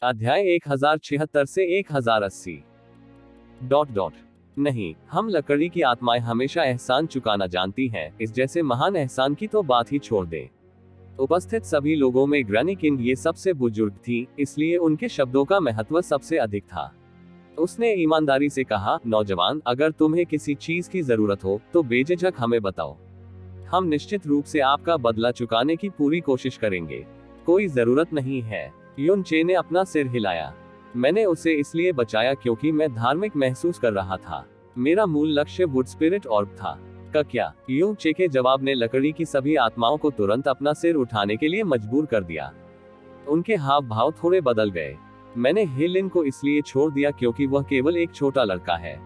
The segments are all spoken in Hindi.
अध्याय 1076 से 1080। नहीं, हम लकड़ी की आत्माएं हमेशा एहसान चुकाना जानती हैं, इस जैसे महान एहसान की तो बात ही छोड़ दें। उपस्थित सभी लोगों में ग्रैनी किंग ये सबसे बुजुर्ग थी, इसलिए उनके शब्दों का महत्व सबसे अधिक था। उसने ईमानदारी से कहा, नौजवान, अगर तुम्हें किसी चीज की जरूरत हो तो बेझिझक हमें बताओ। हम निश्चित रूप से आपका बदला चुकाने की पूरी कोशिश करेंगे। कोई जरूरत नहीं है। युन चे ने अपना सिर हिलाया। मैंने उसे इसलिए बचाया क्योंकि मैं धार्मिक महसूस कर रहा था। मेरा मूल लक्ष्य वुड स्पिरिट ऑर्ब था। का क्या? युन चे के जवाब ने लकड़ी की सभी आत्माओं को तुरंत अपना सिर उठाने के लिए मजबूर कर दिया। उनके हाव भाव थोड़े बदल गए। मैंने हे लिन को इसलिए छोड़ दिया क्योंकि वह केवल एक छोटा लड़का है।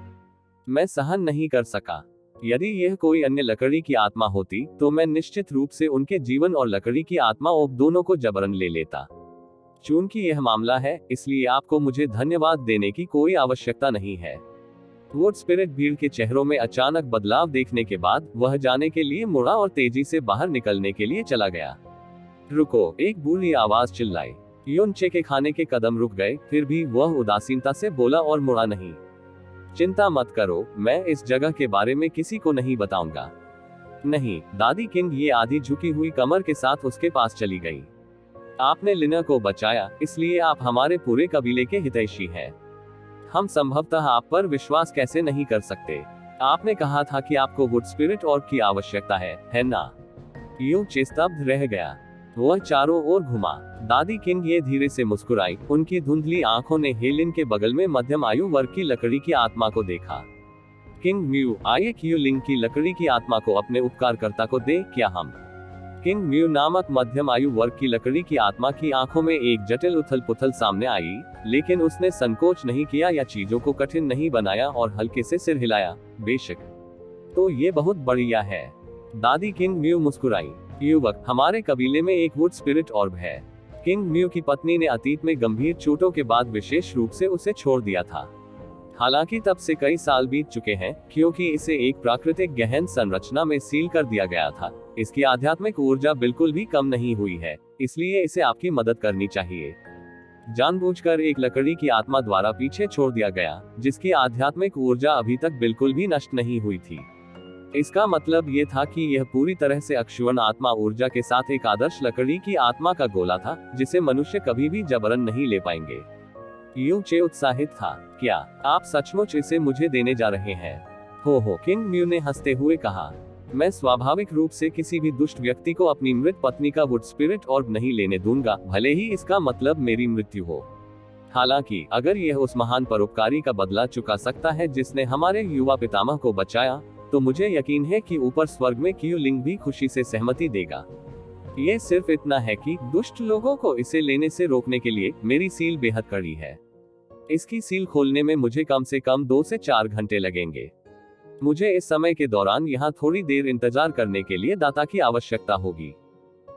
मैं सहन नहीं कर सका। यदि यह कोई अन्य लकड़ी की आत्मा होती तो मैं निश्चित रूप से उनके जीवन और लकड़ी की आत्मा ऑर्ब दोनों को जबरन ले लेता। चूंकि यह मामला है, इसलिए आपको मुझे धन्यवाद देने की कोई आवश्यकता नहीं है। वुड स्पिरिट भीड़ के चेहरों में अचानक बदलाव देखने के बाद वह जाने के लिए मुड़ा और तेजी से बाहर निकलने के लिए चला गया। रुको, एक बुरी आवाज चिल्लाई। युन चे के खाने के कदम रुक गए, फिर भी वह उदासीनता से बोला और मुड़ा नहीं। चिंता मत करो, मैं इस जगह के बारे में किसी को नहीं बताऊंगा। नहीं, दादी किंग ये आधी झुकी हुई कमर के साथ उसके पास चली गई। आपने लिना को बचाया, इसलिए आप हमारे पूरे कबीले के हितैषी हैं। हम संभवतः आप पर विश्वास कैसे नहीं कर सकते। आपने कहा था कि आपको वुड स्पिरिट ऑर्ब की आवश्यकता है ना? यूं चे स्तब्ध रह गया। वह चारों ओर घुमा। दादी किंग ये धीरे से मुस्कुराई। उनकी धुंधली आंखों ने हेलिन के बगल में मध्यम आयु वर्ग की लकड़ी की आत्मा को देखा। किंग म्यू, आइए क्यू लिंग की लकड़ी की आत्मा को अपने उपकारकर्ता को दे। क्या हम? किंग म्यू नामक मध्यम आयु वर्ग की लकड़ी की आत्मा की आंखों में एक जटिल उथल पुथल सामने आई, लेकिन उसने संकोच नहीं किया या चीजों को कठिन नहीं बनाया और हल्के से सिर हिलाया। बेशक, तो ये बहुत बढ़िया है। दादी किंग म्यू मुस्कुराई। युवक, हमारे कबीले में एक वुड स्पिरिट ऑर्ब है। किंग म्यू की पत्नी ने अतीत में गंभीर चोटों के बाद विशेष रूप से उसे छोड़ दिया था। हालांकि तब से कई साल बीत चुके हैं, क्योंकि इसे एक प्राकृतिक गहन संरचना में सील कर दिया गया था। इसकी आध्यात्मिक ऊर्जा बिल्कुल भी कम नहीं हुई है, इसलिए इसे आपकी मदद करनी चाहिए। जानबूझकर एक लकड़ी की आत्मा द्वारा पीछे छोड़ दिया गया, जिसकी आध्यात्मिक ऊर्जा अभी तक बिल्कुल भी नष्ट नहीं हुई थी। इसका मतलब ये था कि यह पूरी तरह से अक्षुण्ण आत्मा ऊर्जा के साथ एक आदर्श लकड़ी की आत्मा का गोला था, जिसे मनुष्य कभी भी जबरन नहीं ले पाएंगे। यूं चे उत्साहित था। क्या आप सचमुच इसे मुझे देने जा रहे हैं? हो, किंग म्यू ने हंसते हुए कहा। मैं स्वाभाविक रूप से किसी भी दुष्ट व्यक्ति को अपनी मृत पत्नी का वुड स्पिरिट ऑर्ब नहीं लेने दूंगा, भले ही इसका मतलब मेरी मृत्यु हो। हालांकि अगर यह उस महान परोपकारी का बदला चुका सकता है जिसने हमारे युवा पितामह को बचाया, तो मुझे यकीन है कि ऊपर स्वर्ग में क्यू लिंग भी खुशी से सहमति देगा। ये सिर्फ इतना है कि दुष्ट लोगों को इसे लेने से रोकने के लिए मेरी सील बेहद कड़ी है। इसकी सील खोलने में मुझे कम से कम 2 से 4 घंटे लगेंगे। मुझे इस समय के दौरान यहाँ थोड़ी देर इंतजार करने के लिए दाता की आवश्यकता होगी।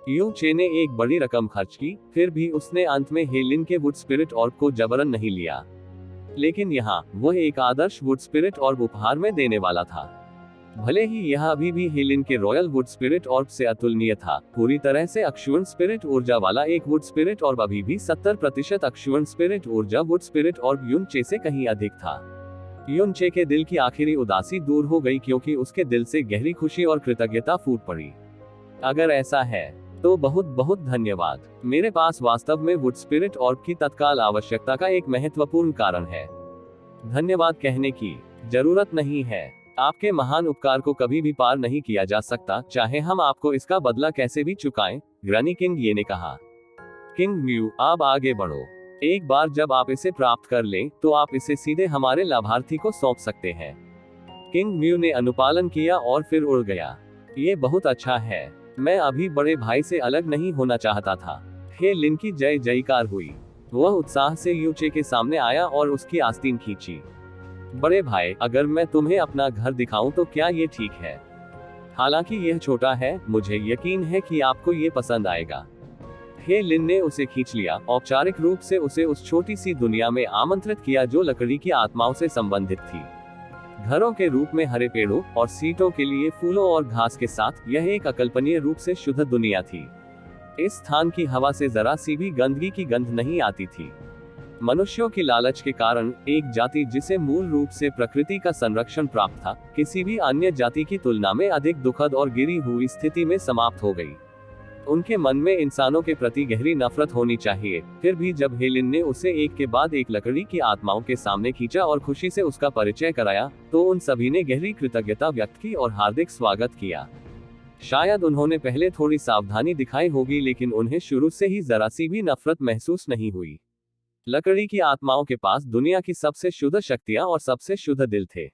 यूं चे ने एक बड़ी रकम खर्च की, फिर भी उसने अंत में हेलिन के वुड स्पिरिट ऑर्ब को जबरन नहीं लिया। लेकिन यहाँ वह एक आदर्श वुड स्पिरिट ऑर्ब उपहार में देने वाला था। भले ही यह अभी भी हेलिन के रॉयल वुड स्पिरिट ऑर्ब से अतुलनीय था, पूरी तरह से अक्षुण्ण स्पिरिट ऊर्जा वाला एक वुड स्पिरिट ऑर्ब अभी भी 70% अक्षुण्ण स्पिरिट ऊर्जा वुड स्पिरिट ऑर्ब युन चे से कहीं अधिक था। युन चे के दिल की आखिरी उदासी दूर हो गई क्योंकि उसके दिल से गहरी खुशी और कृतज्ञता फूट पड़ी। अगर ऐसा है तो बहुत बहुत धन्यवाद। मेरे पास वास्तव में वुड स्पिरिट ऑर्ब की तत्काल आवश्यकता का एक महत्वपूर्ण कारण है। धन्यवाद कहने की जरूरत नहीं है। आपके महान उपकार को कभी भी पार नहीं किया जा सकता, चाहे हम आपको इसका बदला कैसे भी चुकाएं, ग्रैनी किंग ये ने कहा। किंग म्यू, आप आगे बढ़ो। एक बार जब आप इसे प्राप्त कर लें, तो आप इसे सीधे हमारे लाभार्थी को सौंप सकते हैं। किंग म्यू ने अनुपालन किया और फिर उड़ गया। ये बहुत अच्छा है। मैं अभी बड़े भाई से अलग नहीं होना चाहता था। हे लिन की जय जयकार हुई। वह उत्साह से यूं चे के सामने आया और उसकी आस्तीन खींची। बड़े भाई, अगर मैं तुम्हें अपना घर दिखाऊं तो क्या ये ठीक है? हालांकि यह छोटा है, मुझे यकीन है कि आपको ये पसंद आएगा। हे लिन ने उसे खींच लिया, औपचारिक रूप से उसे उस छोटी सी दुनिया में आमंत्रित किया जो लकड़ी की आत्माओं से संबंधित थी। घरों के रूप में हरे पेड़ों और सीटों के लिए फूलों और घास के साथ यह एक अकल्पनीय रूप से शुद्ध दुनिया थी। इस स्थान की हवा से जरा सी भी गंदगी की गंध नहीं आती थी। मनुष्यों की लालच के कारण एक जाति जिसे मूल रूप से प्रकृति का संरक्षण प्राप्त था, किसी भी अन्य जाति की तुलना में अधिक दुखद और गिरी हुई स्थिति में समाप्त हो गई। उनके मन में इंसानों के प्रति गहरी नफरत होनी चाहिए। फिर भी जब हेलेन ने उसे एक के बाद एक लकड़ी की आत्माओं के सामने खींचा और खुशी से उसका परिचय कराया, तो उन सभी ने गहरी कृतज्ञता व्यक्त की और हार्दिक स्वागत किया। शायद उन्होंने पहले थोड़ी सावधानी दिखाई होगी, लेकिन उन्हें शुरू से ही जरा सी भी नफरत महसूस नहीं हुई। लकड़ी की आत्माओं के पास दुनिया की सबसे शुद्ध शक्तियां और सबसे शुद्ध दिल थे।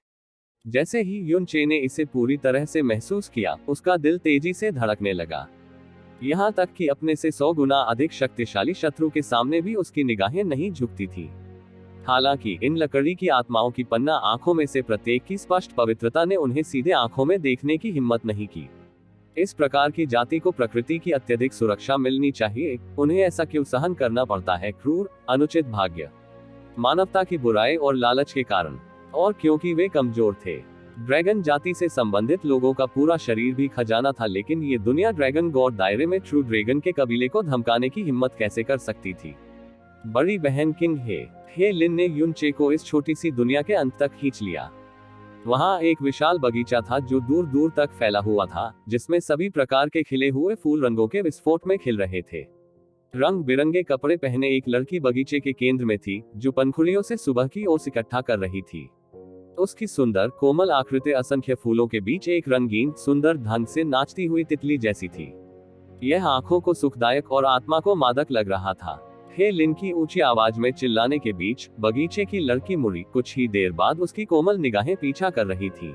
जैसे ही युन चे ने इसे पूरी तरह से महसूस किया, उसका दिल तेजी से धड़कने लगा। यहाँ तक कि अपने से 100 गुना अधिक शक्तिशाली शत्रु के सामने भी उसकी निगाहें नहीं झुकती थी। हालांकि इन लकड़ी की आत्माओं की पन्ना आंखों में से प्रत्येक की स्पष्ट पवित्रता ने उन्हें सीधे आंखों में देखने की हिम्मत नहीं की। इस प्रकार की जाति को प्रकृति की अत्यधिक सुरक्षा मिलनी चाहिए, उन्हें ऐसा क्यों सहन करना पड़ता है? क्रूर, अनुचित भाग्य, मानवता की बुराई और लालच के कारण, और क्योंकि वे कमजोर थे। ड्रैगन जाति से संबंधित लोगों का पूरा शरीर भी खजाना था, लेकिन ये दुनिया ड्रैगन गॉड दायरे में ट्रू ड्रैगन के कबीले को धमकाने की हिम्मत कैसे कर सकती थी? बड़ी बहन किंग हे लिन ने युन चे को इस छोटी सी दुनिया के अंत तक खींच लिया। वहां एक विशाल बगीचा था जो दूर दूर तक फैला हुआ था, जिसमें सभी प्रकार के खिले हुए फूल रंगों के विस्फोट में खिल रहे थे। रंग बिरंगे कपड़े पहने एक लड़की बगीचे के केंद्र में थी, जो पंखुड़ियों से सुबह की ओस इकट्ठा कर रही थी। उसकी सुंदर कोमल आकृति असंख्य फूलों के बीच एक रंगीन सुंदर ढंग से नाचती हुई तितली जैसी थी। यह आंखों को सुखदायक और आत्मा को मादक लग रहा था। हे लिन की ऊंची आवाज में चिल्लाने के बीच बगीचे की लड़की मुड़ी। कुछ ही देर बाद उसकी कोमल निगाहें पीछा कर रही थी।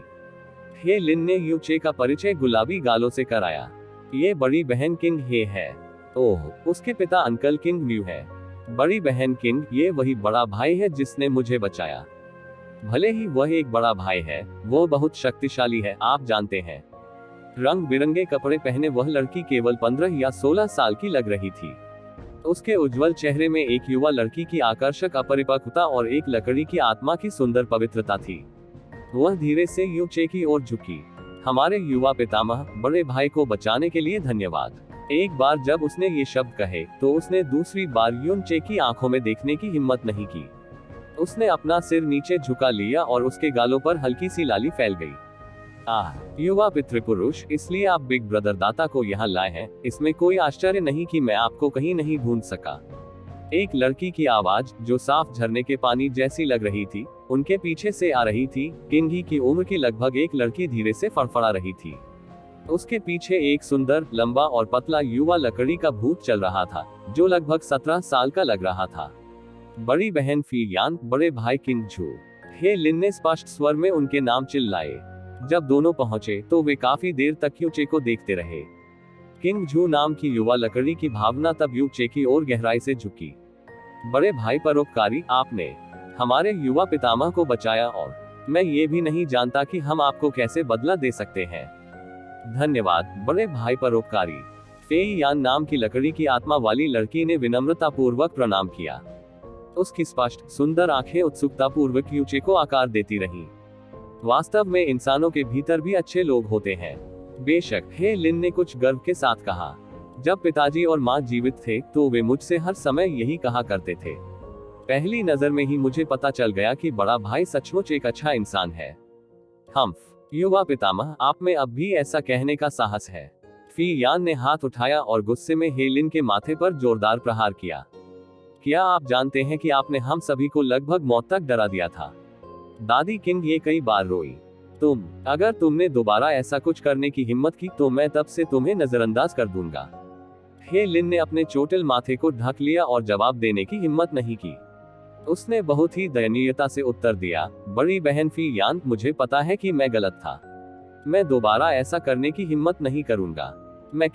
हे लिन ने यू चे का परिचय गुलाबी गालों से कराया। ये बड़ी बहन किंग हे है। ओह, उसके पिता अंकल किंग म्यू है। बड़ी बहन किंग, ये वही बड़ा भाई है जिसने मुझे बचाया। भले ही वह एक बड़ा भाई है, वो बहुत शक्तिशाली है, आप जानते हैं। रंग बिरंगे कपड़े पहने वह लड़की केवल 15 या 16 साल की लग रही थी। उसके उज्जवल चेहरे में एक युवा लड़की की आकर्षक अपरिपक्वता और एक लकड़ी की आत्मा की सुंदर पवित्रता थी। वह धीरे से यू चे की ओर झुकी। हमारे युवा पितामह, बड़े भाई को बचाने के लिए धन्यवाद। एक बार जब उसने ये शब्द कहे, तो उसने दूसरी बार युन चे की आंखों में देखने की हिम्मत नहीं की। उसने अपना सिर नीचे झुका लिया और उसके गालों पर हल्की सी लाली फैल गई। युवा पितृपुरुष, इसलिए आप बिग ब्रदर दाता को यहाँ लाए हैं। इसमें कोई आश्चर्य नहीं कि मैं आपको कहीं नहीं ढूंढ सका। एक लड़की की आवाज, जो साफ झरने के पानी जैसी लग रही थी, उनके पीछे से आ रही थी। किंग ही की उम्र की लगभग एक लड़की धीरे से फड़फड़ा रही थी। उसके पीछे एक सुंदर, लंबा और पतला युवा लकड़ी का भूत चल रहा था, जो लगभग 17 साल का लग रहा था। बड़ी बहन फी यान, बड़े भाई किंग झू। हे लिन ने स्पष्ट स्वर में उनके नाम चिल्लाए। जब दोनों पहुंचे, तो वे काफी देर तक यू चे को देखते रहे। किंग झू नाम की युवा लकड़ी की भावना तब यू चे की ओर गहराई से झुकी। बड़े भाई परोपकारी, आपने हमारे युवा पितामह को बचाया, और मैं ये भी नहीं जानता कि हम आपको कैसे बदला दे सकते हैं। धन्यवाद बड़े भाई परोपकारी। फेई यान नाम की लकड़ी की आत्मा वाली लड़की ने विनम्रता पूर्वक प्रणाम किया। उसकी स्पष्ट, सुंदर आंखें उत्सुकता पूर्वक यू चे को आकार देती रहीं। वास्तव में इंसानों के भीतर भी अच्छे लोग होते हैं। बेशक, हे लिन ने कुछ गर्व के साथ कहा। जब पिताजी और माँ जीवित थे, तो वे मुझसे हर समय यही कहा करते थे। पहली नजर में ही मुझे पता चल गया कि बड़ा भाई सचमुच एक अच्छा इंसान है। युवा पितामह, आप में अब भी ऐसा कहने का साहस है? फी यान ने हाथ उठाया और गुस्से में हे लिन के माथे पर जोरदार प्रहार किया। क्या आप जानते हैं कि आपने हम सभी को लगभग मौत तक डरा दिया था? दादी किंग ये कई बार रोई। अगर तुमने दोबारा ऐसा कुछ करने की हिम्मत की, तो मैं तब से तुम्हें नजरअंदाज कर दूंगा। हे लिन ने अपने चोटिल माथे को ढक लिया और जवाब देने की हिम्मत नहीं की। उसने बहुत ही दयनीयता से उत्तर दिया, बड़ी बहन फी यान, मुझे पता है कि मैं गलत था। मैं दोबारा ऐसा करने की हिम्मत नहीं करूंगा। मैं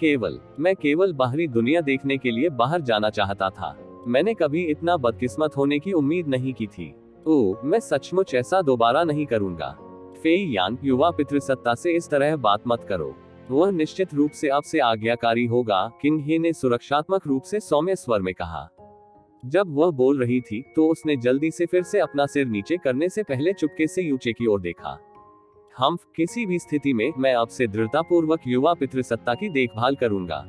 केवल बाहरी दुनिया देखने के लिए बाहर जाना चाहता था। मैंने कभी इतना बदकिस्मत होने की उम्मीद नहीं की थी। मैं सचमुच ऐसा दोबारा नहीं करूंगा। फेई यान, युवा पितृसत्ता से इस तरह बात मत करो। वह निश्चित रूप से अब से आज्ञाकारी होगा, किंग हे ने सुरक्षात्मक रूप से सौम्य स्वर में कहा। जब वह बोल रही थी, तो उसने जल्दी से फिर से अपना सिर नीचे करने से पहले चुपके से यू चे की ओर देखा। किसी भी स्थिति में मैं अब से दृढ़तापूर्वक युवा पितृसत्ता की देखभाल करूंगा।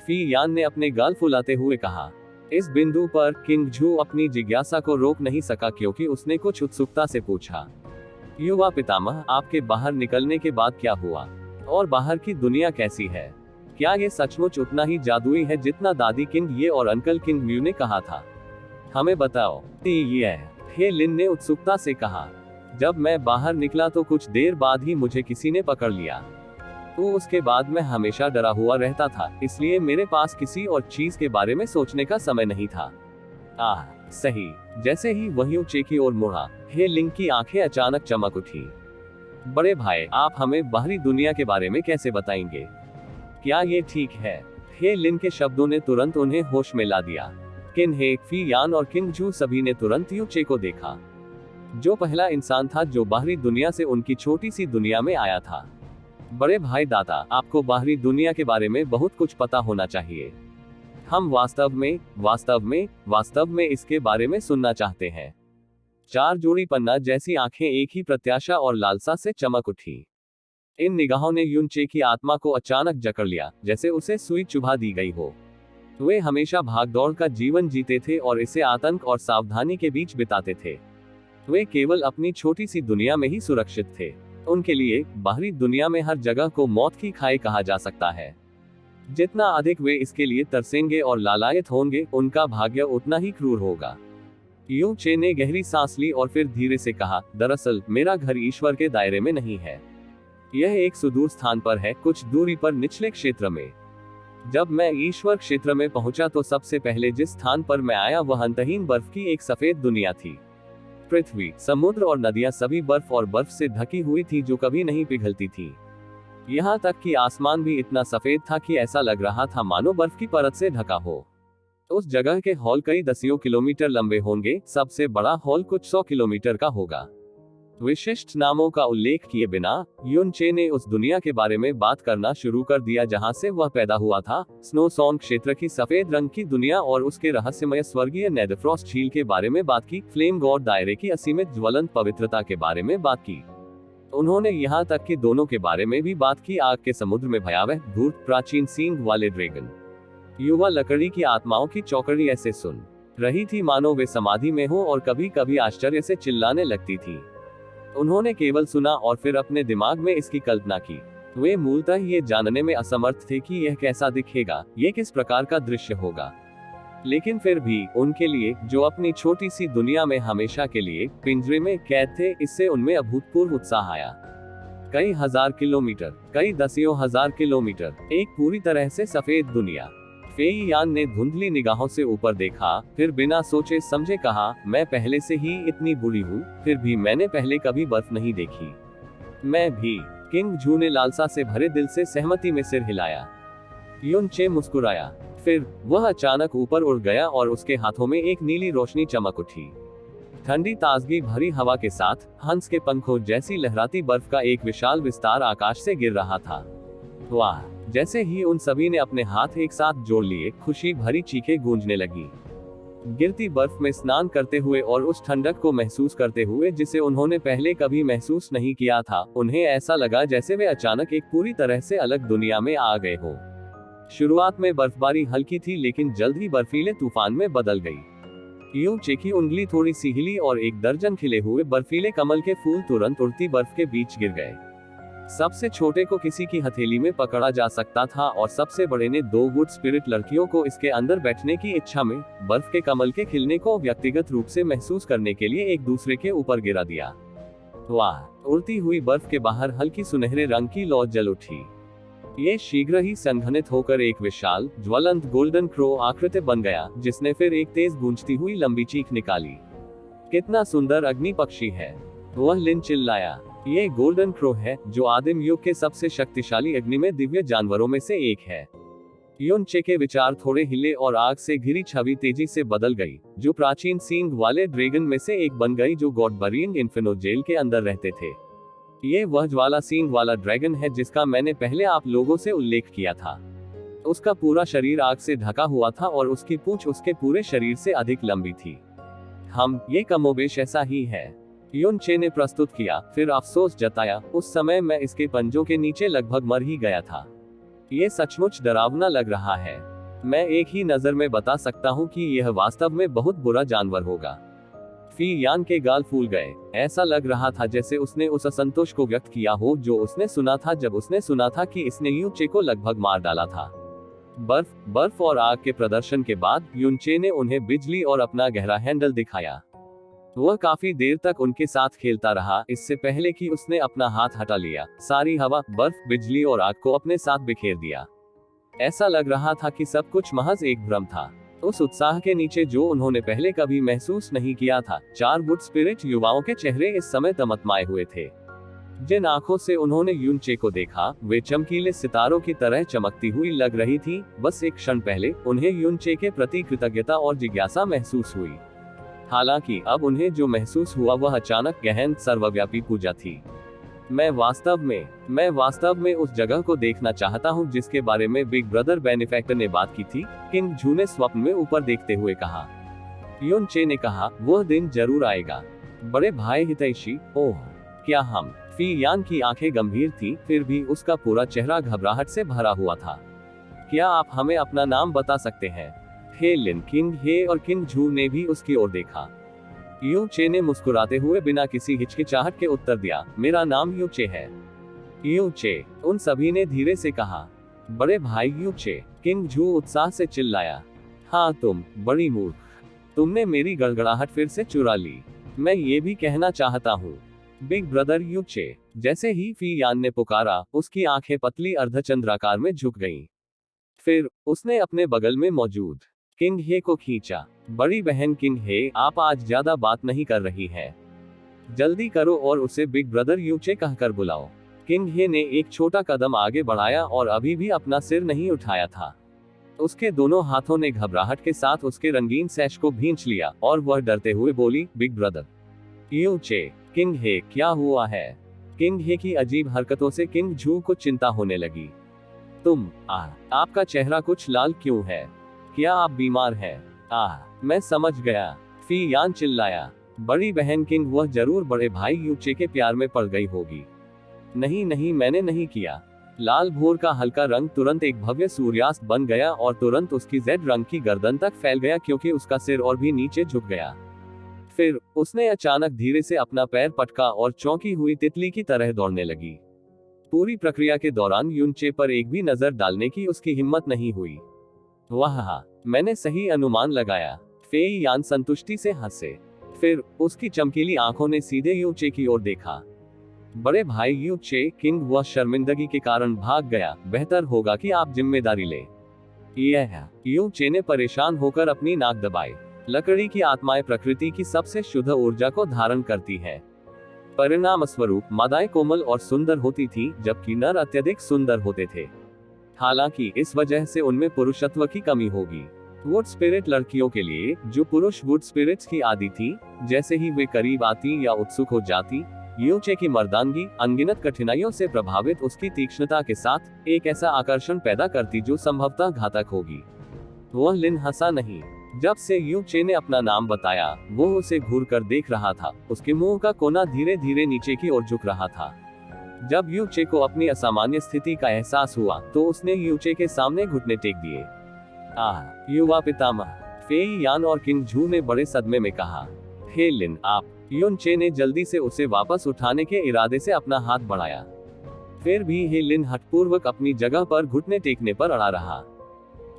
फी यान ने अपने गाल फुलाते हुए कहा। इस बिंदु पर किंग झू अपनी जिज्ञासा को रोक नहीं सका क्योंकि उसने कुछ उत्सुकता से पूछा, युवा पितामह, आपके बाहर निकलने के बाद क्या हुआ? और बाहर की दुनिया कैसी है? क्या ये सचमुच उतना ही जादुई है जितना दादी किंग ये और अंकल किंग म्यू ने कहा था? हमें बताओ। ये हे लिन ने उत्सुकता से कहा। जब मैं बाहर निकला तो कुछ देर बाद ही मुझे किसी ने पकड़ लिया। तो उसके बाद मैं हमेशा डरा हुआ रहता था, इसलिए मेरे पास किसी और चीज के बारे में सोचने का समय नहीं था। सही। जैसे ही वही ऊंचे की ओर मुड़ा, हे लिंग की आंखें अचानक चमक उठी। बड़े भाई, आप हमें बाहरी दुनिया के बारे में कैसे बताएंगे? क्या ये ठीक है? हे लिन के शब्दों ने तुरंत उन्हें होश में ला दिया। किन हे, फी यान और किंग झू सभी ने तुरंत यूचे को देखा, जो पहला इंसान था जो बाहरी दुनिया से उनकी छोटी सी दुनिया में आया था। बड़े भाई दादा, आपको बाहरी दुनिया के बारे में बहुत कुछ पता होना चाहिए। हम वास्तव में इसके बारे में सुनना चाहते हैं। चार जोड़ी पन्ना जैसी आंखें एक ही प्रत्याशा और लालसा से चमक उठी। इन निगाहों ने युनचे की आत्मा को अचानक जकड़ लिया, जैसे उसे सुई चुभा दी गई हो। वे हमेशा भागदौड़ का जीवन जीते थे और इसे आतंक और सावधानी के बीच बिताते थे। वे केवल अपनी छोटी सी दुनिया में ही सुरक्षित थे। उनके लिए बाहरी दुनिया में हर जगह को मौत की खाई कहा जा सकता है। जितना अधिक वे इसके लिए तरसेंगे और लालायित होंगे, उनका भाग्य उतना ही क्रूर होगा। यू चे ने गहरी सांस ली और फिर धीरे से कहा, दरअसल मेरा घर ईश्वर के दायरे में नहीं है। यह एक सुदूर स्थान पर है, कुछ दूरी पर निचले क्षेत्र में। जब मैं ईश्वर क्षेत्र में पहुंचा तो सबसे पहले जिस स्थान पर मैं आया वह अंतहीन बर्फ की एक सफेद दुनिया थी। पृथ्वी, समुद्र और नदियां सभी बर्फ और बर्फ से ढकी हुई थी जो कभी नहीं पिघलती थी। यहाँ तक कि आसमान भी इतना सफेद था कि ऐसा लग रहा था मानो बर्फ की परत से ढका हो। उस जगह के हॉल कई दसियों किलोमीटर लंबे होंगे, सबसे बड़ा हॉल कुछ 100 किलोमीटर का होगा। विशिष्ट नामों का उल्लेख किए बिना युनचे ने उस दुनिया के बारे में बात करना शुरू कर दिया जहां से वह पैदा हुआ था। स्नो सॉन्ग क्षेत्र की सफेद रंग की दुनिया और उसके रहस्यमय स्वर्गीय नेदरफ्रॉस्ट झील के बारे में बात की। फ्लेम गॉड दायरे की असीमित ज्वलंत पवित्रता के बारे में बात की। उन्होंने यहाँ तक कि दोनों के बारे में भी बात की, आग के समुद्र में भयावह धूर्त प्राचीन सींग वाले ड्रैगन। युवा लकड़ी की आत्माओं की चौकड़ी ऐसे सुन रही थी मानो वे समाधि में हो और कभी कभी आश्चर्य से चिल्लाने लगती थी। उन्होंने केवल सुना और फिर अपने दिमाग में इसकी कल्पना की। वे मूलतः ये जानने में असमर्थ थे कि यह कैसा दिखेगा, ये किस प्रकार का दृश्य होगा। लेकिन फिर भी उनके लिए, जो अपनी छोटी सी दुनिया में हमेशा के लिए पिंजरे में कैद थे, इससे उनमें अभूतपूर्व उत्साह आया। कई हजार किलोमीटर, कई दसियों हजार किलोमीटर, एक पूरी तरह से सफेद दुनिया। फेई यान ने धुंधली निगाहों से ऊपर देखा, फिर बिना सोचे समझे कहा, मैं पहले से ही इतनी बुरी हूँ, फिर भी मैंने पहले कभी बर्फ नहीं देखी। मैं भी। किंग झू ने लालसा से भरे दिल से सहमति में सिर हिलाया। युनचे मुस्कुराया, फिर वह अचानक ऊपर उड़ गया और उसके हाथों में एक नीली रोशनी चमक उठी। ठंडी ताजगी भरी हवा के साथ हंस के पंखों जैसी लहराती बर्फ का एक विशाल विस्तार आकाश से गिर रहा था। वाह! जैसे ही उन सभी ने अपने हाथ एक साथ जोड़ लिए, खुशी भरी चीखें गूंजने लगी। गिरती बर्फ में स्नान करते हुए और उस ठंडक को महसूस करते हुए जिसे उन्होंने पहले कभी महसूस नहीं किया था, उन्हें ऐसा लगा जैसे वे अचानक एक पूरी तरह से अलग दुनिया में आ गए हो। शुरुआत में बर्फबारी हल्की थी, लेकिन जल्द ही बर्फीले तूफान में बदल गई। यूं की उंगली थोड़ी सी हिली और 1 दर्जन खिले हुए बर्फीले कमल के फूल तुरंत उड़ती बर्फ के बीच गिर गए। सबसे छोटे को किसी की हथेली में पकड़ा जा सकता था और सबसे बड़े ने 2 वुड स्पिरिट लड़कियों को इसके अंदर बैठने की इच्छा में बर्फ के कमल के खिलने को व्यक्तिगत रूप से महसूस करने के लिए एक दूसरे के ऊपर गिरा दिया। वाह! उड़ती हुई बर्फ के बाहर हल्की सुनहरे रंग की लौ जल उठी। ये शीघ्र ही संघनित होकर एक विशाल ज्वलंत गोल्डन क्रो आकृति बन गया, जिसने फिर एक तेज गूंजती हुई लंबी चीख निकाली। कितना सुंदर अग्नि पक्षी है! वह लिन चिल्लाया। ये गोल्डन क्रो है, जो आदिम युग के सबसे शक्तिशाली अग्नि में दिव्य जानवरों में से एक है। युनचे के विचार थोड़े हिले और आग से घिरी छवि तेजी से बदल गई, जो प्राचीन सींग वाले ड्रैगन में से एक बन गई जो गॉडबरियन इन्फिनो जेल के अंदर रहते थे। ये वह ज्वाला सींग वाला ड्रैगन है जिसका मैंने पहले आप लोगों से उल्लेख किया था। उसका पूरा शरीर आग से ढका हुआ था और उसकी पूंछ उसके पूरे शरीर से अधिक लंबी थी। ये कमोबेश ऐसा ही है, युनचे ने प्रस्तुत किया, फिर अफसोस जताया, उस समय मैं इसके पंजों के नीचे लगभग मर ही गया था। ये सचमुच डरावना लग रहा है। मैं एक ही नजर में बता सकता हूँ कि यह वास्तव में बहुत बुरा जानवर होगा। फी यान के गाल फूल गए। ऐसा लग रहा था जैसे उसने उस असंतोष को व्यक्त किया हो जो उसने सुना था जब उसने सुना था कि इसने यूचे को लगभग मार डाला था। बर्फ और आग के प्रदर्शन के बाद यूनचे ने उन्हें बिजली और अपना गहरा हैंडल दिखाया। वह काफी देर तक उनके साथ खेलता रहा, इससे पहले कि उसने अपना हाथ हटा लिया। सारी हवा, बर्फ, बिजली और आग को अपने साथ बिखेर दिया। ऐसा लग रहा था कि सब कुछ महज एक भ्रम था। उस उत्साह के नीचे जो उन्होंने पहले कभी महसूस नहीं किया था, 4 वुड स्पिरिट युवाओं के चेहरे इस समय तमतमाए हुए थे। जिन आंखों से उन्होंने यूनचे को देखा, वे चमकीले सितारों की तरह चमकती हुई लग रही थी। बस एक क्षण पहले उन्हें यूनचे के प्रति कृतज्ञता और जिज्ञासा महसूस हुई। हालांकि अब उन्हें जो महसूस हुआ वह अचानक गहन सर्वव्यापी पूजा थी। मैं वास्तव में उस जगह को देखना चाहता हूँ जिसके बारे में बिग ब्रदर बेनिफैक्टर ने बात की थी, किंग जू ने स्वप्न में ऊपर देखते हुए कहा। यूनचे ने कहा, वह दिन जरूर आएगा बड़े भाई हितैषी। ओह, क्या हम? फी यान की आंखें गंभीर थी, फिर भी उसका पूरा चेहरा घबराहट से भरा हुआ था। क्या आप हमें अपना नाम बता सकते हैं? हे लिन, किंग हे और किंग जू ने भी उसकी ओर देखा। यूचे ने मुस्कुराते हुए बिना किसी हिचकिचाहट के उत्तर दिया, मेरा नाम यूचे है। यूचे, उन सभी ने धीरे से कहा। बड़े भाई यूचे, किंग जू उत्साह से चिल्लाया। हाँ तुम, बड़ी मूर्ख, तुमने मेरी गड़गड़ाहट फिर से चुरा ली। मैं ये भी कहना चाहता हूँ। बिग ब्रदर यूचे, जैसे ही फी यान ने पुकारा, उसकी आंखें पतली अर्धचंद्राकार में झुक गईं। फिर उसने अपने बगल में मौजूद किंग हे को खींचा। बड़ी बहन किंग हे, आप आज ज्यादा बात नहीं कर रही है। जल्दी करो और उसे बिग ब्रदर यूचे कहकर बुलाओ। किंग हे ने एक छोटा कदम आगे बढ़ाया और अभी भी अपना सिर नहीं उठाया था। उसके दोनों हाथों ने घबराहट के साथ उसके रंगीन सैश को भींच लिया और वह डरते हुए बोली, बिग ब्रदर यूचे। किंग हे, क्या हुआ है? किंग हे की अजीब हरकतों से किंग जू को चिंता होने लगी। आपका चेहरा कुछ लाल क्यों है? क्या आप बीमार हैं? मैं समझ गया, फी यान चिल्लाया। बड़ी बहन किंग, वह जरूर बड़े भाई यूचे के प्यार में पड़ गई होगी। नहीं, मैंने नहीं किया। लाल भोर का हल्का रंग तुरंत एक भव्य सूर्यास्त बन गया और तुरंत उसकी जेड रंग की गर्दन तक फैल गया क्योंकि उसका सिर और भी नीचे झुक गया। फिर उसने अचानक धीरे से अपना पैर पटका और चौंकी हुई तितली की तरह दौड़ने लगी। पूरी प्रक्रिया के दौरान यूनचे पर एक भी नजर डालने की उसकी हिम्मत नहीं हुई। वाह, मैंने सही अनुमान लगाया। फेई यान संतुष्टि से हंसे। फिर उसकी चमकीली आंखों ने सीधे यूचे की ओर देखा। बड़े भाई यूचे, किंग वह शर्मिंदगी के कारण भाग गया। बेहतर होगा कि आप जिम्मेदारी ले। यूचे ने परेशान होकर अपनी नाक दबाई। लकड़ी की आत्माएं प्रकृति की सबसे शुद्ध ऊर्जा को धारण करती हैं। परिणाम स्वरूप मादाएं कोमल और सुंदर होती थी, जबकि नर अत्यधिक सुंदर होते थे। हालांकि इस वजह से उनमें पुरुषत्व की कमी होगी। वुड स्पिरिट लड़कियों के लिए, जो पुरुष वुड स्पिरिट्स की आदि थी, जैसे ही वे करीब आती या उत्सुक हो जाती, यूचे की मर्दानगी अनगिनत कठिनाइयों से प्रभावित उसकी तीक्ष्णता के साथ एक ऐसा आकर्षण पैदा करती जो संभवतः घातक होगी। वह लिन हंसा नहीं। जब से यूचे ने अपना नाम बताया, वो उसे घूरकर देख रहा था। उसके मुंह का कोना धीरे धीरे नीचे की ओर झुक रहा था। जब यूचे को अपनी असामान्य स्थिति का एहसास हुआ, तो उसने यूचे के सामने घुटने टेक दिए। युवा पितामह, फेई यान और किंग जू ने बड़े सदमे में कहा, हे लिन, आप। यूनचे ने जल्दी से उसे वापस उठाने के इरादे से अपना हाथ बढ़ाया। फिर भी हे लिन हठपूर्वक अपनी जगह पर घुटने टेकने पर अड़ा रहा।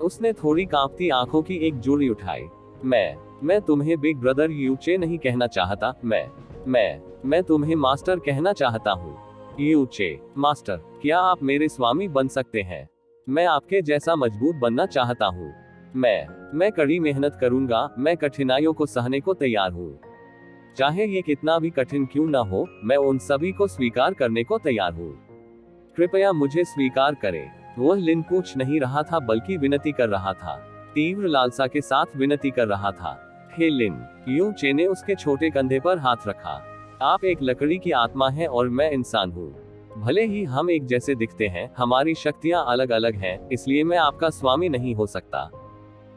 उसने थोड़ी कांपती आंखों की एक जोड़ी उठाई। मैं तुम्हें बिग ब्रदर यूचे नहीं कहना चाहता। मैं तुम्हें मास्टर कहना चाहता हूँ। यूचे, मास्टर, क्या आप मेरे स्वामी बन सकते हैं? मैं आपके जैसा मजबूत बनना चाहता हूँ। मैं कड़ी मेहनत करूंगा। मैं कठिनाइयों को सहने को तैयार हूँ। चाहे ये कितना भी कठिन क्यों ना हो, मैं उन सभी को स्वीकार करने को तैयार हूँ। कृपया मुझे स्वीकार करें। वह लिन पूछ नहीं रहा था, बल्कि विनती कर रहा था। तीव्र लालसा के साथ विनती कर रहा था। हे लिन। यूचे ने उसके छोटे कंधे पर हाथ रखा। आप एक लकड़ी की आत्मा हैं और मैं इंसान हूँ। भले ही हम एक जैसे दिखते हैं, हमारी शक्तियाँ अलग अलग हैं, इसलिए मैं आपका स्वामी नहीं हो सकता।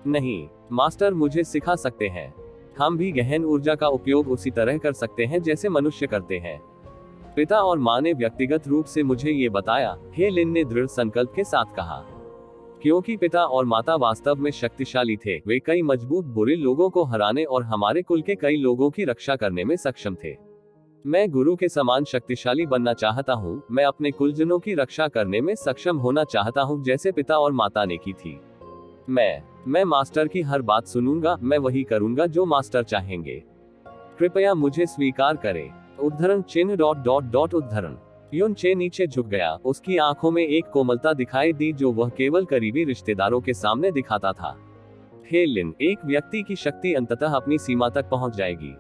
नहीं, मास्टर मुझे सिखा सकते हैं। हम भी गहन ऊर्जा का उपयोग उसी तरह कर सकते हैं जैसे मनुष्य करते हैं। पिता और माँ ने व्यक्तिगत रूप से मुझे ये बताया, हे लिन ने दृढ़ संकल्प के साथ कहा। क्योंकि पिता और माता वास्तव में शक्तिशाली थे, वे कई मजबूत बुरे लोगों को हराने और हमारे कुल के कई लोगों की रक्षा करने में सक्षम थे। मैं गुरु के समान शक्तिशाली बनना चाहता हूँ। मैं अपने कुलजनों की रक्षा करने में सक्षम होना चाहता हूँ, जैसे पिता और माता ने की थी। मैं मास्टर की हर बात सुनूंगा। मैं वही करूंगा जो मास्टर चाहेंगे। कृपया मुझे स्वीकार करें। उद्धरण चिन्ह उद्धरण। युन चे नीचे झुक गया। उसकी आंखों में एक कोमलता दिखाई दी जो वह केवल करीबी रिश्तेदारों के सामने दिखाता था। हे लिन, एक व्यक्ति की शक्ति अंततः अपनी सीमा तक पहुंच जाएगी।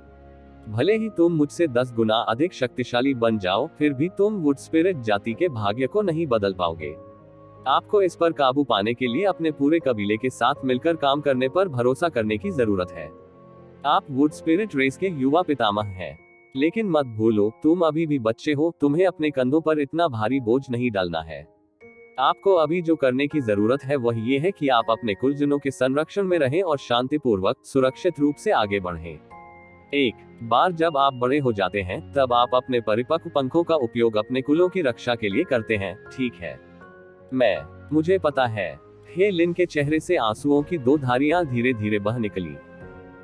भले ही तुम मुझसे 10 गुना अधिक शक्तिशाली बन जाओ, फिर भी तुम वुड स्पिरिट जाति के भाग्य को नहीं बदल पाओगे। आपको इस पर काबू पाने के लिए अपने पूरे कबीले के साथ मिलकर काम करने पर भरोसा करने की जरूरत है। आप वुड स्पिरिट रेस के युवा पितामह हैं। लेकिन मत भूलो, तुम अभी भी बच्चे हो। तुम्हें अपने कंधों पर इतना भारी बोझ नहीं डालना है। आपको अभी जो करने की जरूरत है वह ये है कि आप अपने कुलजनों के संरक्षण में रहें और शांतिपूर्वक, सुरक्षित रूप से आगे बढ़ें। एक बार जब आप बड़े हो जाते हैं, तब आप अपने परिपक्व पंखों का उपयोग अपने कुलों की रक्षा के लिए करते हैं, ठीक है? मुझे पता है। हे लिन के चेहरे से आंसुओं की 2 धारियां धीरे धीरे बह निकली।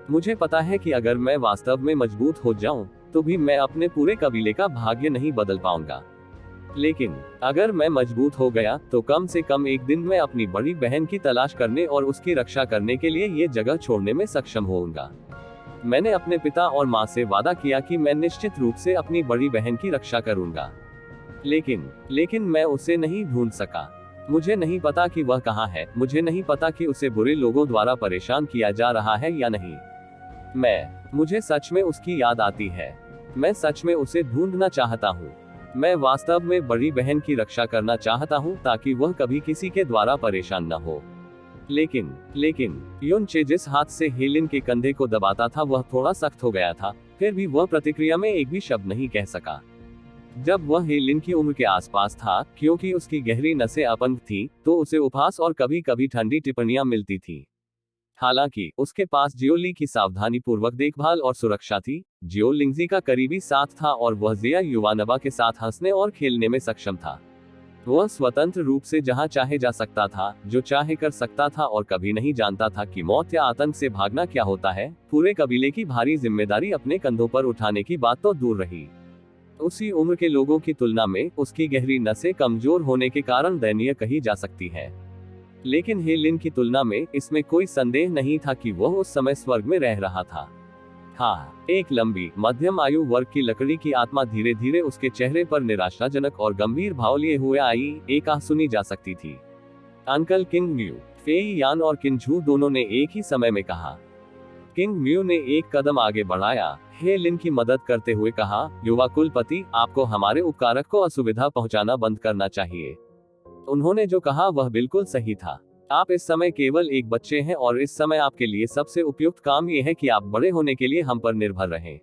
मुझे पता है कि अगर मैं वास्तव में मजबूत हो जाऊं, तो भी मैं अपने पूरे कबीले का भाग्य नहीं बदल पाऊंगा। लेकिन अगर मैं मजबूत हो गया, तो कम से कम एक दिन मैं अपनी बड़ी बहन की तलाश करने और उसकी रक्षा करने के लिए ये जगह छोड़ने में सक्षम होऊंगा। मैंने अपने पिता और माँ से वादा किया कि मैं निश्चित रूप से अपनी बड़ी बहन की रक्षा करूंगा। लेकिन मैं उसे नहीं ढूंढ सका। मुझे नहीं पता कि वह कहाँ है। मुझे नहीं पता कि उसे बुरे लोगों द्वारा परेशान किया जा रहा है या नहीं। मुझे सच में उसकी याद आती है। मैं सच में उसे ढूंढना चाहता हूँ। मैं वास्तव में बड़ी बहन की रक्षा करना चाहता हूँ, ताकि वह कभी किसी के द्वारा परेशान न हो। लेकिन युन चे जिस हाथ से हे लिन के कंधे को दबाता था वह थोड़ा सख्त हो गया था। फिर भी वह प्रतिक्रिया में एक भी शब्द नहीं कह सका। जब वह हे लिन की उम्र के आसपास था, क्योंकि उसकी गहरी नसें अपंग थी, तो उसे उपहास और कभी कभी ठंडी टिप्पणियां मिलती थी। हालांकि उसके पास जियोली की सावधानी पूर्वक देखभाल और सुरक्षा थी। जियो लिंगजी का करीबी साथ था और वह जिया युवानबा के साथ हंसने और खेलने में सक्षम था। वह स्वतंत्र रूप से जहां चाहे जा सकता था, जो चाहे कर सकता था और कभी नहीं जानता था कि मौत या आतंक से भागना क्या होता है। पूरे कबीले की भारी जिम्मेदारी अपने कंधों पर उठाने की बात तो दूर रही, उसी उम्र के लोगों की तुलना में उसकी गहरी नसें कमजोर होने के कारण दयनीय कही जा सकती है। लेकिन हे लिन की तुलना में इसमें कोई संदेह नहीं था कि वह उस समय स्वर्ग में रह रहा था। हाँ, एक लंबी मध्यम आयु वर्ग की लकड़ी की आत्मा धीरे धीरे उसके चेहरे पर निराशाजनक और गंभीर भाव लिए हुए आई। एक आह सुनी जा सकती थी। अंकल किंग म्यू, फेई यान और किंझू दोनों ने एक ही समय में कहा। किंग म्यू ने एक कदम आगे बढ़ाया, हे लिन की मदद करते हुए कहा, युवा कुलपति, आपको हमारे उपकारक को असुविधा पहुंचाना बंद करना चाहिए। उन्होंने जो कहा वह बिल्कुल सही था। आप इस समय केवल एक बच्चे हैं और इस समय आपके लिए सबसे उपयुक्त काम यह है कि आप बड़े होने के लिए हम पर निर्भर रहें।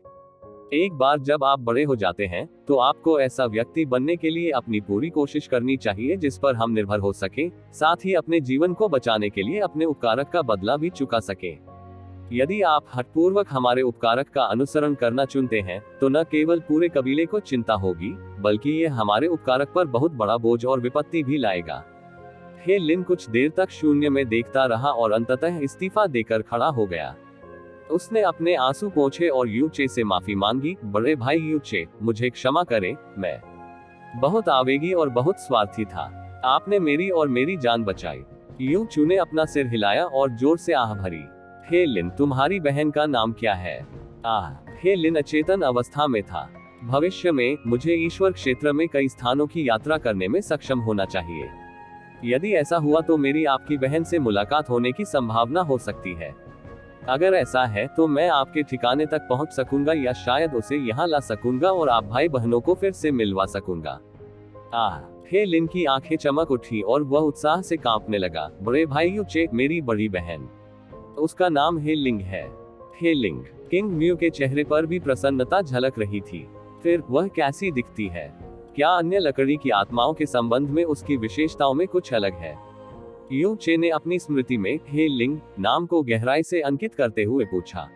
एक बार जब आप बड़े हो जाते हैं, तो आपको ऐसा व्यक्ति बनने के लिए अपनी पूरी कोशिश करनी चाहिए जिस पर हम निर्भर हो सके, साथ ही अपने जीवन को बचाने के लिए अपने उपकारक का बदला भी चुका सके। यदि आप हठपूर्वक हमारे उपकारक का अनुसरण करना चुनते हैं, तो न केवल पूरे कबीले को चिंता होगी, बल्कि ये हमारे उपकारक पर बहुत बड़ा बोझ और विपत्ति भी लाएगा। हे लिन कुछ देर तक शून्य में देखता रहा और अंततः इस्तीफा देकर खड़ा हो गया। उसने अपने आंसू पोंछे और यू चे से माफी मांगी। बड़े भाई यू चे, मुझे क्षमा करें, मैं बहुत आवेगी और बहुत स्वार्थी था। आपने मेरी और मेरी जान बचाई। यू चू ने अपना सिर हिलाया और जोर से आह भरी। हे लिन, तुम्हारी बहन का नाम क्या है? हे लिन अचेतन अवस्था में था। भविष्य में मुझे ईश्वर क्षेत्र में कई स्थानों की यात्रा करने में सक्षम होना चाहिए। यदि ऐसा हुआ तो मेरी आपकी बहन से मुलाकात होने की संभावना हो सकती है। अगर ऐसा है तो मैं आपके ठिकाने तक पहुंच सकूंगा या शायद उसे यहां ला सकूंगा और आप भाई बहनों को फिर से मिलवा सकूंगा। हे लिन की आंखें चमक उठी और वह उत्साह से कांपने लगा। बड़े भाई यू चे, मेरी बड़ी बहन, उसका नाम हे लिंग है। हे लिंग। किंग म्यू के चेहरे पर भी प्रसन्नता झलक रही थी। फिर वह कैसी दिखती है? क्या अन्य लकड़ी की आत्माओं के संबंध में उसकी विशेषताओं में कुछ अलग है? यू चे ने अपनी स्मृति में हे लिंग नाम को गहराई से अंकित करते हुए पूछा।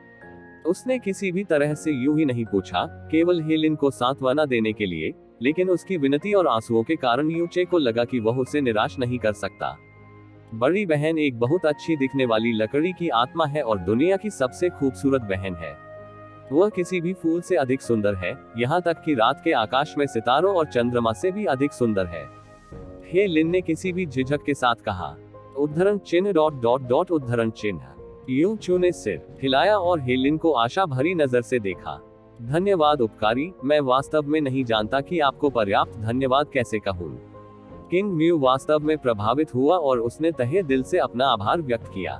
उसने किसी भी तरह से यूं ही नहीं पूछा, केवल हे लिन को सांत्वना देने के लिए, लेकिन उसकी विनती और आंसुओं के कारण यू चे को लगा कि वह उसे निराश नहीं कर सकता। बड़ी बहन एक बहुत अच्छी दिखने वाली लकड़ी की आत्मा है और दुनिया की सबसे खूबसूरत बहन है। वह किसी भी फूल से अधिक सुंदर है, यहाँ तक कि रात के आकाश में सितारों और चंद्रमा से भी अधिक सुंदर है। हे लिन ने किसी भी झिझक के साथ कहा। उद्धरण चिन्ह उद्धरण चिन्ह। यू चू ने सिर हिलाया और हे लिन को आशा भरी नजर से देखा। धन्यवाद उपकारी, मैं वास्तव में नहीं जानता कि आपको पर्याप्त धन्यवाद कैसे कहूँ। किंग म्यू वास्तव में प्रभावित हुआ और उसने तहे दिल से अपना आभार व्यक्त किया।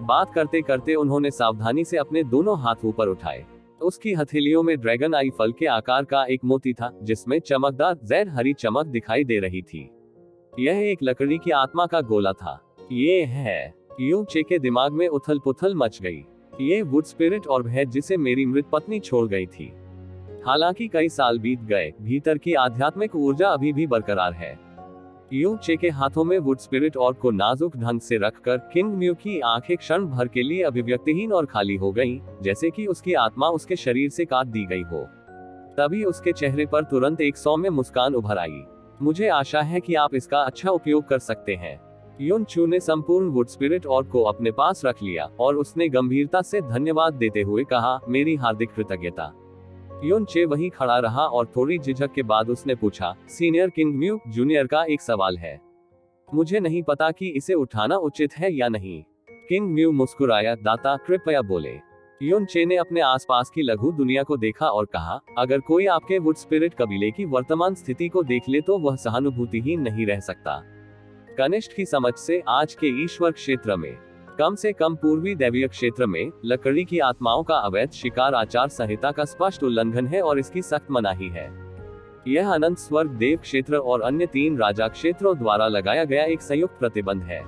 बात करते करते उन्होंने सावधानी से अपने दोनों हाथ ऊपर उठाए। उसकी हथेलियों में ड्रैगन आई फल के आकार का एक मोती था, जिसमें चमकदार जैद हरी चमक दिखाई दे रही थी। यह एक लकड़ी की आत्मा का गोला था। ये है। यूं चे के दिमाग में उथल पुथल मच गई। ये वुड स्पिरिट और है जिसे मेरी मृत पत्नी छोड़ गई थी। हालांकि कई साल बीत गए, भीतर की आध्यात्मिक ऊर्जा अभी भी बरकरार है। यू चे के हाथों में वुड स्पिरिट और को नाजुक ढंग से रखकर किंग म्यू की आंखें क्षण भर के लिए अभिव्यक्तिहीन और खाली हो गईं, जैसे कि उसकी आत्मा उसके शरीर से काट दी गई हो। तभी उसके चेहरे पर तुरंत एक सौम्य मुस्कान उभर आई। मुझे आशा है कि आप इसका अच्छा उपयोग कर सकते हैं। युन चू ने संपूर्ण वुड स्पिरिट और को अपने पास रख लिया और उसने गंभीरता से धन्यवाद देते हुए कहा, मेरी हार्दिक कृतज्ञता। युन चे वहीं खड़ा रहा और थोड़ी झिझक के बाद उसने पूछा, सीनियर किंग म्यू, जूनियर का एक सवाल है। मुझे नहीं पता कि इसे उठाना उचित है या नहीं। किंग म्यू मुस्कुराया, दाता कृपया बोले। युन चे ने अपने आसपास की लघु दुनिया को देखा और कहा, अगर कोई आपके वुड स्पिरिट कबीले की वर्तमान स्थिति को देख ले तो वह सहानुभूतिहीन नहीं रह सकता। कनिष्ठ की समझ से आज के ईश्वर क्षेत्र में, कम से कम पूर्वी दैवीय क्षेत्र में, लकड़ी की आत्माओं का अवैध शिकार आचार संहिता का स्पष्ट उल्लंघन है और इसकी सख्त मनाही है। यह अनंत स्वर्ग देव क्षेत्र और अन्य 3 राजा क्षेत्रों द्वारा लगाया गया एक संयुक्त प्रतिबंध है।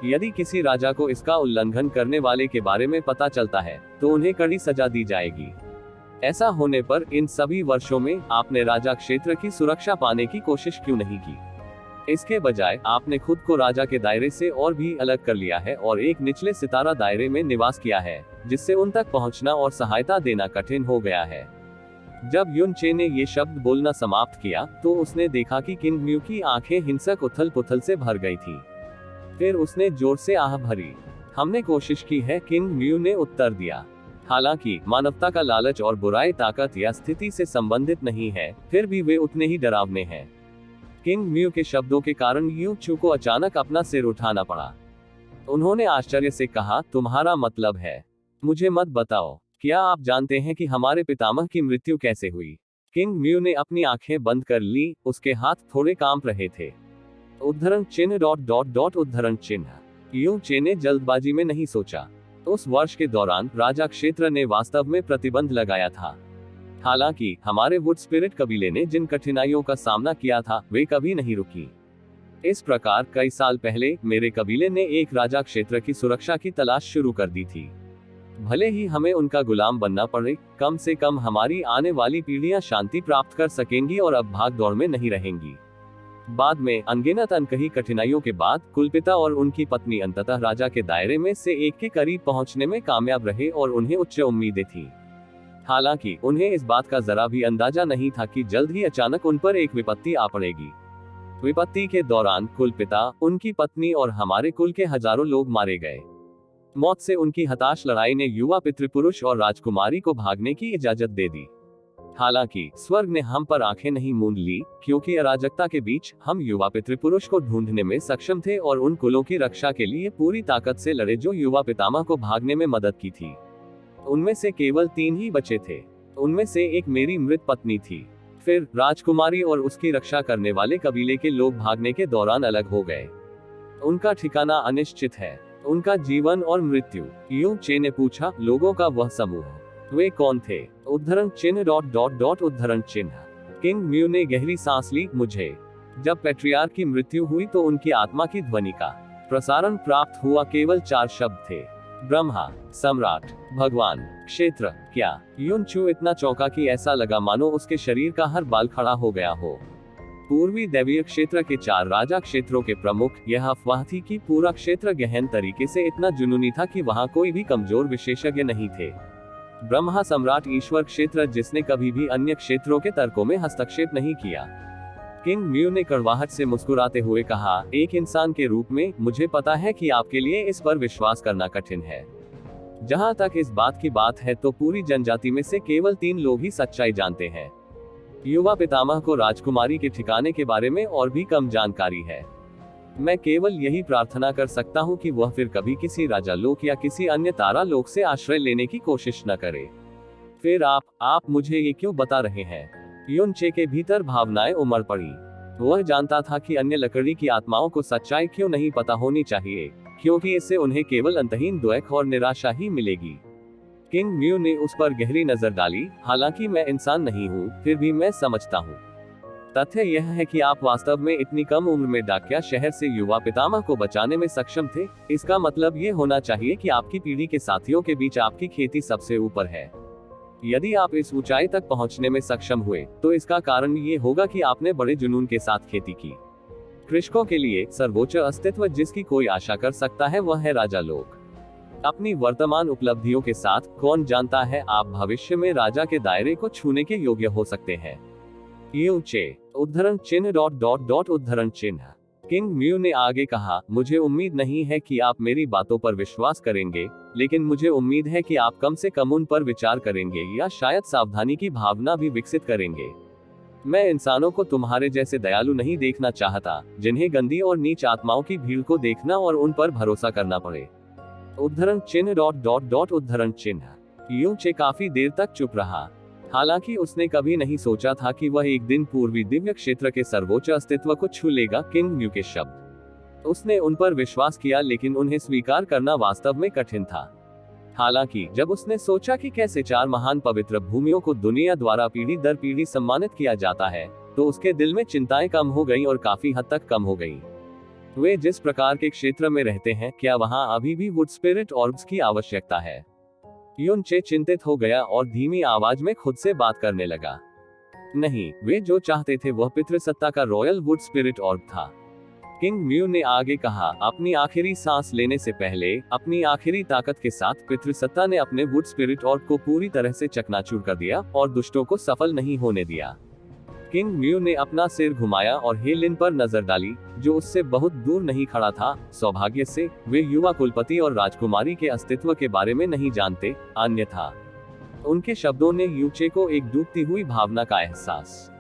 यदि किसी राजा को इसका उल्लंघन करने वाले के बारे में पता चलता है तो उन्हें कड़ी सजा दी जाएगी। ऐसा होने पर इन सभी वर्षों में आपने राजा क्षेत्र की सुरक्षा पाने की कोशिश क्यों नहीं की? इसके बजाय आपने खुद को राजा के दायरे से और भी अलग कर लिया है और एक निचले सितारा दायरे में निवास किया है, जिससे उन तक पहुंचना और सहायता देना कठिन हो गया है। जब युन चे ने ये शब्द बोलना समाप्त किया तो उसने देखा कि किंग म्यू की आंखें हिंसक उथल पुथल से भर गई थी। फिर उसने जोर से आह भरी। हमने कोशिश की है, किंग म्यू ने उत्तर दिया। हालांकि मानवता का लालच और बुराई ताकत या स्थिति से संबंधित नहीं है, फिर भी वे उतने ही डरावने हैं। किंग म्यू के शब्दों के कारण यू चू को अचानक अपना सिर उठाना पड़ा। उन्होंने आश्चर्य से कहा, तुम्हारा मतलब है? मुझे मत बताओ, क्या आप जानते हैं कि हमारे पितामह की मृत्यु कैसे हुई? किंग म्यू ने अपनी आंखें बंद कर ली, उसके हाथ थोड़े कांप रहे थे। उद्धरण चिन्ह उद्धरण चिन्ह। यू चे ने जल्दबाजी में नहीं सोचा। उस वर्ष के दौरान राजा क्षेत्र ने वास्तव में प्रतिबंध लगाया था। हालांकि हमारे वुड स्पिरिट कबीले ने जिन कठिनाइयों का सामना किया था वे कभी नहीं रुकी। इस प्रकार कई साल पहले मेरे कबीले ने एक राजा क्षेत्र की सुरक्षा की तलाश शुरू कर दी थी। भले ही हमें उनका गुलाम बनना पड़े, कम से कम हमारी आने वाली पीढ़ियां शांति प्राप्त कर सकेंगी और अब भाग दौड़ में नहीं रहेंगी। बाद में अनगिनत अनकही कठिनाइयों के बाद कुलपिता और उनकी पत्नी अंततः राजा के दायरे में से एक के करीब पहुंचने में कामयाब रहे और उन्हें उच्च उम्मीदें थी। हालांकि उन्हें इस बात का जरा भी अंदाजा नहीं था कि जल्द ही अचानक उन पर एक विपत्ति आ पड़ेगी। विपत्ति के दौरान कुलपिता, उनकी पत्नी और हमारे कुल के हजारों लोग मारे गए। मौत से उनकी हताश लड़ाई ने युवा पितृपुरुष और राजकुमारी को भागने की इजाजत दे दी। हालांकि स्वर्ग ने हम पर आंखें नहीं मूंद ली, क्योंकि अराजकता के बीच हम युवा पितृपुरुष को ढूंढने में सक्षम थे और उन कुलों की रक्षा के लिए पूरी ताकत से लड़े जो युवा पितामह को भागने में मदद की थी। उनमें से केवल 3 ही बचे थे। उनमें से एक मेरी मृत पत्नी थी। फिर राजकुमारी और उसकी रक्षा करने वाले कबीले के लोग भागने के दौरान अलग हो गए। उनका ठिकाना अनिश्चित है। उनका जीवन और मृत्यु। यू चे ने पूछा, लोगों का वह समूह, वे कौन थे? उद्धरण चिन्ह उद्धरण चिन्ह। किंग म्यू ने गहरी सांस ली। मुझे जब पैट्रियार्क की मृत्यु हुई तो उनकी आत्मा की ध्वनि का प्रसारण प्राप्त हुआ। केवल 4 शब्द थे, ब्रह्मा, सम्राट, भगवान, क्षेत्र। क्या? युन चू इतना चौंका कि ऐसा लगा मानो उसके शरीर का हर बाल खड़ा हो गया हो। पूर्वी दैवीय क्षेत्र के 4 राजा क्षेत्रों के प्रमुख। यह अफवाह थी कि पूरा क्षेत्र गहन तरीके से इतना जुनूनी था कि वहां कोई भी कमजोर विशेषज्ञ नहीं थे। ब्रह्मा सम्राट ईश्वर क्षेत्र, जिसने कभी भी अन्य क्षेत्रों के तर्कों में हस्तक्षेप नहीं किया। किंग म्यू ने कड़वाहट से मुस्कुराते हुए कहा, एक इंसान के रूप में मुझे पता है कि आपके लिए इस पर विश्वास करना कठिन है। जहां तक इस बात की बात है तो पूरी जनजाति में से केवल 3 लोग ही सच्चाई जानते हैं। युवा पितामह को राजकुमारी के ठिकाने के बारे में और भी कम जानकारी है। मैं केवल यही प्रार्थना कर सकता हूं कि वह फिर कभी किसी राजा लोक या किसी अन्य तारा लोक से आश्रय लेने की कोशिश न करे। फिर आप मुझे ये क्यों बता रहे हैं? युनचे के भीतर भावनाएं उमड़ पड़ी। वह जानता था कि अन्य लकड़ी की आत्माओं को सच्चाई क्यों नहीं पता होनी चाहिए, क्योंकि इससे उन्हें केवल अंतहीन द्वेष और निराशा ही मिलेगी। किंग म्यू ने उस पर गहरी नजर डाली। हालांकि मैं इंसान नहीं हूँ, फिर भी मैं समझता हूँ। तथ्य यह है कि आप वास्तव में इतनी कम उम्र में डाकिया शहर से युवा पितामह को बचाने में सक्षम थे। इसका मतलब ये होना चाहिए कि आपकी पीढ़ी के साथियों के बीच आपकी खेती सबसे ऊपर है। यदि आप इस ऊंचाई तक पहुंचने में सक्षम हुए, तो इसका कारण ये होगा कि आपने बड़े जुनून के साथ खेती की। कृषकों के लिए सर्वोच्च अस्तित्व जिसकी कोई आशा कर सकता है वह है राजा लोक। अपनी वर्तमान उपलब्धियों के साथ, कौन जानता है आप भविष्य में राजा के दायरे को छूने के योग्य हो सकते हैं। युचे उद्धरण चिन्ह उद्धरण चिन्ह। किंग म्यू ने आगे कहा, मुझे उम्मीद नहीं है कि आप मेरी बातों पर विश्वास करेंगे, लेकिन मुझे उम्मीद है कि आप कम से कम उन पर विचार करेंगे या शायद सावधानी की भावना भी विकसित करेंगे। मैं इंसानों को तुम्हारे जैसे दयालु नहीं देखना चाहता, जिन्हें गंदी और नीच आत्माओं की भीड़ को देखना और उन पर भरोसा करना पड़े। उद्धरण चिन्ह उद्धरण चिन्ह। युचे काफी देर तक चुप रहा। हालांकि उसने कभी नहीं सोचा था कि वह एक दिन पूर्वी दिव्य क्षेत्र के सर्वोच्च अस्तित्व को छू लेगा। किंग म्यू के शब्द, उसने उन पर विश्वास किया, लेकिन उन्हें स्वीकार करना वास्तव में कठिन था। हालांकि जब उसने सोचा कि कैसे 4 महान पवित्र भूमियों को दुनिया द्वारा पीढ़ी दर पीढ़ी सम्मानित किया जाता है, तो उसके दिल में चिंताएं कम हो गईं और काफी हद तक कम हो गईं। वे जिस प्रकार के क्षेत्र में रहते हैं, क्या वहां अभी भी वुड स्पिरिट ऑर्ब्स की आवश्यकता है? युनचे चिंतित हो गया और धीमी आवाज में खुद से बात करने लगा। नहीं, वे जो चाहते थे वह पितृसत्ता का रॉयल वुड स्पिरिट ऑर्ब था। किंग म्यू ने आगे कहा, अपनी आखिरी सांस लेने से पहले, अपनी आखिरी ताकत के साथ पितृसत्ता ने अपने वुड स्पिरिट ऑर्ब को पूरी तरह से चकनाचूर कर दिया और दुष्टों को सफल नहीं होने दिया। किंग म्यू ने अपना सिर घुमाया और हे लिन पर नजर डाली, जो उससे बहुत दूर नहीं खड़ा था। सौभाग्य से वे युवा कुलपति और राजकुमारी के अस्तित्व के बारे में नहीं जानते, अन्यथा। उनके शब्दों ने युचे को एक डूबती हुई भावना का एहसास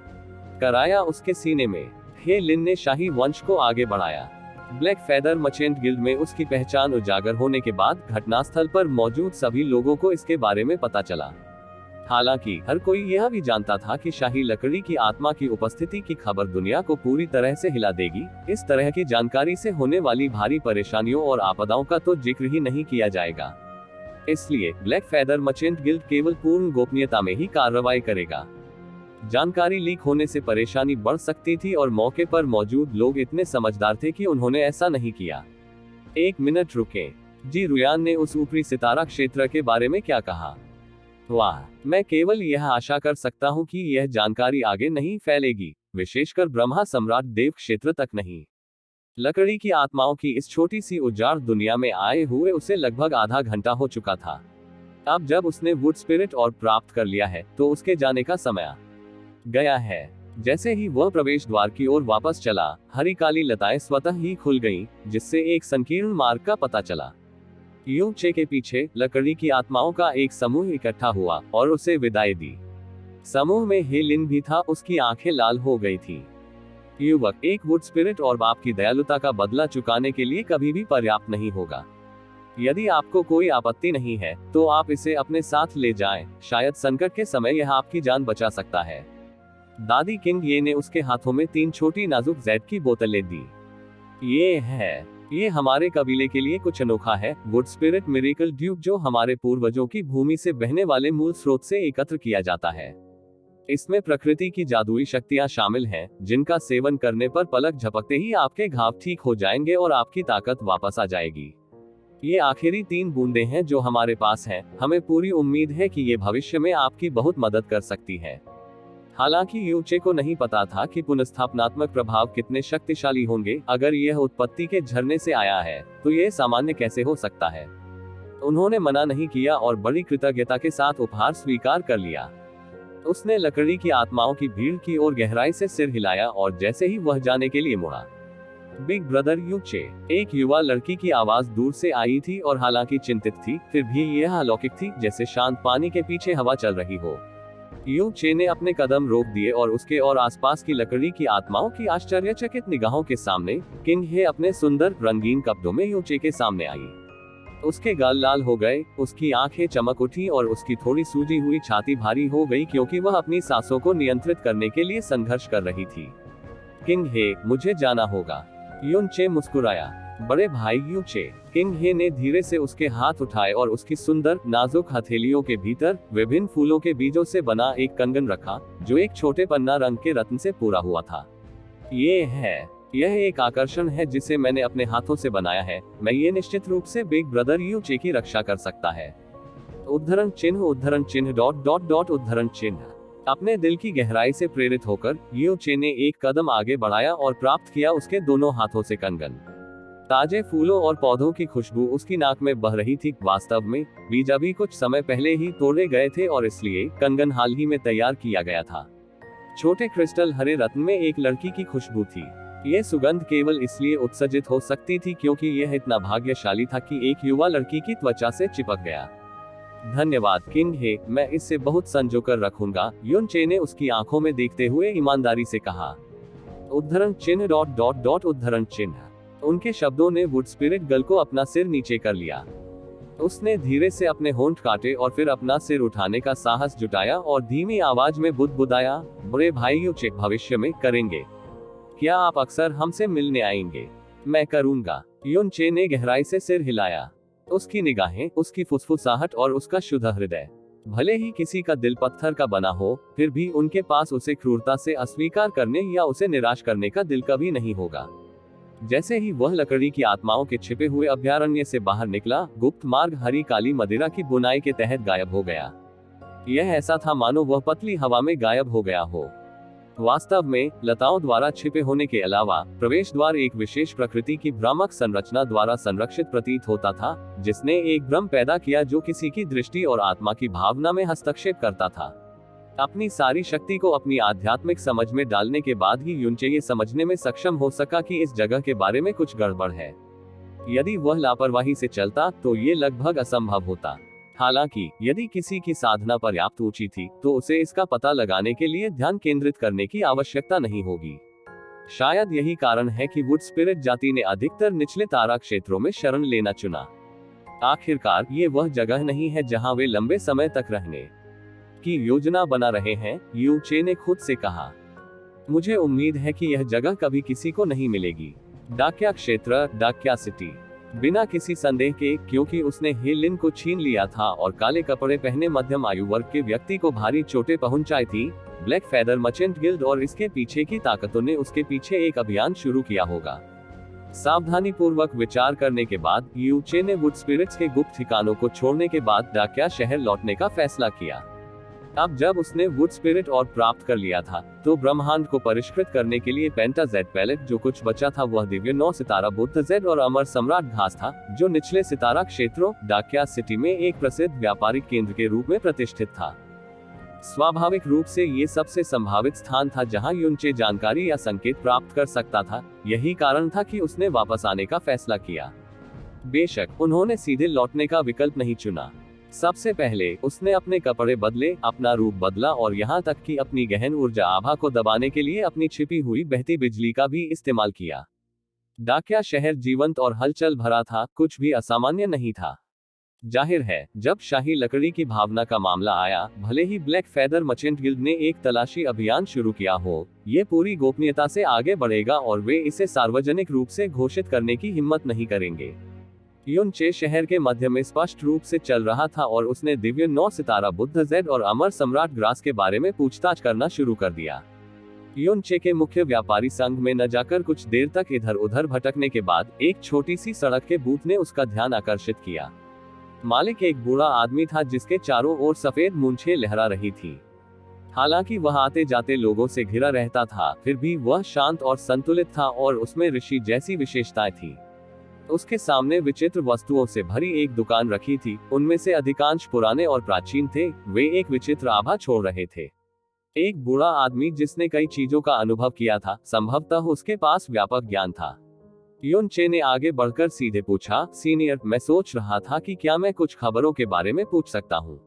कराया उसके सीने में। हे लिन ने शाही वंश को आगे बढ़ाया। ब्लैक फेदर मर्चेंट गिल्ड में उसकी पहचान उजागर होने के बाद घटनास्थल पर मौजूद सभी लोगों को इसके बारे में पता चला। हालांकि हर कोई यह भी जानता था कि शाही लकड़ी की आत्मा की उपस्थिति की खबर दुनिया को पूरी तरह से हिला देगी। इस तरह की जानकारी से होने वाली भारी परेशानियों और आपदाओं का तो जिक्र ही नहीं किया जाएगा। इसलिए ब्लैक फेदर मर्चेंट गिल्ड केवल पूर्ण गोपनीयता में ही कार्रवाई करेगा। जानकारी लीक होने से परेशानी बढ़ सकती थी और मौके पर मौजूद लोग इतने समझदार थे कि उन्होंने ऐसा नहीं किया। 1 मिनट रुकें। जी रुयान ने उस ऊपरी सितारा क्षेत्र के बारे में क्या कहा? वाह, मैं केवल यह आशा कर सकता हूं कि यह जानकारी आगे नहीं फैलेगी, विशेषकर ब्रह्मा सम्राट देव क्षेत्र तक नहीं। लकड़ी की आत्माओं की इस छोटी सी उजाड़ दुनिया में आए हुए उसे लगभग आधा घंटा हो चुका था। अब जब उसने वुड स्पिरिट और प्राप्त कर लिया है, तो उसके जाने का समय गया है। जैसे ही वह प्रवेश द्वार की ओर वापस चला, हरी काली लताएं स्वतः ही खुल गईं, जिससे एक संकीर्ण मार्ग का पता चला। युचे के पीछे लकड़ी की आत्माओं का एक समूह इकट्ठा हुआ और उसे विदाई दी। समूह में हे लिन भी था। उसकी आंखें लाल हो गई थी। युवक, एक वुड स्पिरिट और बाप की दयालुता का बदला चुकाने के लिए कभी भी पर्याप्त नहीं होगा। यदि आपको कोई आपत्ति नहीं है, तो आप इसे अपने साथ ले जाएं। शायद संकट के समय यह आपकी जान बचा सकता है। दादी किंग ये ने उसके हाथों में 3 छोटी नाजुक जैड की बोतलें दी। ये हमारे कबीले के लिए कुछ अनोखा है। वुड स्पिरिट मिरेकल ड्यूब, जो हमारे पूर्वजों की भूमि से बहने वाले मूल स्रोत से एकत्र किया जाता है। इसमें प्रकृति की जादुई शक्तियां शामिल हैं, जिनका सेवन करने पर पलक झपकते ही आपके घाव ठीक हो जाएंगे और आपकी ताकत वापस आ जाएगी। ये आखिरी 3 बूंदें हैं जो हमारे पास हैं। हमें पूरी उम्मीद है कि ये भविष्य में आपकी बहुत मदद कर सकती है। हालांकि युचे को नहीं पता था कि पुनर्स्थापनात्मक प्रभाव कितने शक्तिशाली होंगे। अगर यह उत्पत्ति के झरने से आया है, तो यह सामान्य कैसे हो सकता है? उन्होंने मना नहीं किया और बड़ी कृतज्ञता के साथ उपहार स्वीकार कर लिया। उसने लकड़ी की आत्माओं की भीड़ की ओर गहराई से सिर हिलाया और जैसे ही वह जाने के लिए मुड़ा, बिग ब्रदर यू चे, एक युवा लड़की की आवाज दूर से आई थी और हालांकि चिंतित थी, फिर भी यह अलौकिक थी, जैसे शांत पानी के पीछे हवा चल रही हो। यू चे ने अपने कदम रोक दिए और उसके और आसपास की लकड़ी की आत्माओं की आश्चर्यचकित निगाहों के सामने किंग हे अपने सुंदर रंगीन कपड़ों में यू चे के सामने आई। उसके गाल लाल हो गए, उसकी आंखें चमक उठी और उसकी थोड़ी सूजी हुई छाती भारी हो गई क्योंकि वह अपनी सांसों को नियंत्रित करने के लिए संघर्ष कर रही थी। किंग हे, मुझे जाना होगा। युन चे मुस्कुराया। बड़े भाई यू चे। किंग हे ने धीरे से उसके हाथ उठाए और उसकी सुंदर नाजुक हथेलियों के भीतर विभिन्न फूलों के बीजों से बना एक कंगन रखा, जो एक छोटे पन्ना रंग के रत्न से पूरा हुआ था। यह एक आकर्षण है जिसे मैंने अपने हाथों से बनाया है। मैं ये निश्चित रूप से बिग ब्रदर यू चे की रक्षा कर सकता है। उद्धरण चिन्ह उद्धरण चिन्ह डॉट डॉट डॉट उद्धरण चिन्ह। अपने दिल की गहराई से प्रेरित होकर यू चे ने एक कदम आगे बढ़ाया और प्राप्त किया उसके दोनों हाथों से कंगन। ताजे फूलों और पौधों की खुशबू उसकी नाक में बह रही थी। वास्तव में बीज अभी कुछ समय पहले ही तोड़े गए थे और इसलिए कंगन हाल ही में तैयार किया गया था। छोटे क्रिस्टल हरे रत्न में एक लड़की की खुशबू थी। यह सुगंध केवल इसलिए उत्सर्जित हो सकती थी क्योंकि यह इतना भाग्यशाली था कि एक युवा लड़की की त्वचा से चिपक गया। धन्यवाद किंग हे, मैं इससे बहुत संजोकर रखूंगा, युन चे ने उसकी आंखों में देखते हुए ईमानदारी से कहा। उद्धरण चिन्ह डॉट डॉट डॉट उद्धरण चिन्ह। उनके शब्दों ने वुड स्पिरिट गर्ल को अपना सिर नीचे कर लिया। उसने धीरे से अपने होंठ काटे और फिर अपना सिर उठाने का साहस जुटाया और धीमी आवाज में बुदबुदाया, बड़े भाई यू चे, भविष्य में करेंगे। क्या आप अक्सर हमसे मिलने आएंगे? मैं करूंगा। युन चे ने गहराई से सिर हिलाया। उसकी निगाहें, उसकी फुसफुसाहट और उसका शुद्ध हृदय, भले ही किसी का दिल पत्थर का बना हो, फिर भी उनके पास उसे क्रूरता से अस्वीकार करने या उसे निराश करने का दिल कभी नहीं होगा। जैसे ही वह लकड़ी की आत्माओं के छिपे हुए अभयारण्य से बाहर निकला, गुप्त मार्ग हरी काली मदिरा की बुनाई के तहत गायब हो गया। यह ऐसा था मानो वह पतली हवा में गायब हो गया हो। वास्तव में लताओं द्वारा छिपे होने के अलावा प्रवेश द्वार एक विशेष प्रकृति की भ्रामक संरचना द्वारा संरक्षित प्रतीत होता था, जिसने एक भ्रम पैदा किया जो किसी की दृष्टि और आत्मा की भावना में हस्तक्षेप करता था। अपनी सारी शक्ति को अपनी आध्यात्मिक समझ में डालने के बाद ही युन चे ये समझने में सक्षम हो सका कि इस जगह के बारे में कुछ गड़बड़ है। यदि वह लापरवाही से चलता तो ये लगभग असंभव होता। हालांकि यदि किसी की साधना पर्याप्त ऊंची थी तो उसे इसका पता लगाने के लिए ध्यान केंद्रित करने की आवश्यकता नहीं होगी। शायद यही कारण है कि वुड स्पिरिट जाति ने अधिकतर निचले तारा क्षेत्रों में शरण लेना चुना। आखिरकार ये वह जगह नहीं है जहां वे लंबे समय तक रहने की योजना बना रहे हैं, यू चे ने खुद से कहा। मुझे उम्मीद है कि यह जगह कभी किसी को नहीं मिलेगी। डाकिया क्षेत्र, डाकिया सिटी। बिना किसी संदेह के, क्योंकि उसने हे लिन को छीन लिया था और काले कपड़े पहने मध्यम आयु वर्ग के व्यक्ति को भारी चोटें पहुंचाई थी, ब्लैक फेदर मर्चेंट गिल्ड और इसके पीछे की ताकतों ने उसके पीछे एक अभियान शुरू किया होगा। सावधानी पूर्वक विचार करने के बाद यू चे ने वुड स्पिरिट्स के गुप्त ठिकानों को छोड़ने के बाद डाकिया शहर लौटने का फैसला किया। अब जब उसने वुड स्पिरिट और प्राप्त कर लिया था, तो ब्रह्मांड को परिष्कृत करने के लिए पेंटा जेड पैलेट जो कुछ बचा था वह दिव्य 9 सितारा बुद्ध जेड और अमर सम्राट घास था, जो निचले सितारा क्षेत्रों डाकिया सिटी में एक प्रसिद्ध व्यापारिक केंद्र के रूप में प्रतिष्ठित था। स्वाभाविक रूप से ये सबसे संभावित स्थान था जहां युन चे जानकारी या संकेत प्राप्त कर सकता था। यही कारण था कि उसने वापस आने का फैसला किया। बेशक उन्होंने सीधे लौटने का विकल्प नहीं चुना। सबसे पहले उसने अपने कपड़े बदले, अपना रूप बदला और यहाँ तक कि अपनी गहन ऊर्जा आभा को दबाने के लिए अपनी छिपी हुई बहती बिजली का भी इस्तेमाल किया। डाकिया शहर जीवंत और हलचल भरा था, कुछ भी असामान्य नहीं था। जाहिर है, जब शाही लकड़ी की भावना का मामला आया, भले ही ब्लैक फेदर मर्चेंट गिल्ड ने एक तलाशी अभियान शुरू किया हो, ये पूरी गोपनीयता से आगे बढ़ेगा और वे इसे सार्वजनिक रूप से घोषित करने की हिम्मत नहीं करेंगे। युन चे शहर के मध्य में स्पष्ट रूप से चल रहा था और उसने दिव्य 9 सितारा बुद्ध जेड और अमर सम्राट ग्रास के बारे में पूछताछ करना शुरू कर दिया। युन चे के मुख्य व्यापारी संघ में न जाकर कुछ देर तक इधर उधर भटकने के बाद एक छोटी सी सड़क के बूथ ने उसका ध्यान आकर्षित किया। मालिक एक बूढ़ा आदमी था जिसके चारों ओर सफेद मूंछें लहरा रही थी। हालांकि वह आते जाते लोगों से घिरा रहता था, फिर भी वह शांत और संतुलित था और उसमें ऋषि जैसी विशेषताएं थी। उसके सामने विचित्र वस्तुओं से भरी एक दुकान रखी थी, उनमें से अधिकांश पुराने और प्राचीन थे। वे एक विचित्र आभा छोड़ रहे थे। एक बूढ़ा आदमी जिसने कई चीजों का अनुभव किया था, संभवतः उसके पास व्यापक ज्ञान था। युन चे ने आगे बढ़कर सीधे पूछा, सीनियर, मैं सोच रहा था कि क्या मैं कुछ खबरों के बारे में पूछ सकता हूँ।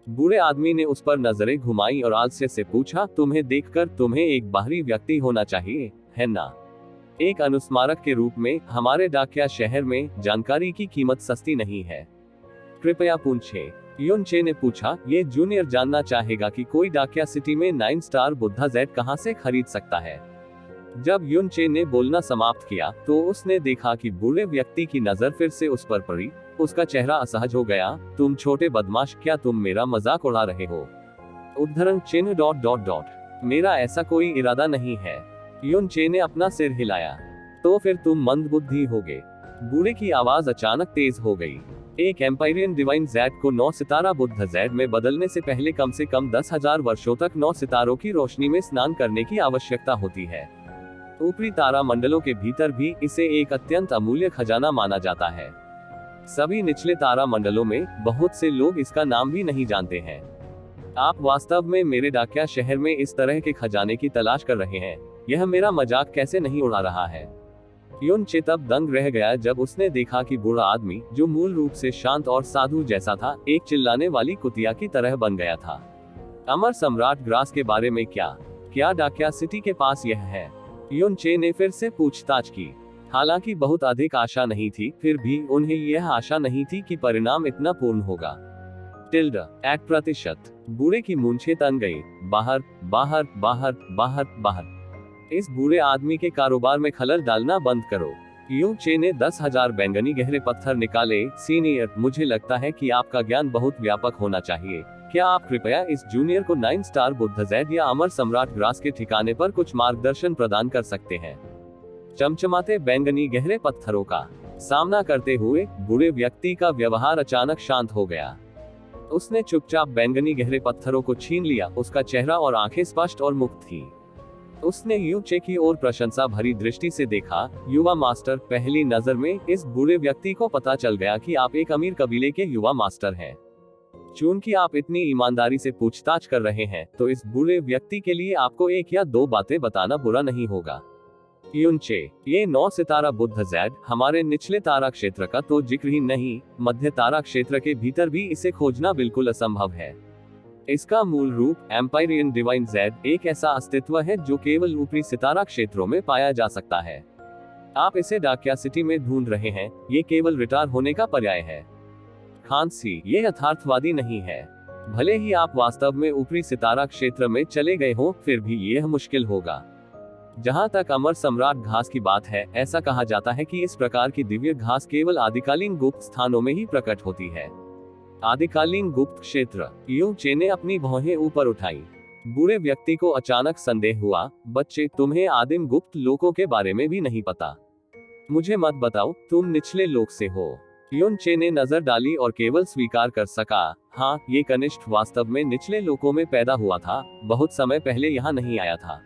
बूढ़े आदमी ने उस पर नजरें घुमाई और आलस्य से पूछा, तुम्हें देखकर तुम्हें एक बाहरी व्यक्ति होना चाहिए, है ना? एक अनुस्मारक के रूप में हमारे डाकिया शहर में जानकारी की कीमत सस्ती नहीं है। कृपया पूछें। युन चे ने पूछा, ये जूनियर जानना चाहेगा कि कोई डाकिया सिटी में 9 स्टार बुद्धा जेड कहां से खरीद सकता है। जब युन चे ने बोलना समाप्त किया तो उसने देखा कि बूढ़े व्यक्ति की नजर फिर से उस पर पड़ी। उसका चेहरा असहज हो गया। तुम छोटे बदमाश, क्या तुम मेरा मजाक उड़ा रहे हो? उद्धरण चिन्ह ... मेरा ऐसा कोई इरादा नहीं है। युन चे ने अपना सिर हिलाया। तो फिर तुम मंदबुद्धि होगे। बूढ़े की आवाज अचानक तेज हो गई। एक एम्पायरियन डिवाइन जेड को 9 सितारा बुद्ध जेड में बदलने से पहले कम से कम 10,000 वर्षों तक 9 सितारों की रोशनी में स्नान करने की आवश्यकता होती है। ऊपरी तारा मंडलों के भीतर भी इसे एक अत्यंत अमूल्य खजाना माना जाता है। सभी निचले तारा मंडलों में बहुत से लोग इसका नाम भी नहीं जानते हैं। आप वास्तव में मेरे डाकिया शहर में इस तरह के खजाने की तलाश कर रहे हैं? यह मेरा मजाक कैसे नहीं उड़ा रहा है? युन चे तब दंग रह गया जब उसने देखा कि बूढ़ा आदमी, जो मूल रूप से शांत और साधु जैसा था, एक चिल्लाने वाली कुतिया की तरह बन गया था। अमर सम्राट ग्रास के बारे में क्या डाकिया सिटी के पास यह है? युन चे ने फिर से पूछताछ की। हालांकि बहुत अधिक आशा नहीं थी, फिर भी उन्हें यह आशा नहीं थी कि परिणाम इतना पूर्ण होगा। %. बूढ़े की मूंछें तन गई। बाहर बाहर बाहर बाहर बाहर। इस बूढ़े आदमी के कारोबार में खलल डालना बंद करो। युन चे ने 10,000 बैंगनी गहरे पत्थर निकाले। सीनियर, मुझे लगता है कि आपका ज्ञान बहुत व्यापक होना चाहिए। क्या आप कृपया इस जूनियर को 9 स्टार बुद्ध जेड या अमर सम्राट ग्रास के ठिकाने पर कुछ मार्गदर्शन प्रदान कर सकते हैं? चमचमाते बैंगनी गहरे पत्थरों का सामना करते हुए बूढ़े व्यक्ति का व्यवहार अचानक शांत हो गया। उसने चुपचाप बैंगनी गहरे पत्थरों को छीन लिया। उसका चेहरा और आंखें स्पष्ट और मुक्त थी। उसने युन चे की ओर प्रशंसा भरी दृष्टि से देखा। युवा मास्टर, पहली नजर में इस बूढ़े व्यक्ति को पता चल गया कि आप एक अमीर कबीले के युवा मास्टर हैं। चूंकि आप इतनी ईमानदारी से पूछताछ कर रहे हैं, तो इस बूढ़े व्यक्ति के लिए आपको 1 या 2 बातें बताना बुरा नहीं होगा। युन चे, ये 9 सितारा बुद्ध जेड हमारे निचले तारा क्षेत्र का तो जिक्र ही नहीं, मध्य तारा क्षेत्र के भीतर भी इसे खोजना बिल्कुल असंभव है। इसका मूल रूप एम्पायरियन डिवाइन जेड एक ऐसा अस्तित्व है जो केवल ऊपरी सितारा क्षेत्रों में पाया जा सकता है। आप इसे डाकिया सिटी में ढूंढ रहे हैं, ये केवल रिटायर होने का पर्याय है। खांसी, ये यथार्थवादी नहीं है। भले ही आप वास्तव में ऊपरी सितारा क्षेत्र में चले गए हो, फिर भी यह मुश्किल होगा। जहां तक अमर सम्राट घास की बात है, ऐसा कहा जाता है कि इस प्रकार की दिव्य घास केवल आदिकालीन गुप्त स्थानों में ही प्रकट होती है। आदिकालीन गुप्त क्षेत्र। युन चे ने अपनी भौहें ऊपर उठाई। बूढ़े व्यक्ति को अचानक संदेह हुआ। बच्चे, तुम्हें आदिम गुप्त लोकों के बारे में भी नहीं पता? मुझे मत बताओ तुम निचले लोक से हो। युन चे ने नजर डाली और केवल स्वीकार कर सका, हाँ, ये कनिष्ठ वास्तव में निचले लोकों में पैदा हुआ था, बहुत समय पहले यहाँ नहीं आया था।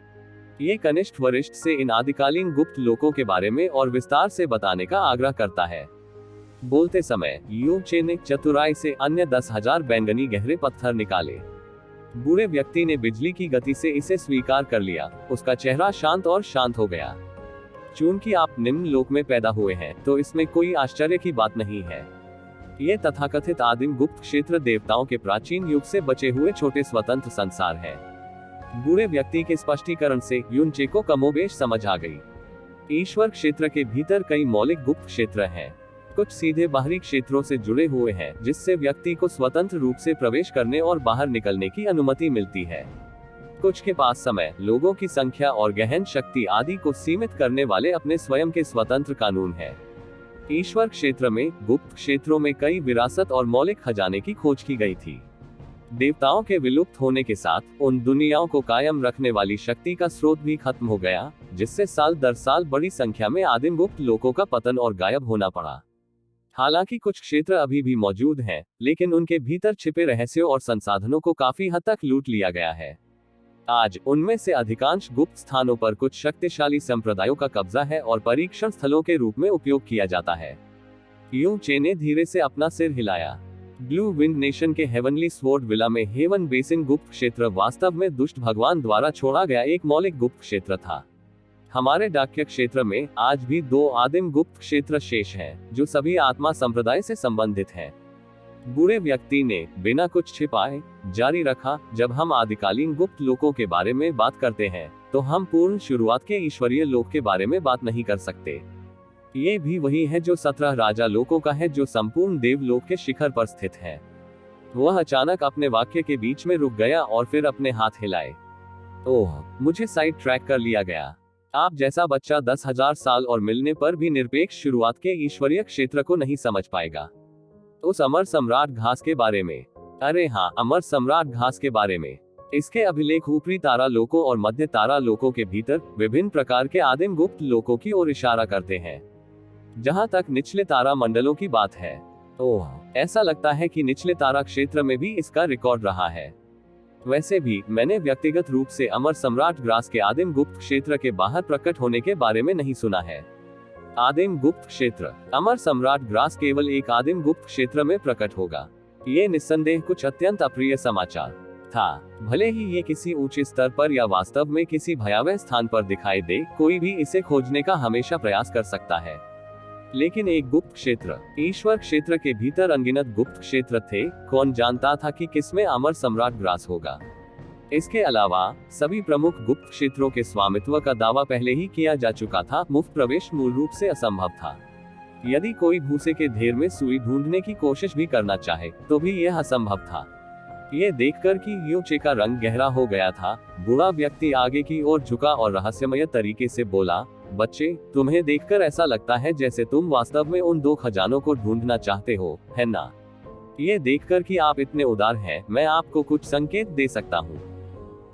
ये कनिष्ठ वरिष्ठ से इन आदिकालीन गुप्त लोकों के बारे में और विस्तार से बताने का आग्रह करता है। बोलते समय युन चे ने चतुराई से अन्य 10,000 बैंगनी गहरे पत्थर निकाले। बूढ़े व्यक्ति ने बिजली की गति से इसे स्वीकार कर लिया। उसका चेहरा शांत और शांत हो गया। चूंकि आप निम्न लोक में पैदा हुए हैं, तो इसमें कोई आश्चर्य की बात नहीं है। ये तथाकथित आदिम गुप्त क्षेत्र देवताओं के प्राचीन युग से बचे हुए छोटे स्वतंत्र संसार है। बूढ़े व्यक्ति के स्पष्टीकरण से युन चे को कमोबेश समझ आ गई। ईश्वर क्षेत्र के भीतर कई मौलिक गुप्त क्षेत्र हैं। कुछ सीधे बाहरी क्षेत्रों से जुड़े हुए हैं, जिससे व्यक्ति को स्वतंत्र रूप से प्रवेश करने और बाहर निकलने की अनुमति मिलती है। कुछ के पास समय, लोगों की संख्या और गहन शक्ति आदि को सीमित करने वाले अपने स्वयं के स्वतंत्र कानून हैं। ईश्वर क्षेत्र में, गुप्त क्षेत्रों में कई विरासत और मौलिक खजाने की खोज की गई थी। देवताओं के विलुप्त होने के साथ उन दुनियाओं को कायम रखने वाली शक्ति का स्रोत भी खत्म हो गया, जिससे साल दर साल बड़ी संख्या में आदिम गुप्त लोकों का पतन और गायब होना पड़ा। हालांकि कुछ क्षेत्र अभी भी मौजूद हैं, लेकिन उनके भीतर छिपे रहस्यों और संसाधनों को काफी हद तक लूट लिया गया है। आज उनमें से अधिकांश गुप्त स्थानों पर कुछ शक्तिशाली संप्रदायों का कब्जा है और परीक्षण स्थलों के रूप में उपयोग किया जाता है। युन चे ने धीरे से अपना सिर हिलाया। ब्लू विंड नेशन के हेवनली स्वॉर्ड विला में हेवन बेसिन गुप्त क्षेत्र वास्तव में दुष्ट भगवान द्वारा छोड़ा गया एक मौलिक गुप्त क्षेत्र था। हमारे डाकिया क्षेत्र में आज भी 2 आदिम गुप्त क्षेत्र शेष हैं, जो सभी आत्मा संप्रदाय से संबंधित हैं। बुरे व्यक्ति ने बिना कुछ छिपाए जारी रखा, जब हम आदिकालीन गुप्त लोकों के बारे में बात करते हैं तो हम पूर्ण शुरुआत के ईश्वरीय लोक के बारे में बात नहीं कर सकते। ये भी वही है जो 17 राजा लोकों का है, जो संपूर्ण देवलोक के शिखर पर स्थित है। वह अचानक अपने वाक्य के बीच में रुक गया और फिर अपने हाथ हिलाए। ओह, मुझे साइड ट्रैक कर लिया गया। आप जैसा बच्चा 10,000 साल और मिलने पर भी निरपेक्ष शुरुआत के ईश्वरीय क्षेत्र को नहीं समझ पाएगा। उस अमर सम्राट घास के बारे में। अरे हाँ, अमर सम्राट घास के बारे में। इसके अभिलेख ऊपरी तारा लोकों और मध्य तारा लोकों के भीतर विभिन्न प्रकार के आदिम गुप्त लोकों की ओर इशारा करते हैं। जहां तक निचले तारा मंडलों की बात है, ओह, ऐसा लगता है कि निचले तारा क्षेत्र में भी इसका रिकॉर्ड रहा है। वैसे भी मैंने व्यक्तिगत रूप से अमर सम्राट ग्रास के आदिम गुप्त क्षेत्र के बाहर प्रकट होने के बारे में नहीं सुना है। आदिम गुप्त क्षेत्र। अमर सम्राट ग्रास केवल एक आदिम गुप्त क्षेत्र में प्रकट होगा। ये निस्संदेह कुछ अत्यंत अप्रिय समाचार था। भले ही ये किसी ऊंचे स्तर पर या वास्तव में किसी भयावह स्थान पर दिखाई दे, कोई भी इसे खोजने का हमेशा प्रयास कर सकता है। लेकिन एक गुप्त क्षेत्र, ईश्वर क्षेत्र के भीतर अनगिनत गुप्त क्षेत्र थे। कौन जानता था कि किसमें अमर सम्राट ग्रास होगा। इसके अलावा सभी प्रमुख गुप्त क्षेत्रों के स्वामित्व का दावा पहले ही किया जा चुका था। मुफ्त प्रवेश मूल रूप से असंभव था। यदि कोई भूसे के ढेर में सुई ढूंढने की कोशिश भी करना चाहे तो भी यह असंभव था। ये देखकर कि यूचे का रंग गहरा हो गया था, बूढ़ा व्यक्ति आगे की ओर झुका और रहस्यमय तरीके से बोला, बच्चे, तुम्हें देखकर ऐसा लगता है जैसे तुम वास्तव में उन 2 खजानों को ढूंढना चाहते हो, है ना? ये देखकर कि आप इतने उदार हैं, मैं आपको कुछ संकेत दे सकता हूँ।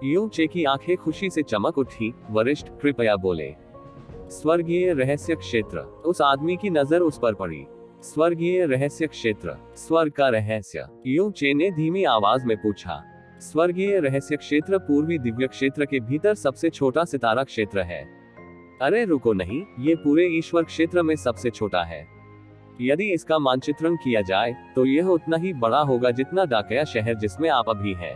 यूचे की आंखें खुशी से चमक उठी। वरिष्ठ, कृपया बोले। स्वर्गीय रहस्य क्षेत्र। उस आदमी की नजर उस पर पड़ी। स्वर्गीय रहस्य क्षेत्र, स्वर्ग का रहस्य, यूचे ने धीमी आवाज में पूछा। स्वर्गीय रहस्य क्षेत्र पूर्वी दिव्य क्षेत्र के भीतर सबसे छोटा सितारा क्षेत्र है। अरे रुको, नहीं, ये पूरे ईश्वर क्षेत्र में सबसे छोटा है। यदि इसका मानचित्रण किया जाए तो यह उतना ही बड़ा होगा जितना डाकिया शहर जिसमें आप अभी हैं।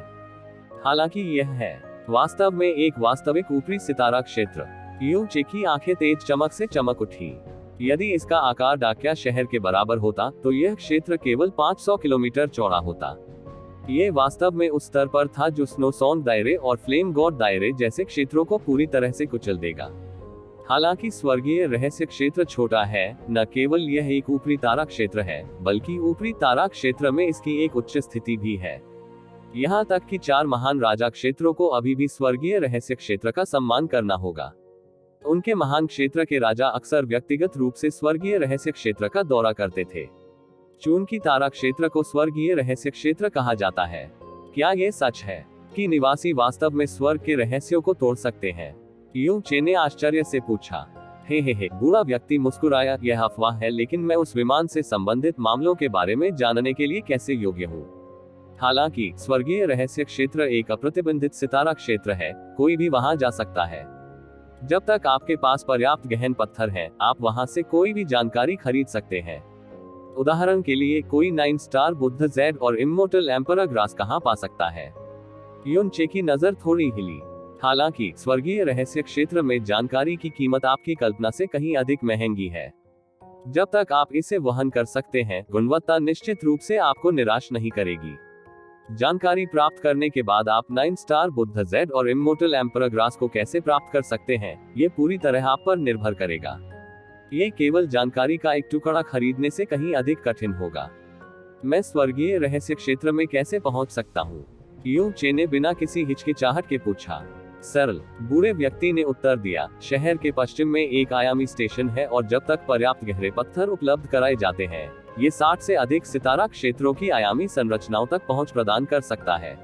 हालांकि यह है वास्तव में एक वास्तविक ऊपरी सितारा क्षेत्र। यूचे की आंखें तेज चमक से चमक उठी। यदि इसका आकार डाकिया शहर के बराबर होता तो यह क्षेत्र केवल 500 किलोमीटर चौड़ा होता। ये वास्तव में उस स्तर पर था जो स्नोसॉन्ग दायरे और फ्लेम गॉड दायरे जैसे क्षेत्रों को पूरी तरह से कुचल देगा। हालांकि स्वर्गीय रहस्य क्षेत्र छोटा है, न केवल यह एक ऊपरी तारा क्षेत्र है, बल्कि ऊपरी तारा क्षेत्र में इसकी एक उच्च स्थिति भी है। यहाँ तक कि 4 महान राजा क्षेत्रों को अभी भी स्वर्गीय रहस्य क्षेत्र का सम्मान करना होगा। उनके महान क्षेत्र के राजा अक्सर व्यक्तिगत रूप से स्वर्गीय रहस्य क्षेत्र का दौरा करते थे। चूंकि तारा क्षेत्र को स्वर्गीय रहस्य क्षेत्र कहा जाता है, क्या यह सच है कि निवासी वास्तव में स्वर्ग के रहस्यों को तोड़ सकते हैं? यूचे ने आश्चर्य से पूछा। हे, बूढ़ा व्यक्ति मुस्कुराया। यह अफवाह है, लेकिन मैं उस विमान से संबंधित मामलों के बारे में जानने के लिए कैसे योग्य हूँ? हालांकि स्वर्गीय रहस्य क्षेत्र एक अप्रतिबंधित सितारा क्षेत्र है, कोई भी वहां जा सकता है। जब तक आपके पास पर्याप्त गहन पत्थर हैं, आप वहां से कोई भी जानकारी खरीद सकते हैं। उदाहरण के लिए, कोई 9 स्टार बुद्ध जेड और इमोर्टल एम्परर ग्रास कहां पा सकता है? यूचे की नजर थोड़ी हिली। हालांकि स्वर्गीय रहस्य क्षेत्र में जानकारी की कीमत आपकी कल्पना से कहीं अधिक महंगी है। जब तक आप इसे वहन कर सकते हैं, गुणवत्ता निश्चित रूप से आपको निराश नहीं करेगी। जानकारी प्राप्त करने के बाद आप 9 स्टार बुद्ध जेड और इमोर्टल एम्परर ग्रास को कैसे प्राप्त कर सकते हैं, ये पूरी तरह आप पर निर्भर करेगा। ये केवल जानकारी का एक टुकड़ा खरीदने से कहीं अधिक कठिन होगा। मैं स्वर्गीय रहस्य क्षेत्र में कैसे पहुंच सकता हूँ? यूचे ने बिना किसी हिचकिचाहट के पूछा। सरल, बूढ़े व्यक्ति ने उत्तर दिया। शहर के पश्चिम में एक आयामी स्टेशन है और जब तक पर्याप्त गहरे पत्थर उपलब्ध कराए जाते हैं, ये 60 से अधिक सितारा क्षेत्रों की आयामी संरचनाओं तक पहुंच प्रदान कर सकता है।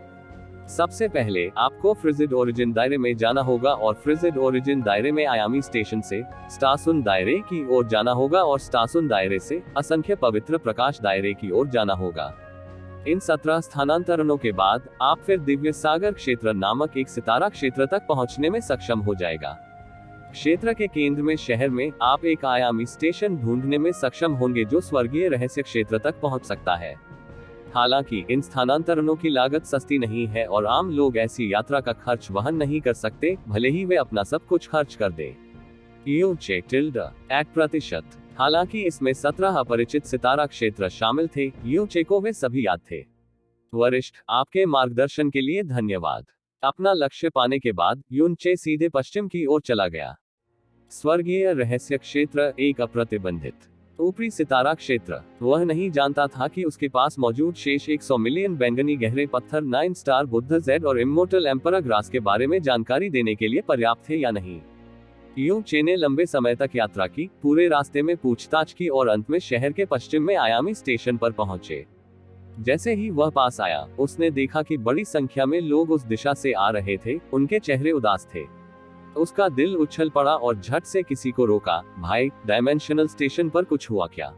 सबसे पहले आपको फ्रिजिड ओरिजिन दायरे में जाना होगा और फ्रिजिड ओरिजिन दायरे में आयामी स्टेशन से स्टासुन दायरे की ओर जाना होगा और स्टासुन दायरे से असंख्य पवित्र प्रकाश दायरे की ओर जाना होगा। इन 17 स्थानांतरणों के बाद आप फिर दिव्य सागर क्षेत्र नामक एक सितारा क्षेत्र तक पहुंचने में सक्षम हो जाएगा। क्षेत्र के केंद्र में शहर में आप एक आयामी स्टेशन ढूंढने में सक्षम होंगे जो स्वर्गीय रहस्य क्षेत्र तक पहुंच सकता है। हालांकि इन स्थानांतरणों की लागत सस्ती नहीं है और आम लोग ऐसी यात्रा का खर्च वहन नहीं कर सकते, भले ही वे अपना सब कुछ खर्च कर दे। यूचे टिल्ड 8%। हालांकि इसमें 17 अपरिचित सितारा क्षेत्र शामिल थे, यूचे को वे सभी याद थे। वरिष्ठ, आपके मार्गदर्शन के लिए धन्यवाद। अपना लक्ष्य पाने के बाद यूनचे सीधे पश्चिम की ओर चला गया। स्वर्गीय रहस्य क्षेत्र, एक अप्रतिबंधित ऊपरी सितारा क्षेत्र। वह नहीं जानता था कि उसके पास मौजूद शेष 100 मिलियन बैंगनी गहरे पत्थर 9 स्टार बुद्ध जेड और इमोर्टल एम्परर ग्रास के बारे में जानकारी देने के लिए पर्याप्त थे या नहीं। यूचे ने लंबे समय तक यात्रा की, पूरे रास्ते में पूछताछ की और अंत में शहर के पश्चिम में आयामी स्टेशन पर पहुंचे। जैसे ही वह पास आया, उसने देखा कि बड़ी संख्या में लोग उस दिशा से आ रहे थे, उनके चेहरे उदास थे। उसका दिल उछल पड़ा और झट से किसी को रोका। भाई, डायमेंशनल स्टेशन पर कुछ हुआ क्या?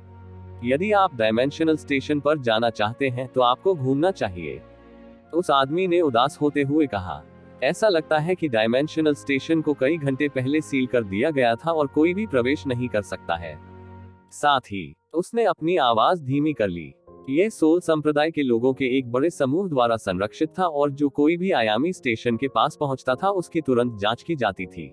यदि आप डायमेंशनल स्टेशन पर जाना चाहते हैं तो आपको घूमना चाहिए, उस आदमी ने उदास होते हुए कहा। ऐसा लगता है कि डायमेंशनल स्टेशन को कई घंटे पहले सील कर दिया गया था और कोई भी प्रवेश नहीं कर सकता है। साथ ही उसने अपनी आवाज धीमी कर ली। यह सोल संप्रदाय के लोगों के एक बड़े समूह द्वारा संरक्षित था और जो कोई भी आयामी स्टेशन के पास पहुंचता था उसकी तुरंत जांच की जाती थी।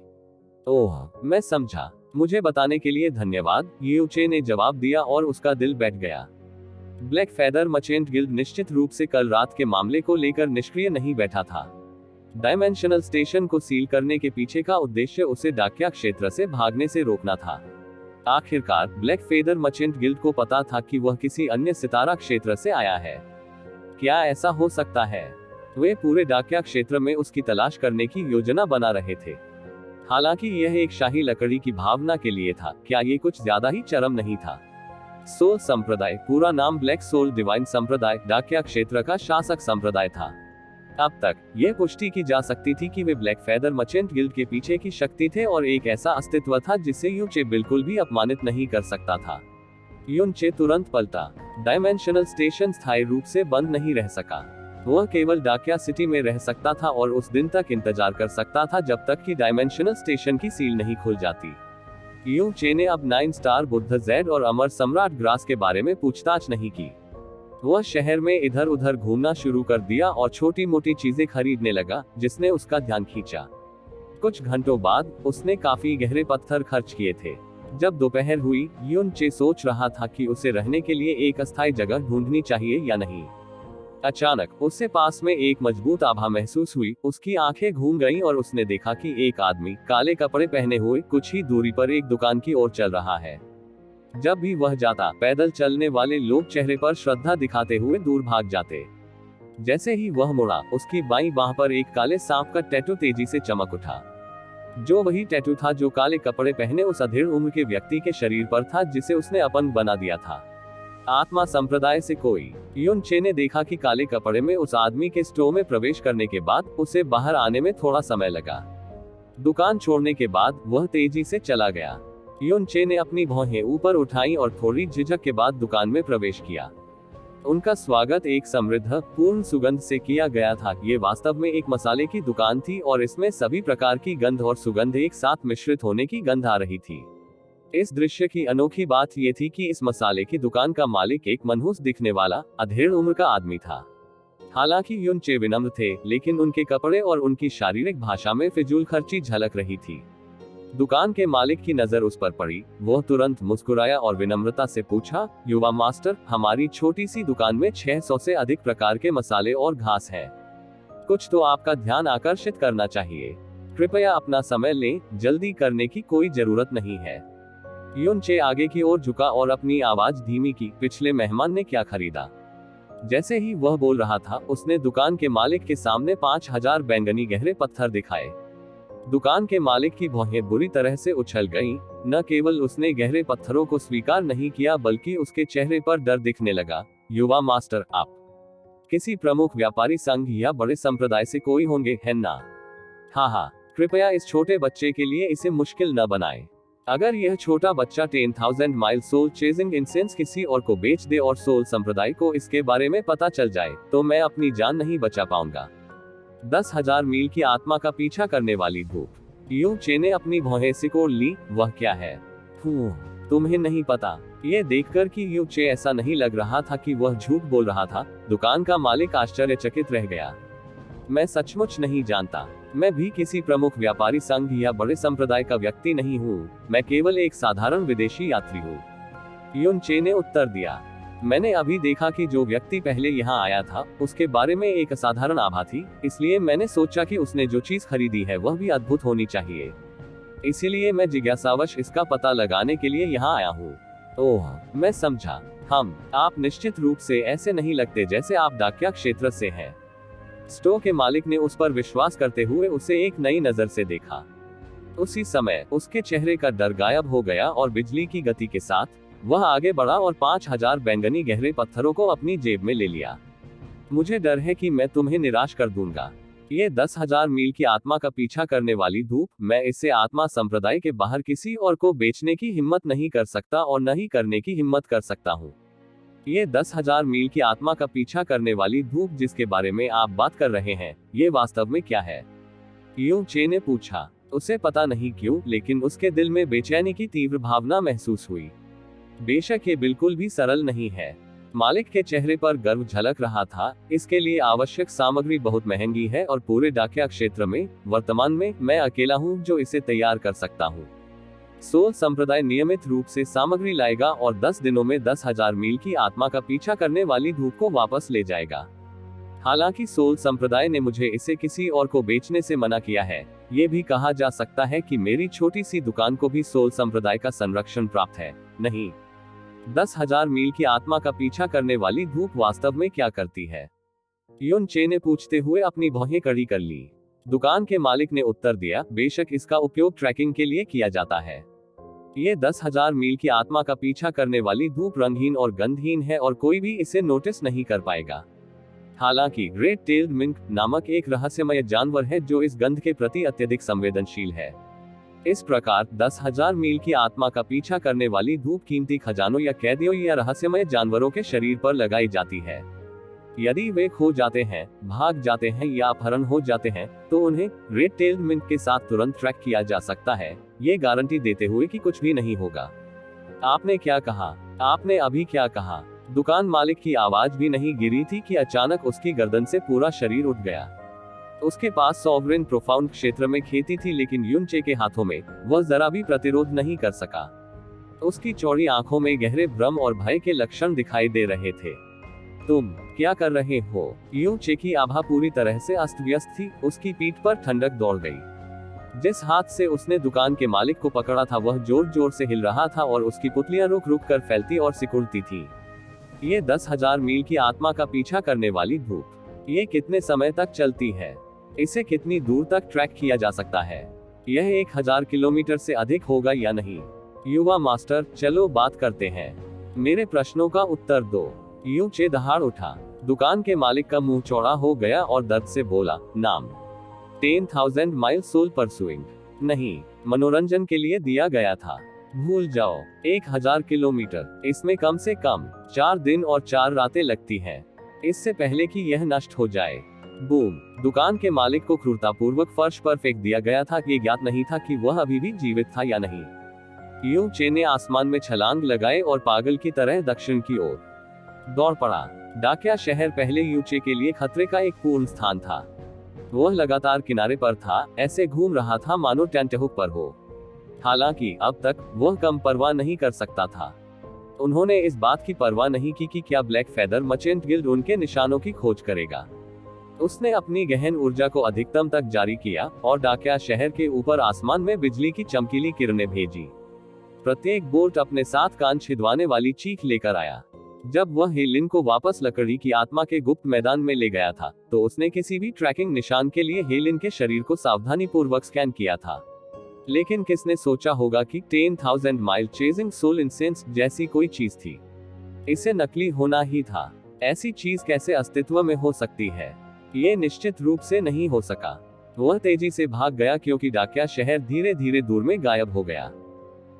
ओह, मैं समझा। मुझे बताने के लिए धन्यवाद, यूचे ने जवाब दिया और उसका दिल बैठ गया। ब्लैक फेदर मर्चेंट गिल्ड निश्चित रूप से कल रात के मामले को लेकर निष्क्रिय नहीं बैठा था। डायमेंशनल स्टेशन को सील करने के पीछे का उद्देश्य उसे डाकिया क्षेत्र से भागने से रोकना था। आखिरकार ब्लैक फेदर मर्चेंट गिल्ड को पता था कि वह किसी अन्य सितारा क्षेत्र से आया है। क्या ऐसा हो सकता है? वे पूरे डाकिया क्षेत्र में उसकी तलाश करने की योजना बना रहे थे। हालांकि यह एक शाही लकड़ी की भावना के लिए था, क्या ये कुछ ज्यादा ही चरम नहीं था? सोल संप्रदाय, पूरा नाम ब्लैक सोल डिवाइन संप्रदाय, डाकिया क्षेत्र का शासक संप्रदाय था। अब तक यह पुष्टि की जा सकती थी कि वे ब्लैक फेदर मर्चेंट गिल्ड के पीछे की शक्ति थे और एक ऐसा अस्तित्व था जिसे यूचे बिल्कुल भी अपमानित नहीं कर सकता था। यूचे तुरंत पलटा। डायमेंशनल स्टेशन स्थायी रूप से बंद नहीं रह सका। वह केवल डाकिया सिटी में रह सकता था और उस दिन तक इंतजार कर सकता था जब तक कि डायमेंशनल स्टेशन की सील नहीं खुल जाती। यूचे ने अब 9 स्टार बुद्ध जेड और अमर सम्राट ग्रास के बारे में पूछताछ नहीं की। वह शहर में इधर उधर घूमना शुरू कर दिया और छोटी मोटी चीजें खरीदने लगा, जिसने उसका ध्यान खींचा। कुछ घंटों बाद उसने काफी गहरे पत्थर खर्च किए थे। जब दोपहर हुई, यूनचे सोच रहा था कि उसे रहने के लिए एक अस्थायी जगह ढूंढनी चाहिए या नहीं। अचानक उससे पास में एक मजबूत आभा महसूस हुई। उसकी आंखें घूम गईं और उसने देखा कि एक आदमी काले कपड़े पहने हुए कुछ ही दूरी पर एक दुकान की ओर चल रहा है। जब भी वह जाता, पैदल चलने वाले लोग चेहरे पर श्रद्धा दिखाते हुए दूर भाग जाते। जैसे ही वह मुड़ा, उसकी बाईं बांह पर एक काले सांप का टैटू तेजी से चमक उठा, जो वही टैटू था जो काले कपड़े पहने उस अधेड़ उम्र के व्यक्ति के शरीर पर था जिसे उसने अपन बना दिया था। आत्मा संप्रदाय से कोई। यूनचे ने देखा कि काले कपड़े में उस आदमी के स्टोर में प्रवेश करने के बाद उसे बाहर आने में थोड़ा समय लगा। दुकान छोड़ने के बाद वह तेजी से चला गया। यूनचे ने अपनी भौहें ऊपर उठाई और थोड़ी झिझक के बाद दुकान में प्रवेश किया। उनका स्वागत एक समृद्ध, पूर्ण सुगंध से किया गया था। ये वास्तव में एक मसाले की दुकान थी और इसमें सभी प्रकार की गंध और सुगंध एक साथ मिश्रित होने की गंध आ रही थी। इस दृश्य की अनोखी बात यह थी कि इस मसाले की दुकान का मालिक एक मनहूस दिखने वाला, अधेड़ उम्र का आदमी था। हालांकि यूनचे विनम्र थे, लेकिन उनके कपड़े और उनकी शारीरिक भाषा में फिजूल खर्ची झलक रही थी। दुकान के मालिक की नजर उस पर पड़ी। वह तुरंत मुस्कुराया और विनम्रता से पूछा, युवा मास्टर, हमारी छोटी सी दुकान में 600 से अधिक प्रकार के मसाले और घास है। कुछ तो आपका ध्यान आकर्षित करना चाहिए। कृपया अपना समय लें, जल्दी करने की कोई जरूरत नहीं है। यूनचे आगे की ओर झुका और अपनी आवाज धीमी की, पिछले मेहमान ने क्या खरीदा? जैसे ही वह बोल रहा था, उसने दुकान के मालिक के सामने 5000 बैंगनी गहरे पत्थर दिखाए। दुकान के मालिक की भौहें बुरी तरह से उछल गईं। न केवल उसने गहरे पत्थरों को स्वीकार नहीं किया, बल्कि उसके चेहरे पर डर दिखने लगा। युवा मास्टर, आप किसी प्रमुख व्यापारी संघ या बड़े संप्रदाय से कोई होंगे, है ना? हाँ, कृपया इस छोटे बच्चे के लिए इसे मुश्किल न बनाएं। अगर यह छोटा बच्चा 10,000 माइल सोल चेजिंग इंसेंस किसी और को बेच दे और सोल संप्रदाय को इसके बारे में पता चल जाए, तो मैं अपनी जान नहीं बचा पाऊंगा। 10,000 मील की आत्मा का पीछा करने वाली धूप। यूनचे ने अपनी भौहें सिकोड़ ली। वह क्या है? तुम्हें नहीं पता। ये देखकर कि यू चे ऐसा नहीं लग रहा था कि वह झूठ बोल रहा था, दुकान का मालिक आश्चर्यचकित रह गया। मैं सचमुच नहीं जानता। मैं भी किसी प्रमुख व्यापारी संघ या बड़े संप्रदाय का व्यक्ति नहीं हूँ, मैं केवल एक साधारण विदेशी यात्री हूँ, यून चे ने उत्तर दिया। मैंने अभी देखा कि जो व्यक्ति पहले यहाँ आया था उसके बारे में एक असाधारण आभा थी, इसलिए मैंने सोचा कि उसने जो चीज खरीदी है वह भी अद्भुत होनी चाहिए। इसीलिए मैं जिज्ञासावश इसका पता लगाने के लिए यहाँ आया हूँ। ओह, मैं समझा। आप निश्चित रूप से ऐसे नहीं लगते जैसे आप डाकिया क्षेत्र से हैं। स्टोर के मालिक ने उस पर विश्वास करते हुए उसे एक नई नजर से देखा। उसी समय उसके चेहरे का डर गायब हो गया और बिजली की गति के साथ वह आगे बढ़ा और 5000 बैंगनी गहरे पत्थरों को अपनी जेब में ले लिया। मुझे डर है कि मैं तुम्हें निराश कर दूंगा। ये 10,000 मील की आत्मा का पीछा करने वाली धूप, मैं इसे आत्मा संप्रदाय के बाहर किसी और को बेचने की हिम्मत नहीं कर सकता और न ही करने की हिम्मत कर सकता हूँ। ये 10,000 मील की आत्मा का पीछा करने वाली धूप जिसके बारे में आप बात कर रहे हैं, ये वास्तव में क्या है? यू चे ने पूछा। उसे पता नहीं क्यों, लेकिन उसके दिल में बेचैनी की तीव्र भावना महसूस हुई। बेशक ये बिल्कुल भी सरल नहीं है। मालिक के चेहरे पर गर्व झलक रहा था। इसके लिए आवश्यक सामग्री बहुत महंगी है और पूरे डाकिया क्षेत्र में वर्तमान में मैं अकेला हूँ जो इसे तैयार कर सकता हूँ। सोल संप्रदाय नियमित रूप से सामग्री लाएगा और 10 दिनों में 10,000 मील की आत्मा का पीछा करने वाली धूप को वापस ले जाएगा। हालांकि सोल संप्रदाय ने मुझे इसे किसी और को बेचने से मना किया है। ये भी कहा जा सकता है कि मेरी छोटी सी दुकान को भी सोल संप्रदाय का संरक्षण प्राप्त है। नहीं, 10,000 मील की आत्मा का पीछा करने वाली धूप वास्तव में क्या करती है? यून चे ने पूछते हुए अपनी भौहें कड़ी कर ली। दुकान के मालिक ने उत्तर दिया, बेशक इसका उपयोग ट्रैकिंग के लिए किया जाता है। ये 10,000 मील की आत्मा का पीछा करने वाली धूप रंगहीन और गंधहीन है और कोई भी इसे नोटिस नहीं कर पाएगा। हालांकि ग्रेट टेल्ड मिंक नामक एक रहस्यमय जानवर है जो इस गंध के प्रति अत्यधिक संवेदनशील है। इस प्रकार 10,000 मील की आत्मा का पीछा करने वाली धूप कीमती खजानों या कैदियों या रहस्यमय जानवरों के शरीर पर लगाई जाती है। यदि वे खो जाते हैं, भाग जाते हैं या अपहरण हो जाते हैं, तो उन्हें ग्रेट टेल्ड मिंक के साथ तुरंत ट्रैक किया जा सकता है, ये गारंटी देते हुए कि कुछ भी नहीं होगा। आपने क्या कहा? आपने अभी क्या कहा? दुकान मालिक की आवाज भी नहीं गिरी थी कि अचानक उसकी गर्दन से पूरा शरीर उठ गया। उसके पास सॉवरेन प्रोफाउंड क्षेत्र में खेती थी, लेकिन यून चे के हाथों में वह जरा भी प्रतिरोध नहीं कर सका। उसकी चौड़ी आंखों में गहरे भ्रम और भय के लक्षण दिखाई दे रहे थे। तुम क्या कर रहे हो? यून चे की आभा पूरी तरह से अस्त व्यस्त थी। उसकी पीठ पर ठंडक दौड़ गई। जिस हाथ से उसने दुकान के मालिक को पकड़ा था वह जोर जोर से हिल रहा था और उसकी पुतलियां रुक रुक कर फैलती और सिकुड़ती थी। ये 10,000 मील की आत्मा का पीछा करने वाली धूप, ये कितने समय तक चलती है? इसे कितनी दूर तक ट्रैक किया जा सकता है? यह 1000 किलोमीटर से अधिक होगा या नहीं? युवा मास्टर, चलो बात करते हैं। मेरे प्रश्नों का उत्तर दो। यू चे दहाड़ उठा। दुकान के मालिक का मुंह चौड़ा हो गया और दर्द से बोला, नाम 10,000 माइल सोल परसुइंग नहीं, मनोरंजन के लिए दिया गया था। भूल जाओ। 1000 किलोमीटर, इसमें कम से कम 4 दिन और 4 रातें लगती हैं, इससे पहले कि यह नष्ट हो जाए। बूम! दुकान के मालिक को क्रूरतापूर्वक फर्श पर फेंक दिया गया था। ये ज्ञात नहीं था कि वह अभी भी जीवित था या नहीं। यू चे ने आसमान में छलांग लगाए और पागल की तरह दक्षिण की ओर दौड़ पड़ा। डाकिया शहर पहले यू चे के लिए खतरे का एक पूर्ण स्थान था। वह लगातार किनारे पर था, ऐसे घूम रहा था मानो टेंटहुक पर हो। हालांकि अब तक वह कम परवाह नहीं कर सकता था। उन्होंने इस बात की परवाह नहीं की कि क्या ब्लैक फेदर मर्चेंट गिल्ड उनके निशानों की खोज करेगा। उसने अपनी गहन ऊर्जा को अधिकतम तक जारी किया और डाकिया शहर के ऊपर आसमान में बिजली की चमकीली किरणें भेजी। प्रत्येक बोल्ट अपने साथ कान छिदवाने वाली चीख लेकर आया। जब वह हेलिन को वापस लकड़ी की आत्मा के गुप्त मैदान में ले गया था, तो उसने किसी भी ट्रैकिंग निशान के लिए हेलिन के शरीर को सावधानीपूर्वक स्कैन किया था। लेकिन किसने सोचा होगा कि 10,000 माइल चेजिंग सोल इंसेंस जैसी कोई चीज थी। इसे नकली होना ही था। ऐसी चीज कैसे अस्तित्व में हो सकती है? ये निश्चित रूप से नहीं हो सका। वह तेजी से भाग गया क्योंकि डाकिया शहर धीरे धीरे दूर में गायब हो गया।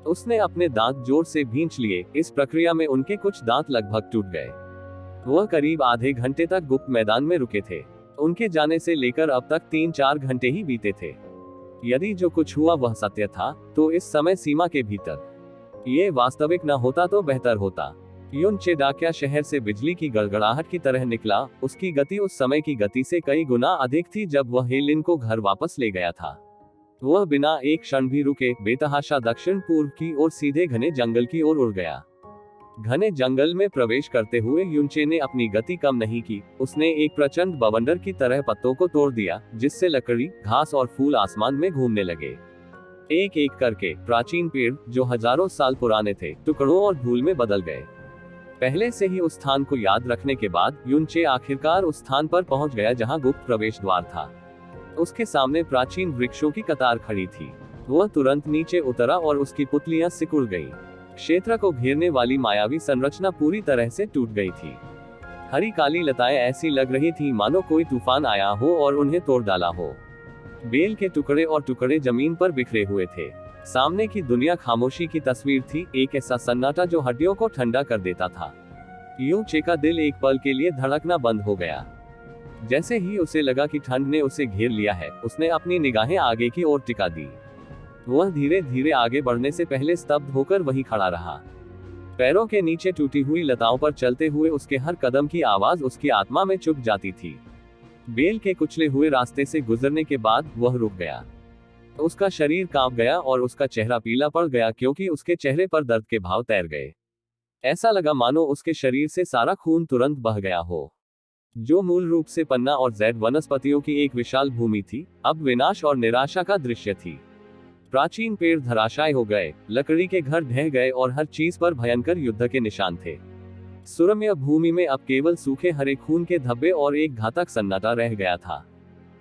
उसने अपने दांत जोर से भींच लिए। इस प्रक्रिया में उनके कुछ दांत लगभग टूट गए। वह करीब आधे घंटे तक गुप्त मैदान में रुके थे। उनके जाने से लेकर अब तक 3-4 घंटे ही बीते थे। यदि जो कुछ हुआ वह सत्य था, तो इस समय सीमा के भीतर ये वास्तविक न होता तो बेहतर होता। युन चे डाकिया शहर से बिजली की गड़गड़ाहट की तरह निकला। उसकी गति उस समय की गति से कई गुना अधिक थी जब वह हे लिन को घर वापस ले गया था। वह बिना एक क्षण भी रुके बेतहाशा दक्षिण पूर्व की ओर सीधे घने जंगल की ओर उड़ गया। घने जंगल में प्रवेश करते हुए युनचे ने अपनी गति कम नहीं की। उसने एक प्रचंड बवंडर की तरह पत्तों को तोड़ दिया, जिससे लकड़ी, घास और फूल आसमान में घूमने लगे। एक एक करके प्राचीन पेड़, जो हजारों साल पुराने थे, टुकड़ों और धूल में बदल गए। पहले से ही उस स्थान को याद रखने के बाद युनचे आखिरकार उस स्थान पर पहुंच गया जहां गुप्त प्रवेश द्वार था। उसके सामने प्राचीन वृक्षों की कतार खड़ी थी। वह तुरंत नीचे उतरा और उसकी पुतलियां सिकुड़ गईं। क्षेत्र को घेरने वाली मायावी संरचना पूरी तरह से टूट गई थी। हरी काली लताएं ऐसी लग रही थी मानो कोई तूफान आया हो और उन्हें तोड़ डाला हो। बेल के टुकड़े और टुकड़े जमीन पर बिखरे हुए थे। सामने की दुनिया खामोशी की तस्वीर थी, एक ऐसा सन्नाटा जो हड्डियों को ठंडा कर देता था। युनचे का दिल एक पल के लिए धड़कना बंद हो गया। जैसे ही उसे लगा कि ठंड ने उसे घेर लिया है, उसने अपनी निगाहें आगे की ओर टिका दी। वह धीरे धीरे आगे बढ़ने से पहले स्तब्ध होकर वहीं खड़ा रहा। पैरों के नीचे टूटी हुई लताओं पर चलते हुए उसके हर कदम की आवाज उसकी आत्मा में चुभ जाती थी। बेल के कुचले हुए रास्ते से गुजरने के बाद वह रुक गया। उसका शरीर कांप गया और उसका चेहरा पीला पड़ गया, क्योंकि उसके चेहरे पर दर्द के भाव तैर गए। ऐसा लगा मानो उसके शरीर से सारा खून तुरंत बह गया हो। जो मूल रूप से पन्ना और जैद वनस्पतियों की एक विशाल भूमि थी, अब विनाश और निराशा का दृश्य थी। प्राचीन पेड़ धराशायी हो गए, लकड़ी के घर ढह गए और हर चीज पर भयंकर युद्ध के निशान थे। सुरम्य भूमि में अब केवल सूखे हरे खून के धब्बे और एक घातक सन्नाटा रह गया था।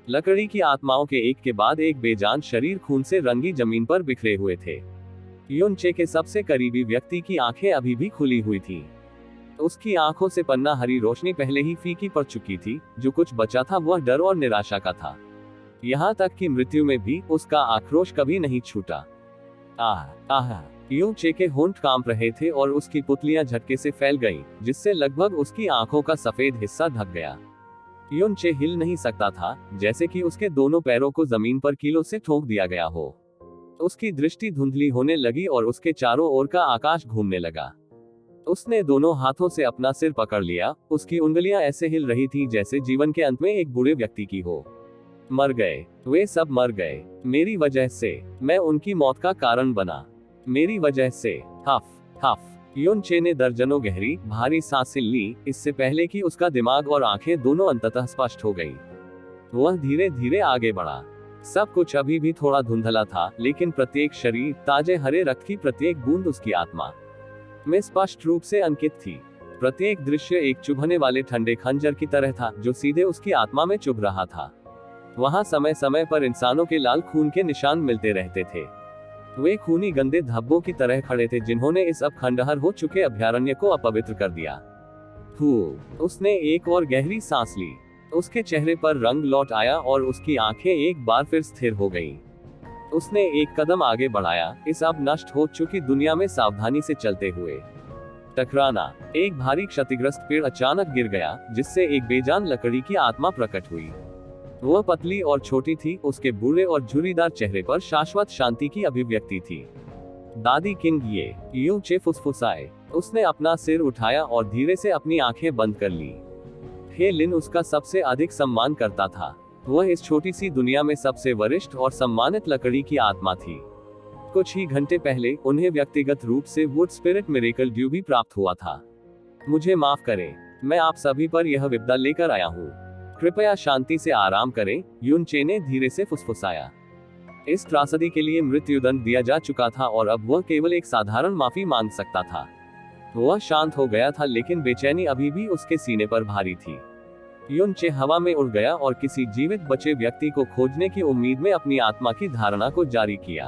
लकड़ी की आत्माओं के एक के बाद एक बेजान शरीर खून से रंगी जमीन पर बिखरे हुए थे। युनचे के सबसे करीबी व्यक्ति की आंखें अभी भी खुली हुई थीं। उसकी आंखों से पन्ना हरी रोशनी पहले ही फीकी पड़ चुकी थी। जो कुछ बचा था वह डर और निराशा का था। यहाँ तक कि मृत्यु में भी उसका आक्रोश कभी नहीं छूटा। आह आह, युनचे के होंठ कांप रहे थे और उसकी पुतलियां झटके से फैल गईं, जिससे लगभग उसकी आंखों का सफेद हिस्सा ढक गया। युनचे हिल नहीं सकता था, जैसे कि उसके दोनों पैरों को जमीन पर कीलों से ठोक दिया गया हो। उसकी दृष्टि धुंधली होने लगी और उसके चारों ओर का आकाश घूमने लगा। उसने दोनों हाथों से अपना सिर पकड़ लिया। उसकी उंगलियां ऐसे हिल रही थी जैसे जीवन के अंत में एक बूढ़े व्यक्ति की हो। मर गए, वे सब मर गए। मेरी वजह से मैं उनकी मौत का कारण बना। मेरी वजह से। हफ हफ। युनचे ने दर्जनों गहरी, भारी सांसें ली, इससे पहले कि उसका दिमाग और आंखें दोनों अंततः स्पष्ट हो गईं। वह धीरे धीरे आगे बढ़ा। सब कुछ अभी भी थोड़ा धुंधला था, लेकिन प्रत्येक शरीर, ताजे हरे रक्त की प्रत्येक बूंद उसकी आत्मा में स्पष्ट रूप से अंकित थी। प्रत्येक दृश्य एक चुभने वाले ठंडे खंजर की तरह था, जो सीधे उसकी आत्मा में चुभ रहा था। वहां समय समय पर इंसानों के लाल खून के निशान मिलते रहते थे। वे खूनी गंदे धब्बों की तरह खड़े थे, जिन्होंने इस अब खंडहर हो चुके अभयारण्य को अपवित्र कर दिया। उसने एक और गहरी सांस ली। उसके चेहरे पर रंग लौट आया और उसकी आंखें एक बार फिर स्थिर हो गईं। उसने एक कदम आगे बढ़ाया, इस अब नष्ट हो चुकी दुनिया में सावधानी से चलते हुए। टकराना। एक भारी क्षतिग्रस्त पेड़ अचानक गिर गया, जिससे एक बेजान लकड़ी की आत्मा प्रकट हुई। वह पतली और छोटी थी। उसके बूढ़े और झुर्रीदार चेहरे पर शाश्वत शांति की अभिव्यक्ति थी। दादी किंग, ये युनचे फुसफुसाए। उसने अपना सिर उठाया और धीरे से अपनी आंखें बंद कर ली। हे लिन उसका सबसे अधिक सम्मान करता था। वह इस छोटी सी दुनिया में सबसे वरिष्ठ और सम्मानित लकड़ी की आत्मा थी। कुछ ही घंटे पहले उन्हें व्यक्तिगत रूप से वुड स्पिरिट मिरेकल ड्यू भी प्राप्त हुआ था। मुझे माफ करें, मैं आप सभी पर यह विपदा लेकर आया हूँ। कृपया शांति से आराम करें, युनचे ने धीरे से फुसफुसाया। इस त्रासदी के लिए मृत्युदंड दिया जा चुका था और अब वह केवल एक साधारण माफी मांग सकता था। वह शांत हो गया था, लेकिन बेचैनी अभी भी उसके सीने पर भारी थी। युनचे हवा में उड़ गया और किसी जीवित बचे व्यक्ति को खोजने की उम्मीद में अपनी आत्मा की धारणा को जारी किया।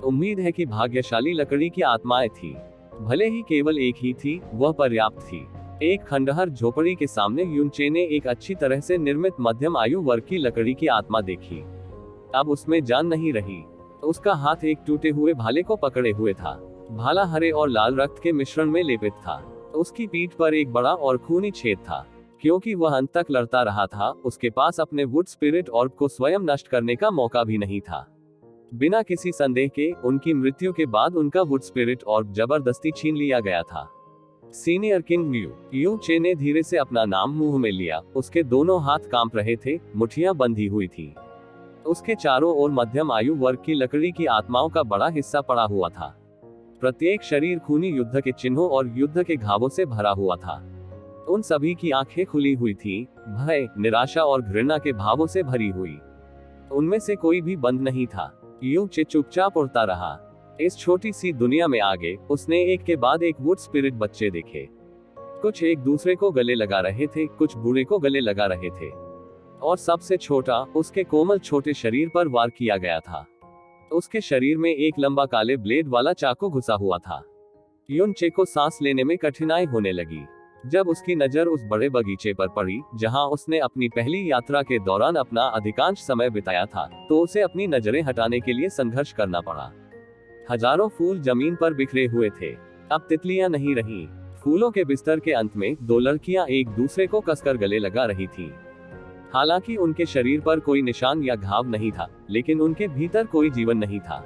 उम्मीद है कि भाग्यशाली लकड़ी की आत्माएं थी। भले ही केवल एक ही थी, वह पर्याप्त थी। एक खंडहर झोपड़ी के सामने युनचे ने एक अच्छी तरह से निर्मित मध्यम आयु वर्ग की लकड़ी की आत्मा देखी। अब उसमें जान नहीं रही। उसका हाथ एक टूटे हुए भाले को पकड़े हुए था। भाला हरे और लाल रक्त के मिश्रण में लेपित था। उसकी पीठ पर एक बड़ा और खूनी छेद था। क्योंकि वह अंत तक लड़ता रहा था, उसके पास अपने वुड स्पिरिट ऑर्ब को स्वयं नष्ट करने का मौका भी नहीं था। बिना किसी संदेह के उनकी मृत्यु के बाद उनका वुड स्पिरिट और जबरदस्ती छीन लिया गया था। सीनियर किंग यू चे ने धीरे से अपना नाम मुंह में लिया। उसके दोनों हाथ कांप रहे थे, मुठ्ठियां बंधी हुई थी। उसके चारों ओर मध्यम आयु वर्ग की लकड़ी की आत्माओं का बड़ा हिस्सा पड़ा हुआ था। प्रत्येक शरीर खूनी युद्ध के चिन्हों और युद्ध के घावों से भरा हुआ था। उन सभी की आंखें खुली हुई थी, भय, निराशा और घृणा के भावों से भरी हुई। उनमें से कोई भी बंद नहीं था। यू चे चुपचाप उड़ता रहा। इस छोटी सी दुनिया में आगे उसने एक के बाद एक वुड स्पिरिट बच्चे देखे। कुछ एक दूसरे को गले लगा रहे थे, कुछ बूढ़े को गले लगा रहे थे, और सबसे छोटा उसके कोमल छोटे शरीर पर वार किया गया था। उसके शरीर में एक लंबा काले ब्लेड वाला चाकू घुसा हुआ था। युन चे को सांस लेने में कठिनाई होने लगी। जब उसकी नजर उस बड़े बगीचे पर पड़ी जहां उसने अपनी पहली यात्रा के दौरान अपना अधिकांश समय बिताया था, तो उसे अपनी नजरें हटाने के लिए संघर्ष करना पड़ा। हजारों फूल जमीन पर बिखरे हुए थे। अब तितलियां नहीं रहीं। फूलों के बिस्तर के अंत में दो लड़कियां एक दूसरे को कसकर गले लगा रही थीं। हालांकि उनके शरीर पर कोई निशान या घाव नहीं था, लेकिन उनके भीतर कोई जीवन नहीं था।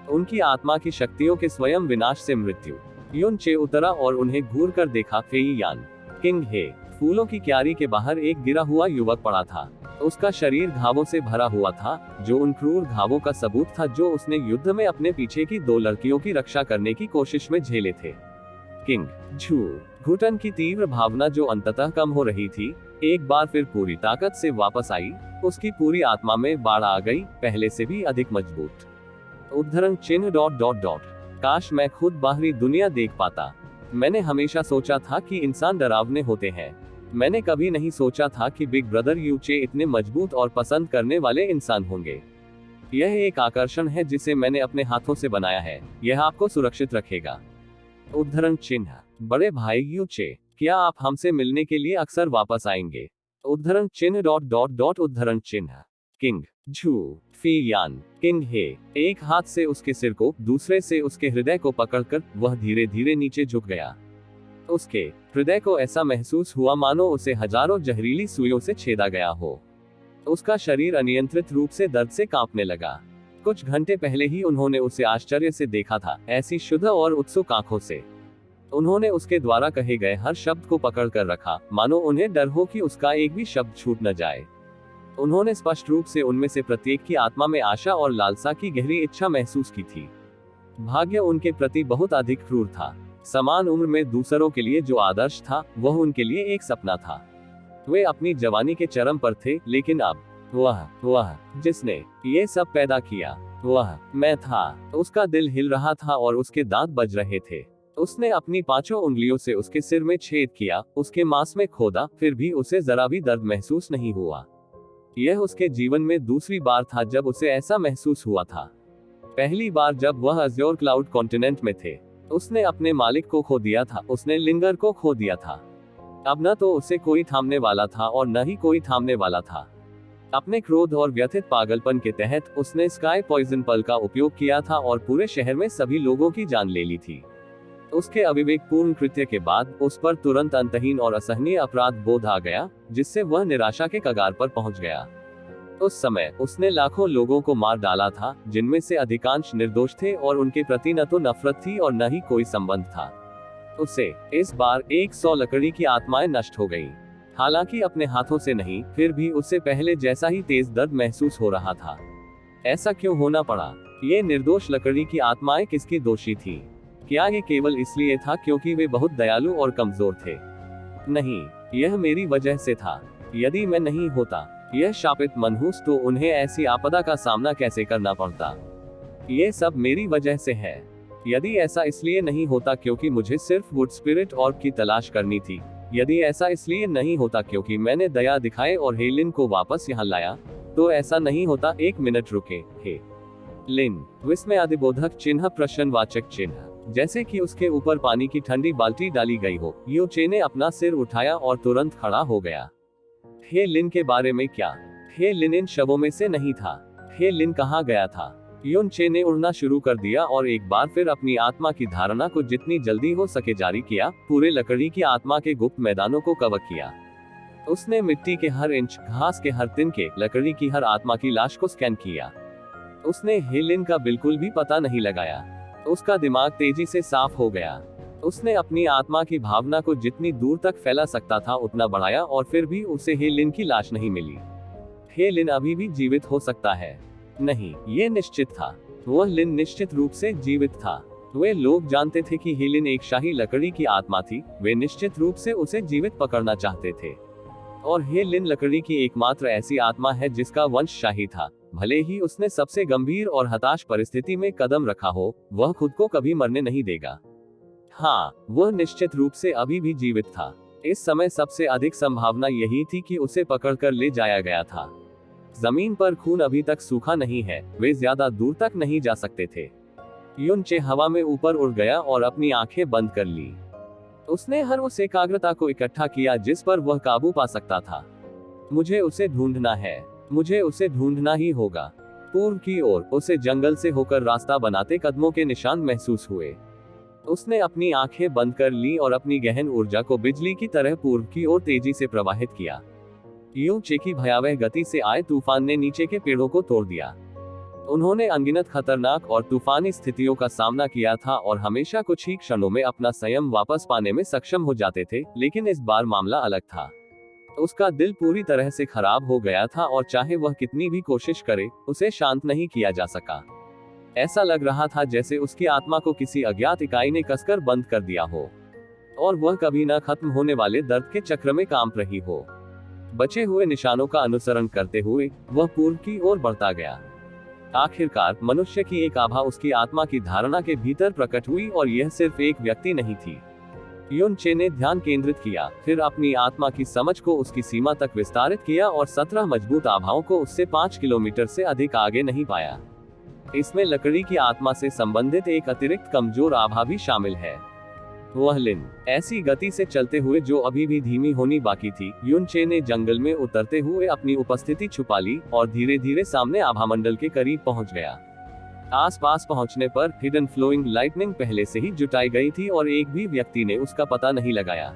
उनकी आत्मा की शक्तियों के स्वयं विनाश से मृत्यु। युन चे उतरा और उन्हें घूर कर देखा। फेई यान, किंग हे। फूलों की क्यारी के बाहर एक गिरा हुआ युवक पड़ा था। उसका शरीर घावों से भरा हुआ था, जो उन क्रूर घावों का सबूत था जो उसने युद्ध में अपने पीछे की दो लड़कियों की रक्षा करने की कोशिश में झेले थे। किंग झू, घुटन की तीव्र भावना जो अंततः कम हो रही थी, एक बार फिर पूरी ताकत से वापस आई। उसकी पूरी आत्मा में बाढ़ आ गई, पहले से भी अधिक मजबूत। उद्धरण चिन्ह ... काश मैं खुद बाहरी दुनिया देख पाता। मैंने हमेशा सोचा था कि इंसान डरावने होते हैं। मैंने कभी नहीं सोचा था कि बिग ब्रदर यू चे इतने मजबूत और पसंद करने वाले इंसान होंगे। यह एक आकर्षण है जिसे मैंने अपने हाथों से बनाया है। यह आपको सुरक्षित रखेगा। उद्धरण चिन्ह, बड़े भाई यू चे, क्या आप हमसे मिलने के लिए अक्सर वापस आएंगे? उद्धरण चिन्ह ... उद्धरण चिन्ह, किंग झू, फी यान, किंग हे। एक हाथ से उसके सिर को, दूसरे से उसके हृदय को पकड़कर वह धीरे धीरे नीचे झुक गया। उसके हृदय को ऐसा महसूस हुआ मानो उसे हजारों जहरीली सुइयों से छेदा गया हो। उसका शरीर अनियंत्रित रूप से दर्द से कांपने लगा। कुछ घंटे पहले ही उन्होंने उसे आश्चर्य से देखा था, ऐसी शुद्ध और उत्सुक आंखों से। उन्होंने उसके द्वारा कहे गए हर शब्द को पकड़ कर रखा, मानो उन्हें डर हो कि उसका एक भी शब्द छूट न जाए। उन्होंने स्पष्ट रूप से उनमें से प्रत्येक की आत्मा में आशा और लालसा की गहरी इच्छा महसूस की थी। भाग्य उनके प्रति बहुत अधिक क्रूर था। समान उम्र में दूसरों के लिए जो आदर्श था, वह उनके लिए एक सपना था। वे अपनी जवानी के चरम पर थे, लेकिन अब वह जिसने ये सब पैदा किया, वह मैं था। उसका दिल हिल रहा था और उसके दांत बज रहे थे। उसने अपनी 5 उंगलियों से उसके सिर में छेद किया, उसके मांस में खोदा, फिर भी उसे जरा भी दर्द महसूस नहीं हुआ। यह उसके जीवन में दूसरी बार था जब उसे ऐसा महसूस हुआ था। पहली बार जब वह अज़्योर क्लाउड कॉन्टिनेंट में थे। उसने अपने मालिक को खो दिया था, उसने लिंगर को खो दिया था। अब न तो उसे कोई थामने वाला था और न ही कोई थामने वाला था। अपने क्रोध और व्यथित पागलपन के तहत उसने स्काई पॉइजन पल का उपयोग किया था और पूरे शहर में सभी लोगों की जान ले ली थी। उसके अविवेकपूर्ण कृत्य के बाद उस पर तुरंत अंतहीन और असहनीय अपराध बोध आ गया, जिससे वह निराशा के कगार पर पहुंच गया। उस समय उसने लाखों लोगों को मार डाला था, जिनमें से अधिकांश निर्दोष थे और उनके प्रति न तो नफरत थी और न ही कोई संबंध था। उसे इस बार 100 लकड़ी की आत्माएं नष्ट हो गईं। हालांकि अपने हाथों से नहीं, फिर भी उससे पहले जैसा ही तेज दर्द महसूस हो रहा था। ऐसा क्यों होना पड़ा? ये निर्दोष लकड़ी की आत्माएं किसकी दोषी थी? क्या ये केवल इसलिए था क्योंकि वे बहुत दयालु और कमजोर थे? नहीं, यह मेरी वजह से था। यदि मैं नहीं होता यह शापित मनहूस, तो उन्हें ऐसी आपदा का सामना कैसे करना पड़ता? ये सब मेरी वजह से है। यदि ऐसा इसलिए नहीं होता क्योंकि मुझे सिर्फ वुड स्पिरिट ऑर्ब की तलाश करनी थी, यदि ऐसा इसलिए नहीं होता क्योंकि मैंने दया दिखाए और हेलिन को वापस यहाँ लाया, तो ऐसा नहीं होता। 1 मिनट रुके। हे लिन, विस्मय अधिबोधक चिन्ह, प्रश्नवाचक चिन्ह। जैसे कि उसके ऊपर पानी की ठंडी बाल्टी डाली गई हो। यू चे ने अपना सिर उठाया और तुरंत खड़ा हो गया। हे लिन के बारे में क्या? हे लिन इन शवों में से नहीं था। हे लिन कहाँ गया था? युन चे ने उड़ना शुरू कर दिया और एक बार फिर अपनी आत्मा की धारणा को जितनी जल्दी हो सके जारी किया। पूरे लकड़ी की आत्मा के गुप्त मैदानों को कवर किया। उसने मिट्टी के हर इंच, घास के हर तिनके, लकड़ी की हर आत्मा की लाश को स्कैन किया। उसने हेलेन का बिल्कुल भी पता नहीं लगाया। उसका दिमाग तेजी से साफ हो गया। उसने अपनी आत्मा की भावना को जितनी दूर तक फैला सकता था उतना बढ़ाया, और फिर भी उसे हेलेन की लाश नहीं मिली। हेलेन अभी भी जीवित हो सकता है। नहीं, ये निश्चित था। वह लिन निश्चित रूप से जीवित था। वे लोग जानते थे कि हेलेन एक शाही लकड़ी की आत्मा थी। वे निश्चित रूप से उसे जीवित पकड़ना चाहते थे। और हेलेन लकड़ी की एकमात्र ऐसी आत्मा है जिसका वंश शाही था। भले ही उसने सबसे गंभीर और हताश परिस्थिति में कदम रखा हो, वह खुद को कभी मरने नहीं देगा। हाँ, वह निश्चित रूप से अभी भी जीवित था। इस समय सबसे अधिक संभावना यही थी कि उसे पकड़कर ले जाया गया था। जमीन पर खून अभी तक सूखा नहीं है। वे ज्यादा दूर तक नहीं जा सकते थे। युनचे हवा में ऊपर उड़ गया और अपनी आंखें बंद कर ली। उसने हर उस एकाग्रता को इकट्ठा किया जिस पर वह काबू पा सकता था। मुझे उसे ढूंढना है। मुझे उसे ढूंढना ही होगा। पूर्व की ओर उसे जंगल से होकर रास्ता बनाते कदमों के निशान महसूस हुए। उसने अपनी आंखें बंद कर ली और अपनी गहन ऊर्जा को बिजली की तरह पूर्व की ओर तेजी से प्रवाहित किया। युनचे की भयावह गति से आए तूफान ने नीचे के पेड़ों को तोड़ दिया। उन्होंने अनगिनत खतरनाक और तूफानी स्थितियों का सामना किया था और हमेशा कुछ ही क्षणों में अपना संयम वापस पाने में सक्षम हो जाते थे, लेकिन इस बार मामला अलग था। उसका दिल पूरी तरह से खराब हो गया था और चाहे वह कितनी भी कोशिश करे, उसे शांत नहीं किया जा सका। ऐसा लग रहा था जैसे उसकी आत्मा को किसी अज्ञात इकाई ने कसकर बंद कर दिया हो और वह कभी न खत्म होने वाले दर्द के चक्र में कांप रही हो। बचे हुए निशानों का अनुसरण करते हुए वह पूर्व की ओर बढ़ता गया। आखिरकार मनुष्य की एक आभा उसकी आत्मा की धारणा के भीतर प्रकट हुई, और यह सिर्फ एक व्यक्ति नहीं थी। युनचे ने ध्यान केंद्रित किया, फिर अपनी आत्मा की समझ को उसकी सीमा तक विस्तारित किया और 17 मजबूत आभाओं को उससे 5 किलोमीटर से अधिक आगे नहीं पाया। इसमें लकड़ी की आत्मा से संबंधित एक अतिरिक्त कमजोर आभा भी शामिल है। वह लिन ऐसी गति से चलते हुए जो अभी भी धीमी होनी बाकी थी। युनचे ने जंगल में उतरते हुए अपनी उपस्थिति छुपा ली और धीरे धीरे सामने आभामंडल के करीब पहुंच गया। आसपास पहुंचने पर हिडन फ्लोइंग लाइटनिंग पहले से ही जुटाई गई थी और एक भी व्यक्ति ने उसका पता नहीं लगाया।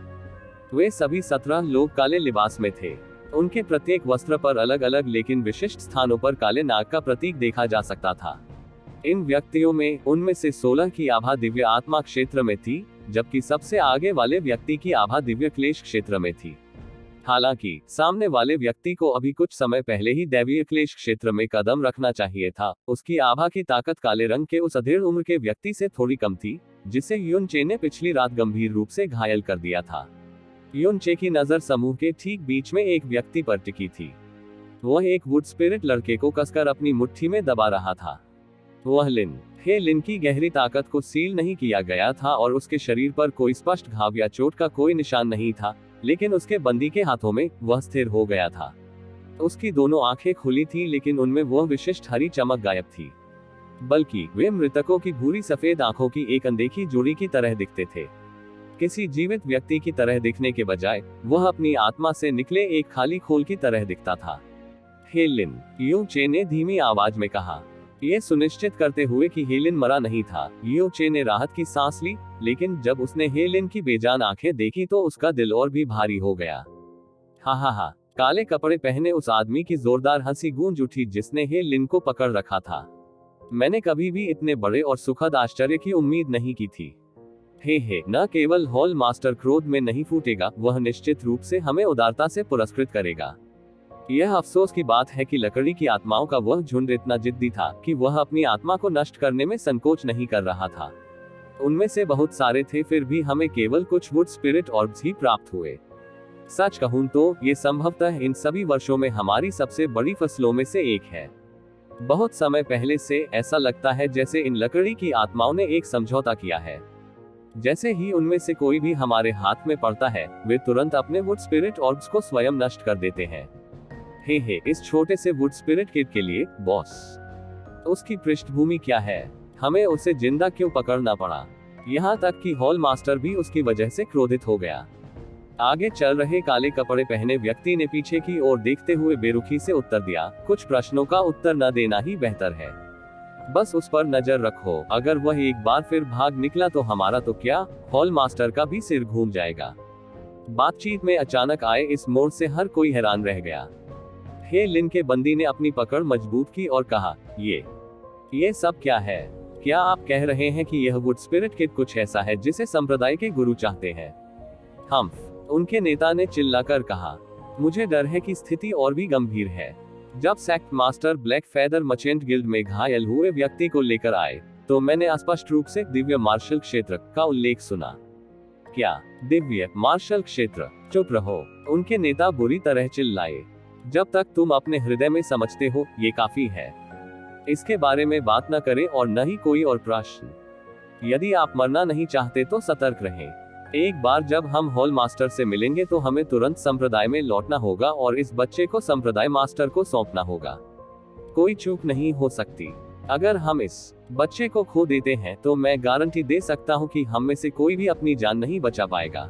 वे सभी 17 लोग काले लिबास में थे। उनके प्रत्येक वस्त्र पर अलग अलग लेकिन विशिष्ट स्थानों पर काले नाग का प्रतीक देखा जा सकता था। इन व्यक्तियों में उनमें से 16 की आभा दिव्य आत्मा क्षेत्र में थी, जबकि सबसे आगे वाले व्यक्ति की आभा दिव्य क्लेश क्षेत्र में थी। हालांकि सामने वाले व्यक्ति को अभी कुछ समय पहले ही दैवीय क्लेश क्षेत्र में कदम रखना चाहिए था। उसकी आभा की ताकत काले रंग के उस अधेड़ उम्र के व्यक्ति से थोड़ी कम थी, जिसे युनचे ने पिछली रात गंभीर रूप से घायल कर दिया था। युनचे की नजर समूह के ठीक बीच में एक व्यक्ति पर टिकी थी। वह एक वुड स्पिरिट लड़के को कसकर अपनी मुट्ठी में दबा रहा था। वह लिन हेलेन की गहरी ताकत को सील नहीं किया गया था और उसके शरीर पर कोई स्पष्ट घाव या चोट का कोई निशान नहीं था, लेकिन उसके बंदी के हाथों में वह स्थिर हो गया था। उसकी दोनों आंखें खुली थीं, लेकिन उनमें वह विशिष्ट हरी चमक गायब थी, बल्कि वे मृतकों की भूरी सफेद आंखों की एक अनदेखी जोड़ी की तरह दिखते थे। किसी जीवित व्यक्ति की तरह दिखने के बजाय वह अपनी आत्मा से निकले एक खाली खोल की तरह दिखता था। हेलेन, युनचे ने धीमी आवाज में कहा, ये सुनिश्चित करते हुए कि हेलेन मरा नहीं था। युनचे ने राहत की सांस ली, लेकिन जब उसने हेलेन की बेजान आंखें देखी तो उसका दिल और भी भारी हो गया। हा हा हा, काले कपड़े पहने उस आदमी की जोरदार हंसी गूंज उठी जिसने हेलेन को पकड़ रखा था। मैंने कभी भी इतने बड़े और सुखद आश्चर्य की उम्मीद नहीं की थी। हे, न केवल हॉल मास्टर क्रोध में नहीं फूटेगा, वह निश्चित रूप से हमें उदारता से पुरस्कृत करेगा। यह अफसोस की बात है कि लकड़ी की आत्माओं का वह झुंड इतना जिद्दी था कि वह अपनी आत्मा को नष्ट करने में संकोच नहीं कर रहा था। उनमें से बहुत सारे थे, फिर भी हमें केवल कुछ वुड स्पिरिट ऑर्ब्स ही प्राप्त हुए। सच कहूं तो ये संभवतः इन सभी वर्षों में हमारी सबसे बड़ी फसलों में से एक है। बहुत समय पहले से ऐसा लगता है जैसे इन लकड़ी की आत्माओं ने एक समझौता किया है। जैसे ही उनमें से कोई भी हमारे हाथ में पड़ता है, वे तुरंत अपने वुड स्पिरिट ऑर्ब्स को स्वयं नष्ट कर देते हैं। हे, इस छोटे से वुड स्पिरिट किड के लिए बॉस, उसकी पृष्ठभूमि क्या है? हमें उसे जिंदा क्यों पकड़ना पड़ा? यहाँ तक कि हॉल मास्टर भी उसकी वजह से क्रोधित हो गया। आगे चल रहे काले कपड़े पहने व्यक्ति ने पीछे की ओर देखते हुए बेरुखी से उत्तर दिया, कुछ प्रश्नों का उत्तर न देना ही बेहतर है। बस उस पर नजर रखो, अगर वह एक बार फिर भाग निकला तो हमारा तो क्या, हॉल मास्टर का भी सिर घूम जाएगा। बातचीत में अचानक आए इस मोड़ से हर कोई हैरान रह गया। हेलेन के बंदी ने अपनी पकड़ मजबूत की और कहा, ये ये सब क्या है? क्या आप कह रहे हैं कि यह वुड स्पिरिट किट कुछ ऐसा है जिसे संप्रदाय के गुरु चाहते हैं? हम्फ, उनके नेता ने चिल्लाकर कहा। मुझे डर है कि स्थिति और भी गंभीर है। जब sect master black feather merchant guild में घायल हुए व्यक्ति को लेकर आए, तो मैंने स्पष्ट रूप से दिव्य मार्शल क्षेत्र का उल्लेख सुना। क्या दिव्य मार्शल क्षेत्र? चुप रहो, उनके नेता बुरी तरह चिल्लाए। जब तक तुम अपने हृदय में समझते हो ये काफी है। इसके बारे में बात न करें और न ही कोई और प्रश्न। यदि आप मरना नहीं चाहते तो सतर्क रहें। एक बार जब हम हॉल मास्टर से मिलेंगे तो हमें तुरंत संप्रदाय में लौटना होगा और इस बच्चे को संप्रदाय मास्टर को सौंपना होगा। कोई चूक नहीं हो सकती। अगर हम इस बच्चे को खो देते हैं तो मैं गारंटी दे सकता हूं कि हम में से कोई भी अपनी जान नहीं बचा पाएगा।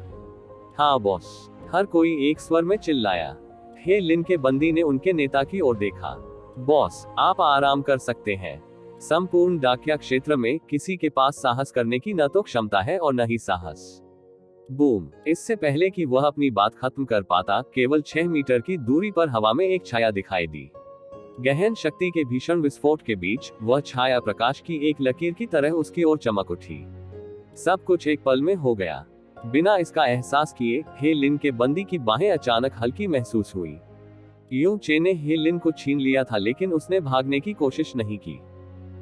हाँ बॉस, हर कोई एक स्वर में चिल्लाया। हे लिन के बंदी ने उनके नेता की ओर देखा। बॉस, आप आराम कर सकते हैं। संपूर्ण डाकिया क्षेत्र में किसी के पास साहस करने की न तो क्षमता है और न ही साहस। बूम! इससे पहले कि वह अपनी बात खत्म कर पाता, केवल 6 मीटर की दूरी पर हवा में एक छाया दिखाई दी। गहन शक्ति के भीषण विस्फोट के बीच वह छाया प्रकाश की एक लकीर की तरह उसकी ओर चमक उठी। सब कुछ एक पल में हो गया। बिना इसका एहसास किए हे लिन के बंदी की बाहें अचानक हल्की महसूस हुई। यू चे ने हे लिन को छीन लिया था, लेकिन उसने भागने की कोशिश नहीं की।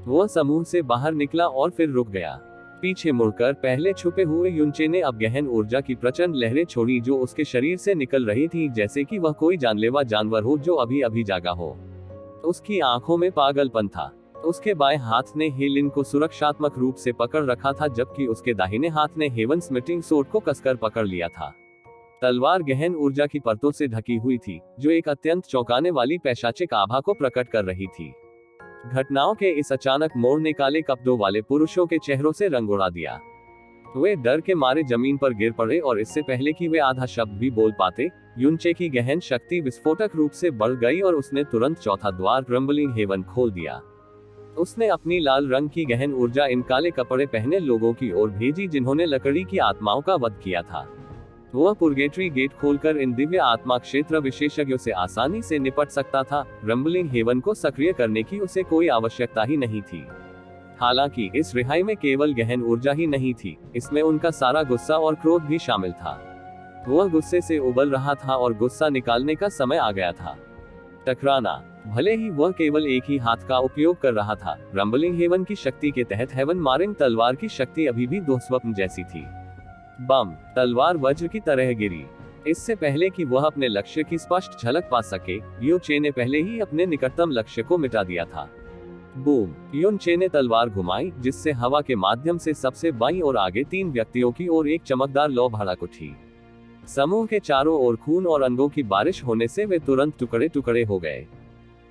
वह समूह से बाहर निकला और फिर रुक गया। पीछे मुड़कर पहले छुपे हुए युनचे ने अब गहन ऊर्जा की प्रचंड लहरें छोड़ी जो उसके शरीर से निकल रही थी, जैसे कि वह कोई जानलेवा जानवर हो जो अभी अभी जागा हो। उसकी आंखों में पागलपन था। उसके बाएं हाथ ने हेलिन को सुरक्षात्मक रूप से पकड़ रखा था, जबकि उसके दाहिने हाथ ने हेवन स्मिटिंग सोर्ड को कसकर पकड़ लिया था। तलवार गहन ऊर्जा की परतों से ढकी हुई थी, जो एक अत्यंत चौंकाने वाली पैशाचिक आभा को प्रकट कर रही थी। घटनाओं के इस अचानक मोड़ ने काले कपड़ों वाले पुरुषों के चेहरों से रंग उड़ा दिया। वे डर के मारे जमीन पर गिर पड़े और इससे पहले कि वे आधा शब्द भी बोल पाते, युनचे की गहन शक्ति विस्फोटक रूप से बढ़ गई और उसने तुरंत चौथा द्वार रंबलिंग हेवन खोल दिया। उसने अपनी लाल रंग की गहन ऊर्जा इन काले कपड़े पहने लोगों की ओर भेजी जिन्होंने लकड़ी की आत्माओं का वध किया था। वह पुर्गेटरी गेट खोलकर इन दिव्य आत्मा क्षेत्र विशेषज्ञों से आसानी से निपट सकता था। रंबलिंग हेवन को सक्रिय करने की उसे कोई आवश्यकता ही नहीं थी। हालांकि इस रिहाई में केवल गहन ऊर्जा ही नहीं थी, इसमें उनका सारा गुस्सा और क्रोध भी शामिल था। वह गुस्से से उबल रहा था और गुस्सा निकालने का समय आ गया था। टकराना। भले ही वह केवल एक ही हाथ का उपयोग कर रहा था, रंबलिंग हेवन की शक्ति के तहत हेवन मारिंग तलवार की शक्ति अभी भी दुःस्वप्न जैसी थी। बम! तलवार वज्र की तरह गिरी। इससे पहले कि वह अपने लक्ष्य की स्पष्ट झलक पा सके, यू चे ने पहले ही अपने निकटतम लक्ष्य को मिटा दिया था। बूम! युन चे ने तलवार घुमाई, जिससे हवा के माध्यम से सबसे बाईं ओर आगे 3 व्यक्तियों की ओर एक चमकदार लौ भड़क उठी। समूह के चारों ओर खून और अंगों की बारिश होने से वे तुरंत टुकड़े टुकड़े हो गए।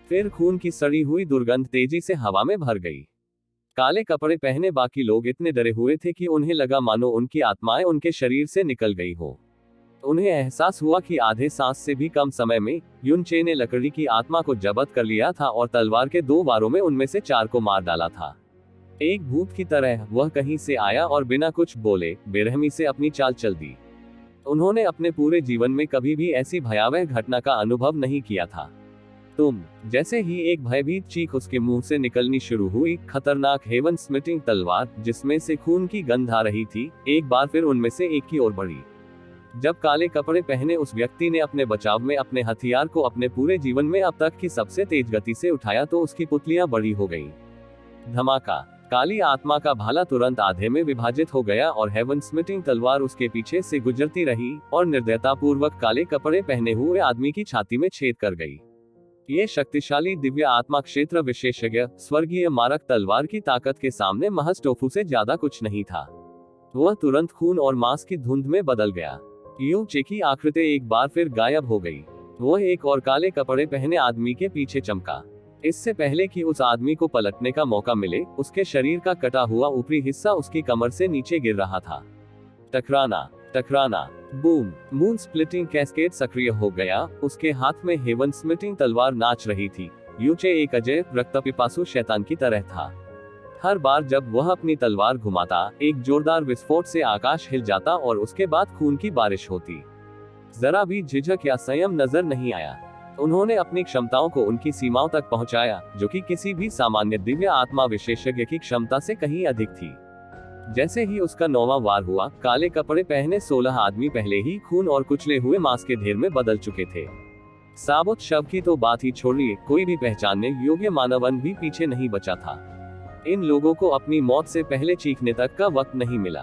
फिर खून की सड़ी हुई दुर्गंध तेजी से हवा में भर गई। काले कपड़े पहने बाकी लोग इतने डरे हुए थे कि उन्हें लगा मानो उनकी आत्माएं उनके शरीर से निकल गई हो। उन्हें एहसास हुआ कि आधे सांस से भी कम समय में युन चे ने लकड़ी की आत्मा को जब्त कर लिया था और तलवार के 2 वारों में उनमें से 4 को मार डाला था। एक भूत की तरह वह कहीं से आया और बिना कुछ बोले बेरहमी से अपनी चाल चल दी। उन्होंने अपने पूरे जीवन में कभी भी ऐसी भयावह घटना का अनुभव नहीं किया था। तुम! जैसे ही एक भयभीत चीख उसके मुंह से निकलनी शुरू हुई, खतरनाक हेवन स्मिटिंग तलवार, जिसमें से खून की गंध आ रही थी, एक बार फिर उनमें से एक की ओर बढ़ी। जब काले कपड़े पहने उस व्यक्ति ने अपने बचाव में अपने हथियार को अपने पूरे जीवन में अब तक की सबसे तेज गति से उठाया तो उसकी पुतलियां बड़ी हो गईं। धमाका! काली आत्मा का भाला तुरंत आधे में विभाजित हो गया और हेवन स्मिटिंग तलवार उसके पीछे से गुजरती रही और निर्दयतापूर्वक काले कपड़े पहने हुए आदमी की छाती में छेद कर गई। ये शक्तिशाली दिव्य आत्मा क्षेत्र विशेषज्ञ स्वर्गीय मारक तलवार की ताकत के सामने महज टोफू से ज्यादा कुछ नहीं था। वह तुरंत खून और मांस की धुंध में बदल गया। यू चे की आकृति एक बार फिर गायब हो गई। वह एक और काले कपड़े पहने आदमी के पीछे चमका। इससे पहले कि उस आदमी को पलटने का मौका मिले, उसके शरीर का कटा हुआ ऊपरी हिस्सा उसकी कमर से नीचे गिर रहा था। टकराना! टकराना! बूम! मून स्प्लिटिंग कैस्केड सक्रिय हो गया। उसके हाथ में हेवन स्मिटिंग तलवार नाच रही थी। यू चे एक अजय रक्तपिपासु शैतान की तरह था। हर बार जब वह अपनी तलवार घुमाता, एक जोरदार विस्फोट से आकाश हिल जाता और उसके बाद खून की बारिश होती। जरा भी झिझक या संयम नजर नहीं आया। उन्होंने अपनी क्षमताओं को उनकी सीमाओं तक पहुंचाया, जो कि किसी भी सामान्य दिव्य आत्मा विशेषज्ञ की क्षमता से कहीं अधिक थी। जैसे ही उसका 9वां वार हुआ, काले कपड़े पहने 16 आदमी पहले ही खून और कुचले हुए मांस के ढेर में बदल चुके थे। साबुत शव की तो बात ही छोड़िए, कोई भी पहचानने योग्य मानवन भी पीछे नहीं बचा था। इन लोगों को अपनी मौत से पहले चीखने तक का वक्त नहीं मिला।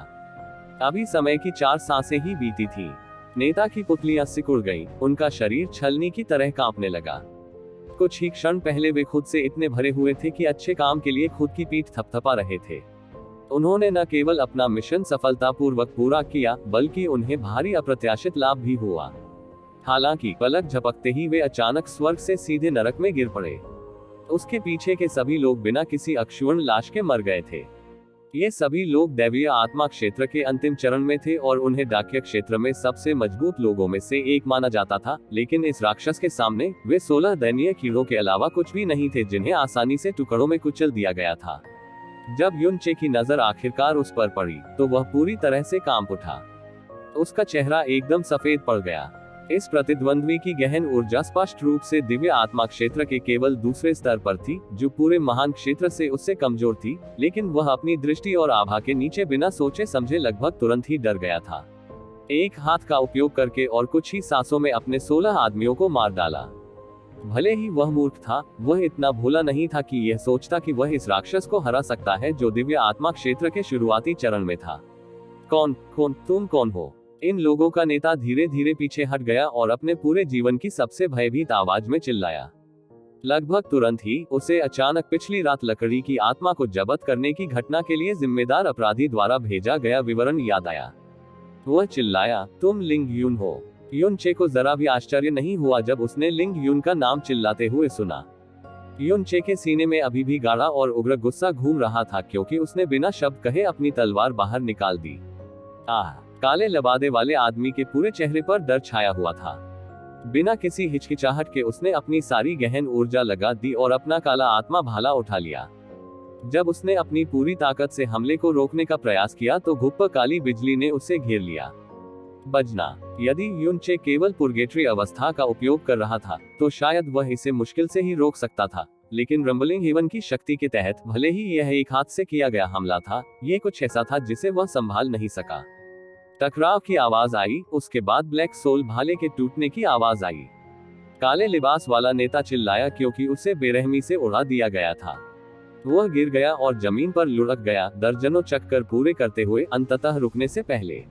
अभी समय की 4 सांसें ही बीती थी। नेता की पुतलियां सिकुड़ गईं, उनका शरीर छलनी की तरह कांपने लगा। कुछ ही क्षण पहले वे खुद से इतने भरे हुए थे कि अच्छे काम के लिए खुद की पीठ थपथपा रहे थे। उन्होंने न केवल अपना मिशन सफलतापूर्वक पूरा किया, बल्कि उन्हें भारी अप्रत्याशित लाभ भी हुआ। हालांकि पलक झपकते ही वे अचानक स्वर्ग से सीधे नरक में गिर पड़े। उसके पीछे के सभी लोग बिना किसी अक्षुण्ण लाश के मर गए थे। ये सभी लोग दैवीय आत्मा क्षेत्र के अंतिम चरण में थे और उन्हें डाकिया क्षेत्र में सबसे मजबूत लोगों में से एक माना जाता था, लेकिन इस राक्षस के सामने वे 16 दयनीय कीड़ों के अलावा कुछ भी नहीं थे, जिन्हें आसानी से टुकड़ों में कुचल दिया गया था। जब युनचे की नजर आखिरकार उस पर पड़ी, तो वह पूरी तरह से कांप उठा। उसका चेहरा एकदम सफेद पड़ गया। इस प्रतिद्वंद्वी की गहन ऊर्जा स्पष्ट रूप से दिव्य आत्मा क्षेत्र के केवल दूसरे स्तर पर थी, जो पूरे महान क्षेत्र से उससे कमजोर थी, लेकिन वह अपनी दृष्टि और आभा के नीचे बिना सोचे समझे लगभग तुरंत ही डर गया था। एक हाथ का उपयोग करके और कुछ ही सांसों में अपने 16 आदमियों को मार डाला। भले ही वह मूर्ख था, वह इतना भोला नहीं था कि यह सोचता कि वह इस राक्षस को हरा सकता है, जो दिव्य आत्मा क्षेत्र के शुरुआती चरण में था। तुम कौन हो? इन लोगों का नेता धीरे धीरे पीछे हट गया और अपने पूरे जीवन की सबसे भयभीत आवाज में चिल्लाया। लगभग तुरंत ही उसे अचानक पिछली रात लकड़ी की आत्मा को जब्त करने की घटना के लिए जिम्मेदार अपराधी द्वारा भेजा गया विवरण याद आया। वह चिल्लाया, तुम लिंग यून हो। युनचे को जरा भी आश्चर्य नहीं हुआ जब उसने लिंग यून का नाम चिल्लाते हुए सुना। युनचे के सीने में अभी भी गाढ़ा और उग्र गुस्सा घूम रहा था, क्योंकि उसने बिना शब्द कहे अपनी तलवार बाहर निकाल दी। काले लबादे वाले आदमी के पूरे चेहरे पर डर छाया हुआ था। बिना किसी हिचकिचाहट के उसने अपनी सारी गहन ऊर्जा लगा दी और अपना काला आत्मा भाला उठा लिया। जब उसने अपनी पूरी ताकत से हमले को रोकने का प्रयास किया, तो घुप्प काली बिजली ने उसे घेर लिया। बजना। यदि युनचे केवल पुर्गेटरी अवस्था का उपयोग कर रहा था, तो शायद वह इसे मुश्किल से ही रोक सकता था, लेकिन रंबलिंग हेवन की शक्ति के तहत भले ही यह एक हाथ से किया गया हमला था, ये कुछ ऐसा था जिसे वह संभाल नहीं सका। टकराव की आवाज आई, उसके बाद ब्लैक सोल भाले के टूटने की आवाज आई। काले लिबास वाला नेता चिल्लाया, क्योंकि उसे बेरहमी से उड़ा दिया गया था। वह गिर गया और जमीन पर लुढ़क गया, दर्जनों चक्कर पूरे करते हुए अंततः रुकने से पहले।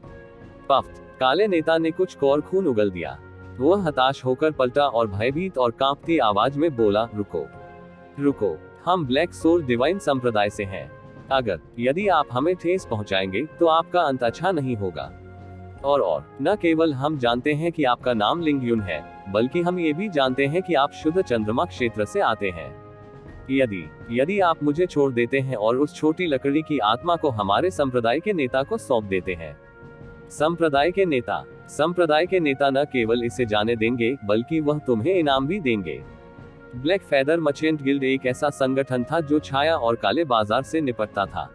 पफ्त। काले नेता ने कुछ और खून उगल दिया। वह हताश होकर पलटा और भयभीत और कांपती आवाज में बोला, रुको, हम ब्लैक सोल डिवाइन संप्रदाय से हैं। यदि आप हमें ठेस पहुंचाएंगे, तो आपका अंत अच्छा नहीं होगा। और न केवल हम जानते हैं कि आपका नाम लिंग यून है, बल्कि हम ये भी जानते हैं कि आप शुद्ध चंद्रमा क्षेत्र से आते हैं। यदि आप मुझे छोड़ देते हैं और उस छोटी लकड़ी की आत्मा को हमारे संप्रदाय के नेता को सौंप देते हैं। संप्रदाय के नेता न केवल इसे जाने देंगे, बल्कि वह तुम्हें इनाम भी देंगे। ब्लैक फेदर मर्चेंट गिल्ड एक ऐसा संगठन था जो छाया और काले बाजार से निपटता था।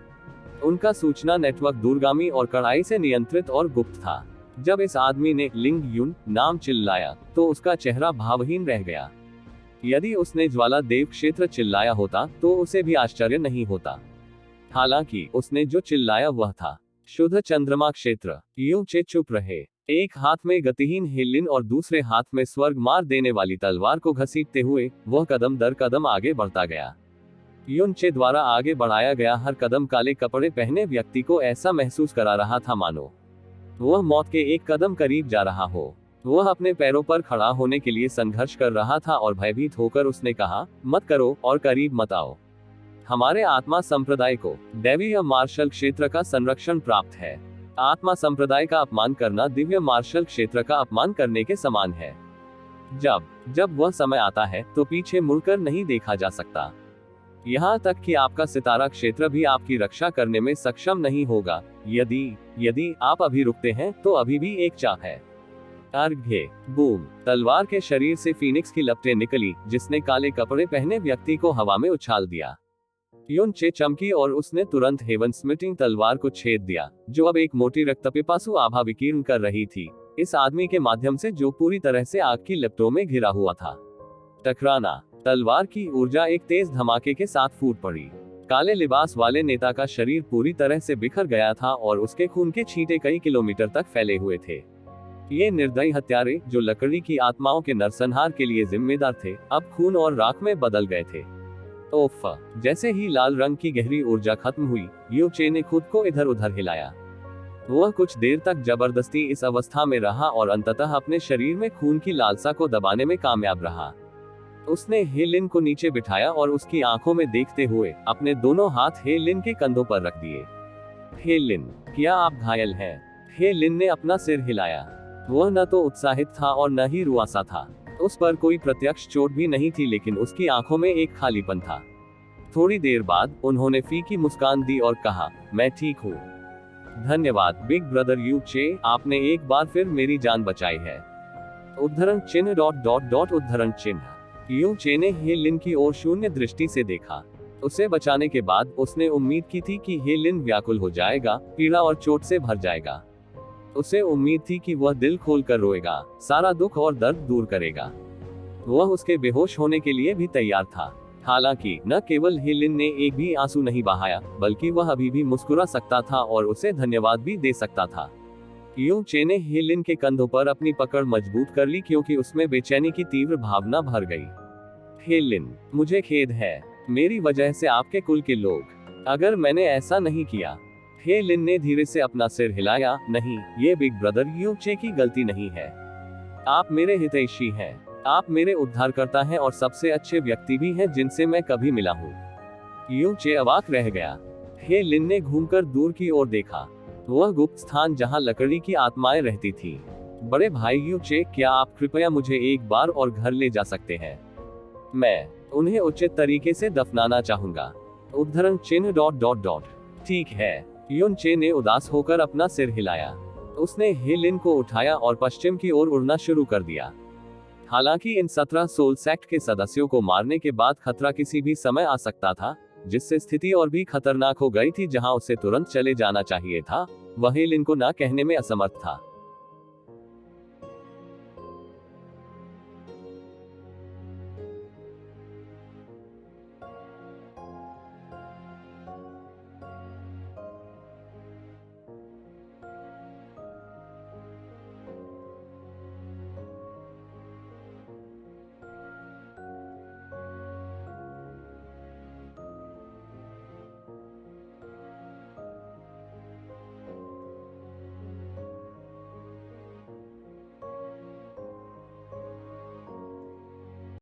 उनका सूचना नेटवर्क दूरगामी और कड़ाई से नियंत्रित और गुप्त था। जब इस आदमी ने लिंग यून नाम चिल्लाया, तो उसका चेहरा भावहीन रह गया। यदि उसने ज्वाला देव क्षेत्र चिल्लाया होता, तो उसे भी आश्चर्य नहीं होता। हालांकि उसने जो चिल्लाया वह था शुद्ध चंद्रमा क्षेत्र। युनचे चुप रहे। एक हाथ में गतिहीन हेलिन और दूसरे हाथ में स्वर्ग मार देने वाली तलवार को घसीटते हुए वह कदम दर कदम आगे बढ़ता गया। युनचे द्वारा आगे बढ़ाया गया हर कदम काले कपड़े पहने व्यक्ति को ऐसा महसूस करा रहा था मानो वह मौत के एक कदम करीब जा रहा हो। वह अपने पैरों पर खड़ा होने के लिए संघर्ष कर रहा था और भयभीत होकर उसने कहा, मत करो और करीब मत आओ। हमारे आत्मा संप्रदाय को दैवीय मार्शल क्षेत्र का संरक्षण प्राप्त है। आत्मा संप्रदाय का अपमान करना दिव्य मार्शल क्षेत्र का अपमान करने के समान है। जब वह समय आता है, तो पीछे मुड़कर नहीं देखा जा सकता। यहाँ तक कि आपका सितारा क्षेत्र भी आपकी रक्षा करने में सक्षम नहीं होगा। यदि आप अभी रुकते हैं, तो अभी भी एक चाह है। अर्घ्य। बूम। तलवार के शरीर से फीनिक्स की लपटें निकली, जिसने काले कपड़े पहने व्यक्ति को हवा में उछाल दिया। युनचे चमकी और उसने तुरंत हेवन स्मिटिंग तलवार को छेद दिया, जो अब एक मोटी रक्तपिपासु आभा विकीर्ण कर रही थी, इस आदमी के माध्यम से जो पूरी तरह से आग की लपटों में घिरा हुआ था। टकराना। तलवार की ऊर्जा एक तेज धमाके के साथ फूट पड़ी। काले लिबास वाले नेता का शरीर पूरी तरह से बिखर गया था और उसके खून के छींटे कई किलोमीटर तक फैले हुए थे। ये निर्दयी हत्यारे, जो लकड़ी की आत्माओं के नरसंहार के लिए जिम्मेदार थे, अब खून और राख में बदल गए थे। ओफ! जैसे ही लाल रंग की गहरी ऊर्जा खत्म हुई, यू चे ने खुद को इधर उधर हिलाया। वह कुछ देर तक जबरदस्ती इस अवस्था में रहा और अंततः अपने शरीर में खून की लालसा को दबाने में कामयाब रहा। उसने हे लिन को नीचे बिठाया और उसकी आंखों में देखते हुए अपने दोनों हाथ हे लिन के कंधों पर रख दिए। हे लिन, क्या आप घायल हैं? हे लिन ने अपना सिर हिलाया। वह न तो उत्साहित था और न ही रुआसा था। उस पर कोई प्रत्यक्ष चोट भी नहीं थी, लेकिन उसकी आंखों में एक खालीपन था। थोड़ी देर बाद उन्होंने फीकी मुस्कान दी और कहा, मैं ठीक हूँ। धन्यवाद बिग ब्रदर यू चे, आपने एक बार फिर मेरी जान बचाई है। उद्धरण चिन्ह उद्धरण चिन्ह। यू चे ने हे लिन की ओर शून्य दृष्टि से देखा। उसे बचाने के बाद उसने उम्मीद की थी कि हे लिन व्याकुल हो जाएगा, पीड़ा और चोट से भर जाएगा। उसे उम्मीद थी कि वह दिल खोलकर रोएगा, सारा दुख और दर्द दूर करेगा। वह उसके बेहोश होने के लिए भी तैयार था। हालांकि न केवल हे लिन ने एक भी आंसू नहीं बहाया, बल्कि वह अभी भी मुस्कुरा सकता था और उसे धन्यवाद भी दे सकता था। यू चे ने हे लिन के कंधों पर अपनी पकड़ मजबूत कर ली, क्योंकि उसमें बेचैनी की तीव्र भावना भर गई। हे लिन, मुझे खेद है, मेरी वजह से आपके कुल के लोग। अगर मैंने ऐसा नहीं किया। हे लिन ने धीरे से अपना सिर हिलाया। नहीं, ये बिग ब्रदर यू चे की गलती नहीं है। आप मेरे हितैषी हैं। आप मेरे उद्धारकर्ता हैं और सबसे अच्छे व्यक्ति भी हैं जिनसे मैं कभी मिला हूँ। यू चे अवाक रह गया। हे लिन ने घूमकर दूर की ओर देखा। वह गुप्त स्थान जहाँ लकड़ी की आत्माएं रहती थी। बड़े भाई यू चे, क्या आप कृपया मुझे एक बार और घर ले जा सकते हैं? मैं उन्हें उचित तरीके से दफनाना चाहूंगा। उद्धरण चिन्ह। ठीक है। यून चे ने उदास होकर अपना सिर हिलाया। उसने हे लिन को उठाया और पश्चिम की ओर उड़ना शुरू कर दिया। हालांकि इन 17 सोल सेक्ट के सदस्यों को मारने के बाद खतरा किसी भी समय आ सकता था, जिससे स्थिति और भी खतरनाक हो गई थी। जहां उसे तुरंत चले जाना चाहिए था, वह हे लिन को ना कहने में असमर्थ था।